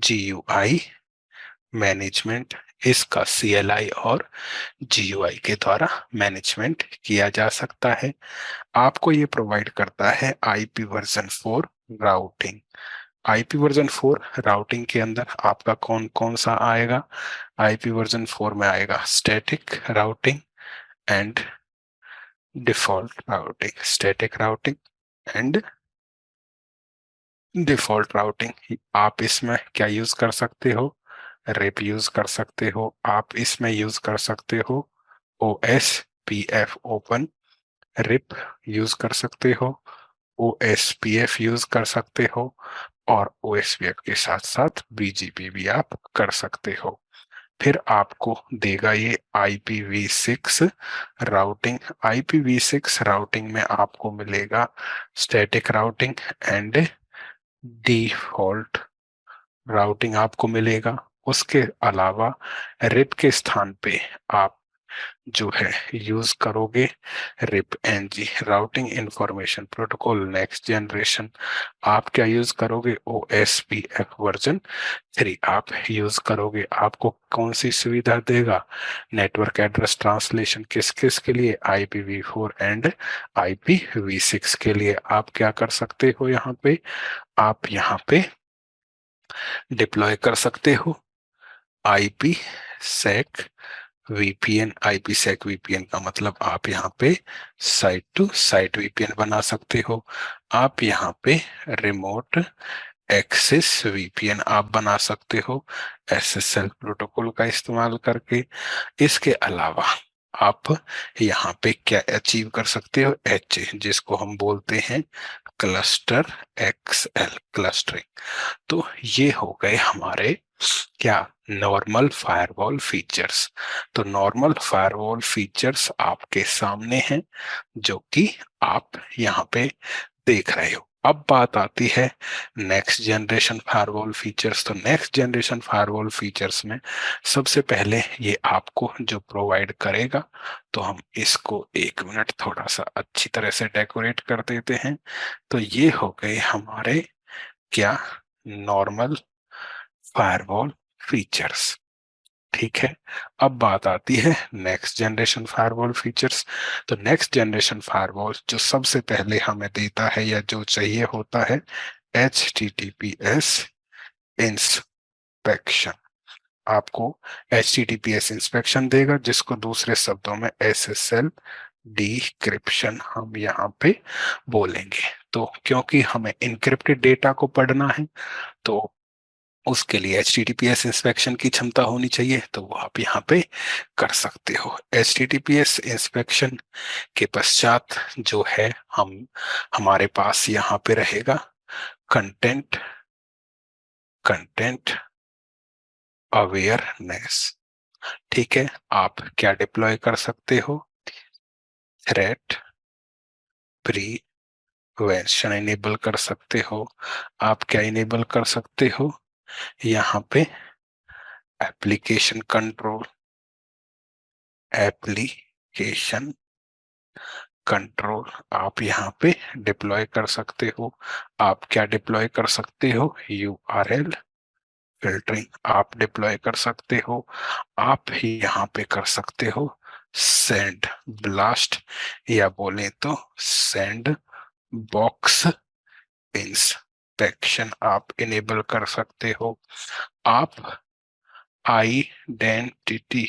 GUI मैनेजमेंट। इसका CLI और GUI के द्वारा मैनेजमेंट किया जा सकता है। आपको ये प्रोवाइड करता है IP version 4 routing. IP version 4 routing के अंदर आपका कौन कौन सा आएगा, IP वर्जन 4 में आएगा static routing and default routing, static routing and default routing. आप इसमें क्या यूज कर सकते हो, रेप यूज कर सकते हो, आप इसमें यूज कर सकते हो OSPF ओपन रिप यूज कर सकते हो, OSPF यूज कर सकते हो और OSPF के साथ साथ BGP भी आप कर सकते हो। फिर आपको देगा ये IPv6 राउटिंग। IPv6 राउटिंग में आपको मिलेगा static routing and default routing आपको मिलेगा। उसके अलावा रिप के स्थान पे आप जो है यूज करोगे RIP NG, routing information protocol next generation. आप क्या यूज करोगे, OSPF वर्जन 3 आप यूज करोगे। आपको कौन सी सुविधा देगा, नेटवर्क एड्रेस ट्रांसलेशन किस किस के लिए, IPv4 एंड IPv6 के लिए। आप क्या कर सकते हो यहाँ पे, आप यहाँ पे डिप्लॉय कर सकते हो आईपी सेक VPN। आईपी सेक VPN का मतलब आप यहाँ पे साइट टू साइट VPN बना सकते हो। आप यहाँ पे रिमोट एक्सेस VPN आप बना सकते हो SSL प्रोटोकॉल का इस्तेमाल करके। इसके अलावा आप यहाँ पे क्या अचीव कर सकते हो, जिसको हम बोलते हैं क्लस्टर XL क्लस्टरिंग। तो ये हो गए हमारे क्या, नॉर्मल फायरवॉल फीचर्स। तो नॉर्मल फायरवॉल फीचर्स आपके सामने हैं जो कि आप यहाँ पे देख रहे हो। अब बात आती है नेक्स्ट जनरेशन फायरवॉल फीचर्स। तो नेक्स्ट जनरेशन फायरवॉल फीचर्स में सबसे पहले ये आपको जो प्रोवाइड करेगा, तो हम इसको 1 मिनट थोड़ा सा अच्छी तरह से डेकोरेट कर देते हैं। तो ये हो गए हमारे क्या, नॉर्मल फायरवॉल फीचर्स, ठीक है। अब बात आती है नेक्स्ट जनरेशन फायरवॉल फीचर्स। तो नेक्स्ट जनरेशन फायरवॉल जो सबसे पहले हमें देता है या जो चाहिए होता है, HTTPS इंस्पेक्शन। आपको HTTPS इंस्पेक्शन देगा, जिसको दूसरे शब्दों में SSL डिक्रिप्शन हम यहाँ पे बोलेंगे। तो क्योंकि हमें इनक्रिप्टेड डेटा को पढ़ना है, तो उसके लिए HTTPS इंस्पेक्शन की क्षमता होनी चाहिए, तो वो आप यहाँ पे कर सकते हो। HTTPS इंस्पेक्शन के पश्चात जो है हमारे पास यहाँ पे रहेगा कंटेंट कंटेंट अवेयरनेस, ठीक है। आप क्या डिप्लॉय कर सकते हो, थ्रेट प्रिवेंशन इनेबल कर सकते हो। आप क्या इनेबल कर सकते हो यहाँ पे, एप्लीकेशन कंट्रोल, एप्लीकेशन कंट्रोल आप यहाँ पे डिप्लॉय कर सकते हो। आप क्या डिप्लॉय कर सकते हो, यूआरएल फिल्टरिंग आप डिप्लॉय कर सकते हो। आप ही यहाँ पे कर सकते हो सेंड ब्लास्ट, या बोले तो सेंड बॉक्स इंस्पेक्शन आप इनेबल कर सकते हो। आप आइडेंटिटी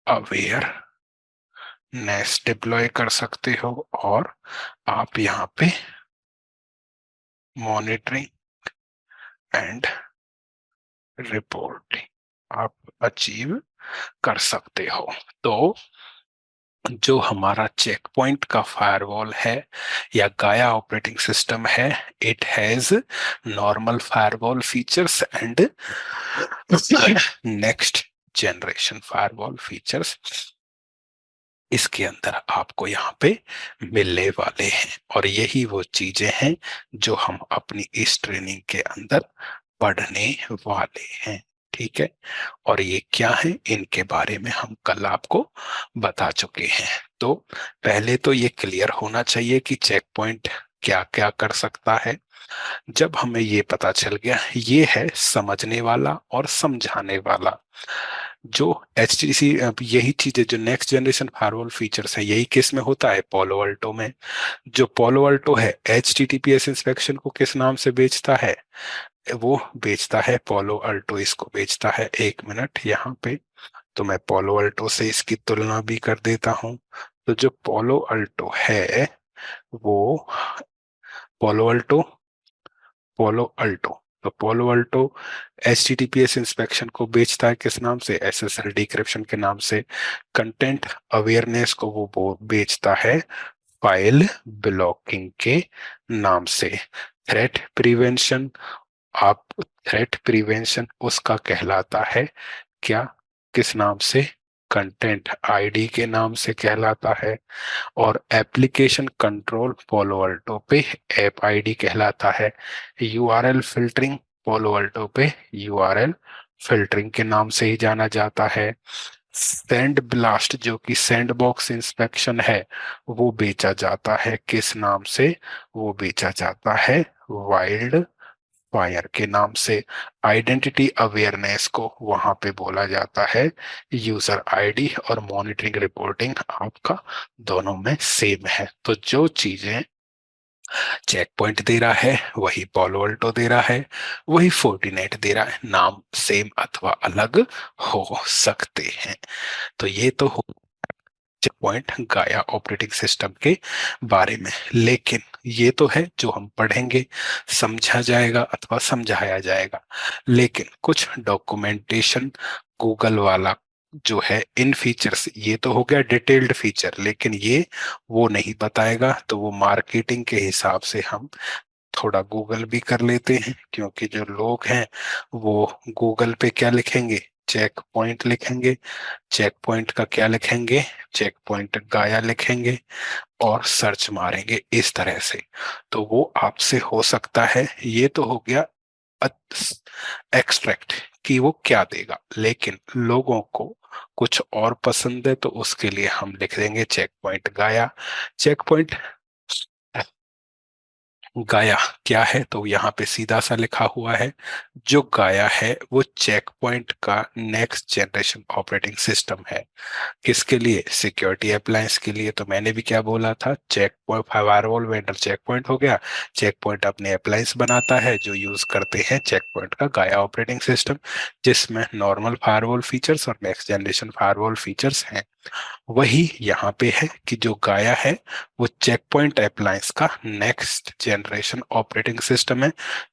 अवेयरनेस डिप्लॉय कर सकते हो, और आप यहाँ पे मॉनिटरिंग एंड रिपोर्टिंग आप अचीव कर सकते हो। तो जो हमारा चेक पॉइंट का फायरवॉल है या गाया ऑपरेटिंग सिस्टम है, it has normal firewall features and next generation firewall features इसके अंदर आपको यहाँ पे मिलने वाले हैं। और यही वो चीजें हैं जो हम अपनी इस ट्रेनिंग के अंदर पढ़ने वाले हैं। ठीक है, और ये क्या है इनके बारे में हम कल आपको बता चुके हैं। तो पहले तो ये क्लियर होना चाहिए कि चेक पॉइंट क्या क्या कर सकता है। जब हमें ये पता चल गया, ये है समझने वाला और समझाने वाला। जो HTTC यही चीजें जो नेक्स्ट जनरेशन फायरवॉल फीचर्स है, यही किस में होता है, पोलो अल्टो में। जो पोलो अल्टो है HTTPS इंस्पेक्शन को किस नाम से बेचता है, वो बेचता है पोलो अल्टो, इसको बेचता है। एक मिनट यहाँ पे तो मैं पोलो अल्टो से इसकी तुलना भी कर देता हूँ। तो जो पोलो अल्टो है वो पोलो अल्टो पोलो अल्टो तो पोलो अल्टो HTTPS इंस्पेक्शन को बेचता है किस नाम से, SSL डिक्रिप्शन के नाम से। कंटेंट अवेयरनेस को वो बेचता है फाइल ब्लॉकिंग के नाम से। थ्रेट प्रिवेंशन, आप थ्रेट प्रिवेंशन उसका कहलाता है क्या, किस नाम से, कंटेंट आईडी के नाम से कहलाता है। और एप्लीकेशन कंट्रोल पोलो अल्टो पे ऐप आईडी कहलाता है। यूआरएल फिल्टरिंग पोलो अल्टो पे यूआरएल फिल्टरिंग के नाम से ही जाना जाता है। सैंड ब्लास्ट जो कि सैंड बॉक्स इंस्पेक्शन है, वो बेचा जाता है किस नाम से, वो बेचा जाता है वाइल्ड फायर के नाम से। आइडेंटिटी अवेयरनेस को वहां पे बोला जाता है यूजर आईडी, और मॉनिटरिंग रिपोर्टिंग आपका दोनों में सेम है। तो जो चीजें चेक पॉइंट दे रहा है वही पोलो अल्टो दे रहा है, वही फोर्टिनेट दे रहा है, नाम सेम अथवा अलग हो सकते हैं। तो ये तो हो पॉइंट गाया ऑपरेटिंग सिस्टम के बारे में। लेकिन ये तो है जो हम पढ़ेंगे, समझा जाएगा अथवा समझाया जाएगा। लेकिन कुछ डॉक्यूमेंटेशन गूगल वाला जो है इन फीचर्स, ये तो हो गया डिटेल्ड फीचर, लेकिन ये वो नहीं बताएगा। तो वो मार्केटिंग के हिसाब से हम थोड़ा गूगल भी कर लेते हैं, क्योंकि जो लोग हैं वो गूगल पे क्या लिखेंगे, चेक पॉइंट लिखेंगे। चेक पॉइंट का क्या लिखेंगे, चेक पॉइंट गाया लिखेंगे, और सर्च मारेंगे इस तरह से। तो वो आपसे हो सकता है, ये तो हो गया एक्सट्रैक्ट कि वो क्या देगा। लेकिन लोगों को कुछ और पसंद है, तो उसके लिए हम लिख देंगे चेक पॉइंट गाया। चेक पॉइंट गाया क्या है, तो यहाँ पे सीधा सा लिखा हुआ है, जो गाया है वो चेक पॉइंट का नेक्स्ट जनरेशन ऑपरेटिंग सिस्टम है। किसके लिए, सिक्योरिटी अप्लायंस के लिए। तो मैंने भी क्या बोला था, check point firewall vendor check point हो गया। चेक पॉइंट अपने अप्लायंस बनाता है जो यूज करते हैं चेक पॉइंट का गाया ऑपरेटिंग सिस्टम, जिसमें नॉर्मल फायरवॉल फीचर्स और नेक्स्ट जनरेशन फायरवॉल फीचर्स हैं। वही यहाँ पे है कि जो गाया है वो चेक पॉइंट अप्लायंस का नेक्स्ट जनरेशन ऑपरेटिंग सिस्टम है।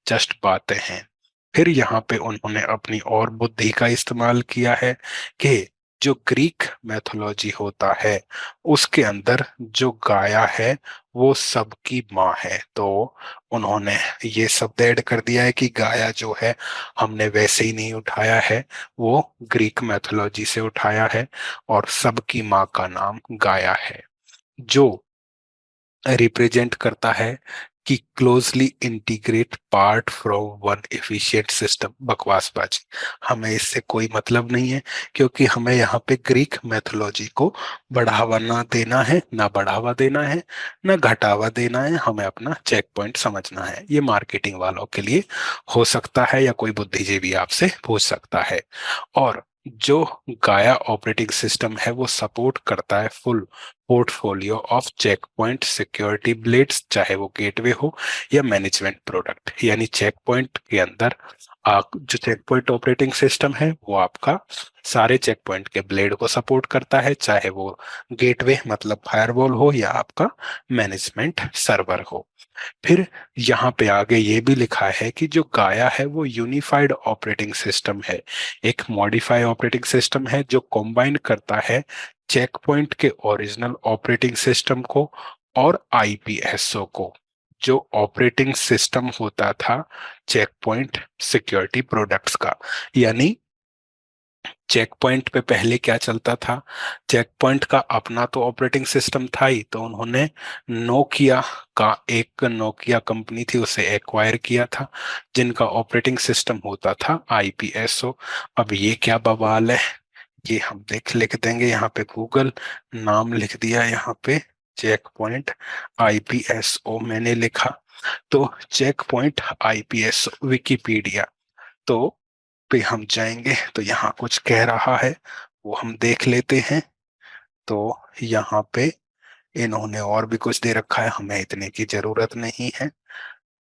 जस्ट बातें हैं। फिर यहाँ पे उन्होंने अपनी और बुद्धि का इस्तेमाल किया है कि जो ग्रीक मैथोलॉजी होता है उसके अंदर जो गाया है वो सबकी माँ है। तो उन्होंने ये शब्द ऐड कर दिया है कि गाया जो है हमने वैसे ही नहीं उठाया है, वो ग्रीक मैथोलॉजी से उठाया है, और सबकी माँ का नाम गाया है। जो रिप्रेजेंट करता है कि closely integrate part from one efficient system. बकवासबाजी, हमें इससे कोई मतलब नहीं है, क्योंकि हमें यहाँ पे ग्रीक मैथोलॉजी को बढ़ावा ना देना है, ना बढ़ावा देना है, ना घटावा देना है। हमें अपना चेक पॉइंट समझना है। ये मार्केटिंग वालों के लिए हो सकता है, या कोई बुद्धिजीवी आपसे पूछ सकता है। और जो गाया ऑपरेटिंग सिस्टम है वो सपोर्ट करता है full portfolio of check point security blades, चाहे वो गेटवे हो या मैनेजमेंट प्रोडक्ट। यानी चेक पॉइंट के अंदर आप जो चेक पॉइंट ऑपरेटिंग सिस्टम है वो आपका सारे चेक पॉइंट के ब्लेड को सपोर्ट करता है, चाहे वो गेटवे मतलब फायरवॉल हो या आपका मैनेजमेंट सर्वर हो। फिर यहाँ पे आगे ये भी लिखा है कि जो गाया है वो यूनिफाइड ऑपरेटिंग सिस्टम है, एक मॉडिफाई ऑपरेटिंग सिस्टम है जो कंबाइन करता है चेक पॉइंट के ओरिजिनल ऑपरेटिंग सिस्टम को और आईपीएसओ को, जो ऑपरेटिंग सिस्टम होता था चेक पॉइंट सिक्योरिटी प्रोडक्ट्स का। यानी चेक पॉइंट पे पहले क्या चलता था, चेक पॉइंट का अपना तो ऑपरेटिंग सिस्टम था ही, तो उन्होंने नोकिया का, एक नोकिया कंपनी थी उसे एक्वायर किया था, जिनका ऑपरेटिंग सिस्टम होता था आईपीएसओ। अब ये क्या बवाल है, ये हम लिख देंगे यहाँ पे, गूगल नाम लिख दिया यहाँ पे, चेक पॉइंट आईपीएसओ मैंने लिखा। तो चेक पॉइंट आईपीएसओ विकिपीडिया तो पे हम जाएंगे तो यहाँ कुछ कह रहा है, वो हम देख लेते हैं। तो यहाँ पे इन्होंने और भी कुछ दे रखा है, हमें इतने की जरूरत नहीं है।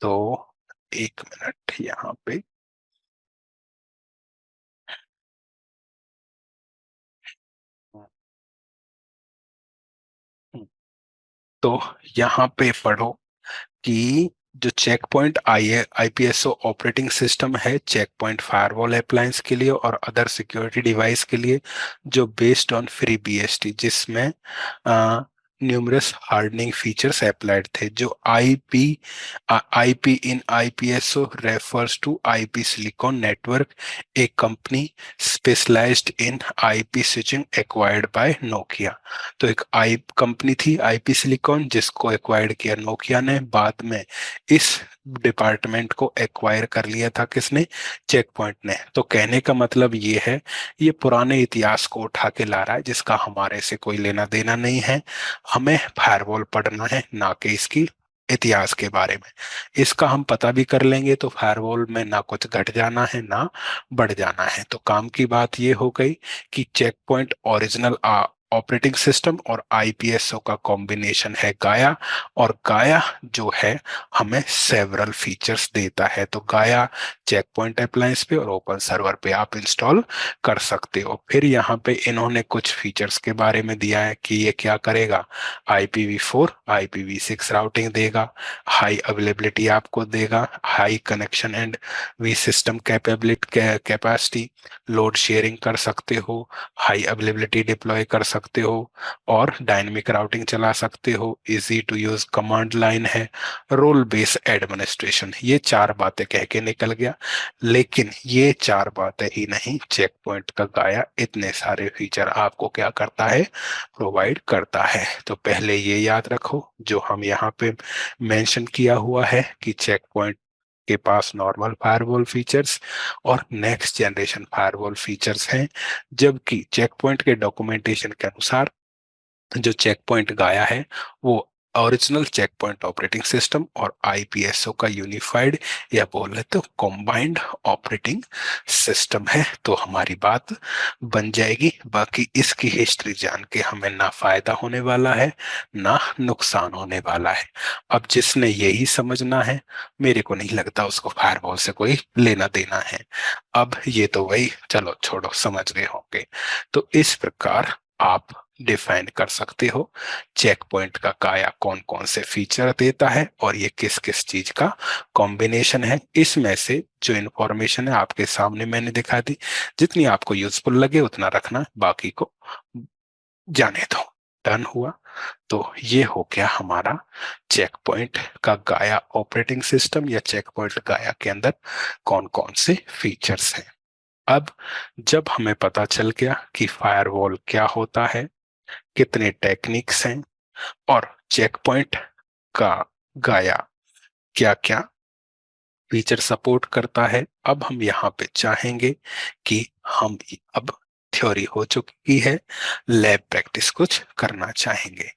तो एक मिनट यहाँ पे, तो यहाँ पे पढ़ो कि जो check point IPSO operating system है चेक पॉइंट फायरवॉल अप्लायंस के लिए और अदर सिक्योरिटी डिवाइस के लिए, जो बेस्ड ऑन फ्री बीएसटी, जिसमें न्यूमरस हार्डनिंग फीचर्स अप्लाइड थे। जो IP in IPSO refers to IP silicon network, a company specialized in IP switching acquired by Nokia. तो एक आई कंपनी थी आईपी सिलिकॉन, जिसको एक्वायर्ड किया नोकिया ने, बाद में इस डिपार्टमेंट को एक्वायर कर लिया था किसने, चेक पॉइंट ने। तो कहने का मतलब ये है, ये पुराने इतिहास को उठा के ला रहा है, जिसका हमारे से कोई लेना देना नहीं है। हमें फायरवॉल पढ़ना है, ना कि इसकी इतिहास के बारे में। इसका हम पता भी कर लेंगे तो फायरवॉल में ना कुछ घट जाना है ना बढ़ जाना है। तो काम की बात ये हो गई कि check point original operating system और आईपीएसओ का कॉम्बिनेशन है गाया, और गाया जो है हमें सेवरल फीचर्स देता है। तो गाया चेक पॉइंट अप्लायंस पे और ओपन सर्वर पे आप इंस्टॉल कर सकते हो। फिर यहाँ पे इन्होंने कुछ फीचर्स के बारे में दिया है कि ये क्या करेगा, IPv4 IPv6 राउटिंग देगा, हाई अवेलेबिलिटी आपको देगा, high connection and V system capability capacity, load sharing कर सकते हो, हाई अवेलेबिलिटी डिप्लॉय कर सकते हो, और डायनेमिक राउटिंग चला सकते हो, easy to use command line है, रोल बेस एडमिनिस्ट्रेशन। ये चार बातें कह के निकल गया, लेकिन ये चार बातें ही नहीं, चेक पॉइंट का गाया इतने सारे फीचर आपको क्या करता है, प्रोवाइड करता है। तो पहले ये याद रखो जो हम यहाँ पे मेंशन किया हुआ है कि चेक पॉइंट के पास नॉर्मल फायरवॉल फीचर्स और नेक्स्ट जनरेशन फायरवॉल फीचर्स हैं, जबकि चेक पॉइंट के डॉक्यूमेंटेशन के अनुसार जो चेक पॉइंट गाया है वो original check point operating system और आईपीएसओ का यूनिफाइड, या बोले तो कॉम्बाइंड ऑपरेटिंग सिस्टम है। तो हमारी बात बन जाएगी। बाकी इसकी हिस्ट्री जान के हमें ना फायदा होने वाला है ना नुकसान होने वाला है। अब जिसने यही समझना है, मेरे को नहीं लगता उसको फायरवॉल से कोई लेना देना है। अब ये तो वही, चलो छोड़ो, समझ गए होंगे। तो इस प्रकार आप डिफाइन कर सकते हो चेक पॉइंट का काया कौन कौन से फीचर देता है और ये किस किस चीज का कॉम्बिनेशन है। इसमें से जो इंफॉर्मेशन है आपके सामने मैंने दिखा दी, जितनी आपको यूजफुल लगे उतना रखना, बाकी को जाने दो। डन हुआ। तो ये हो गया हमारा चेक पॉइंट का गाया ऑपरेटिंग सिस्टम, या चेक पॉइंट गाया के अंदर कौन कौन से फीचर्स हैं। अब जब हमें पता चल गया कि फायरवॉल क्या होता है, कितने टेक्निक्स हैं, और चेक पॉइंट का गाया क्या क्या फीचर सपोर्ट करता है। अब हम यहाँ पे चाहेंगे कि हम अब थ्योरी हो चुकी है, लैब प्रैक्टिस कुछ करना चाहेंगे।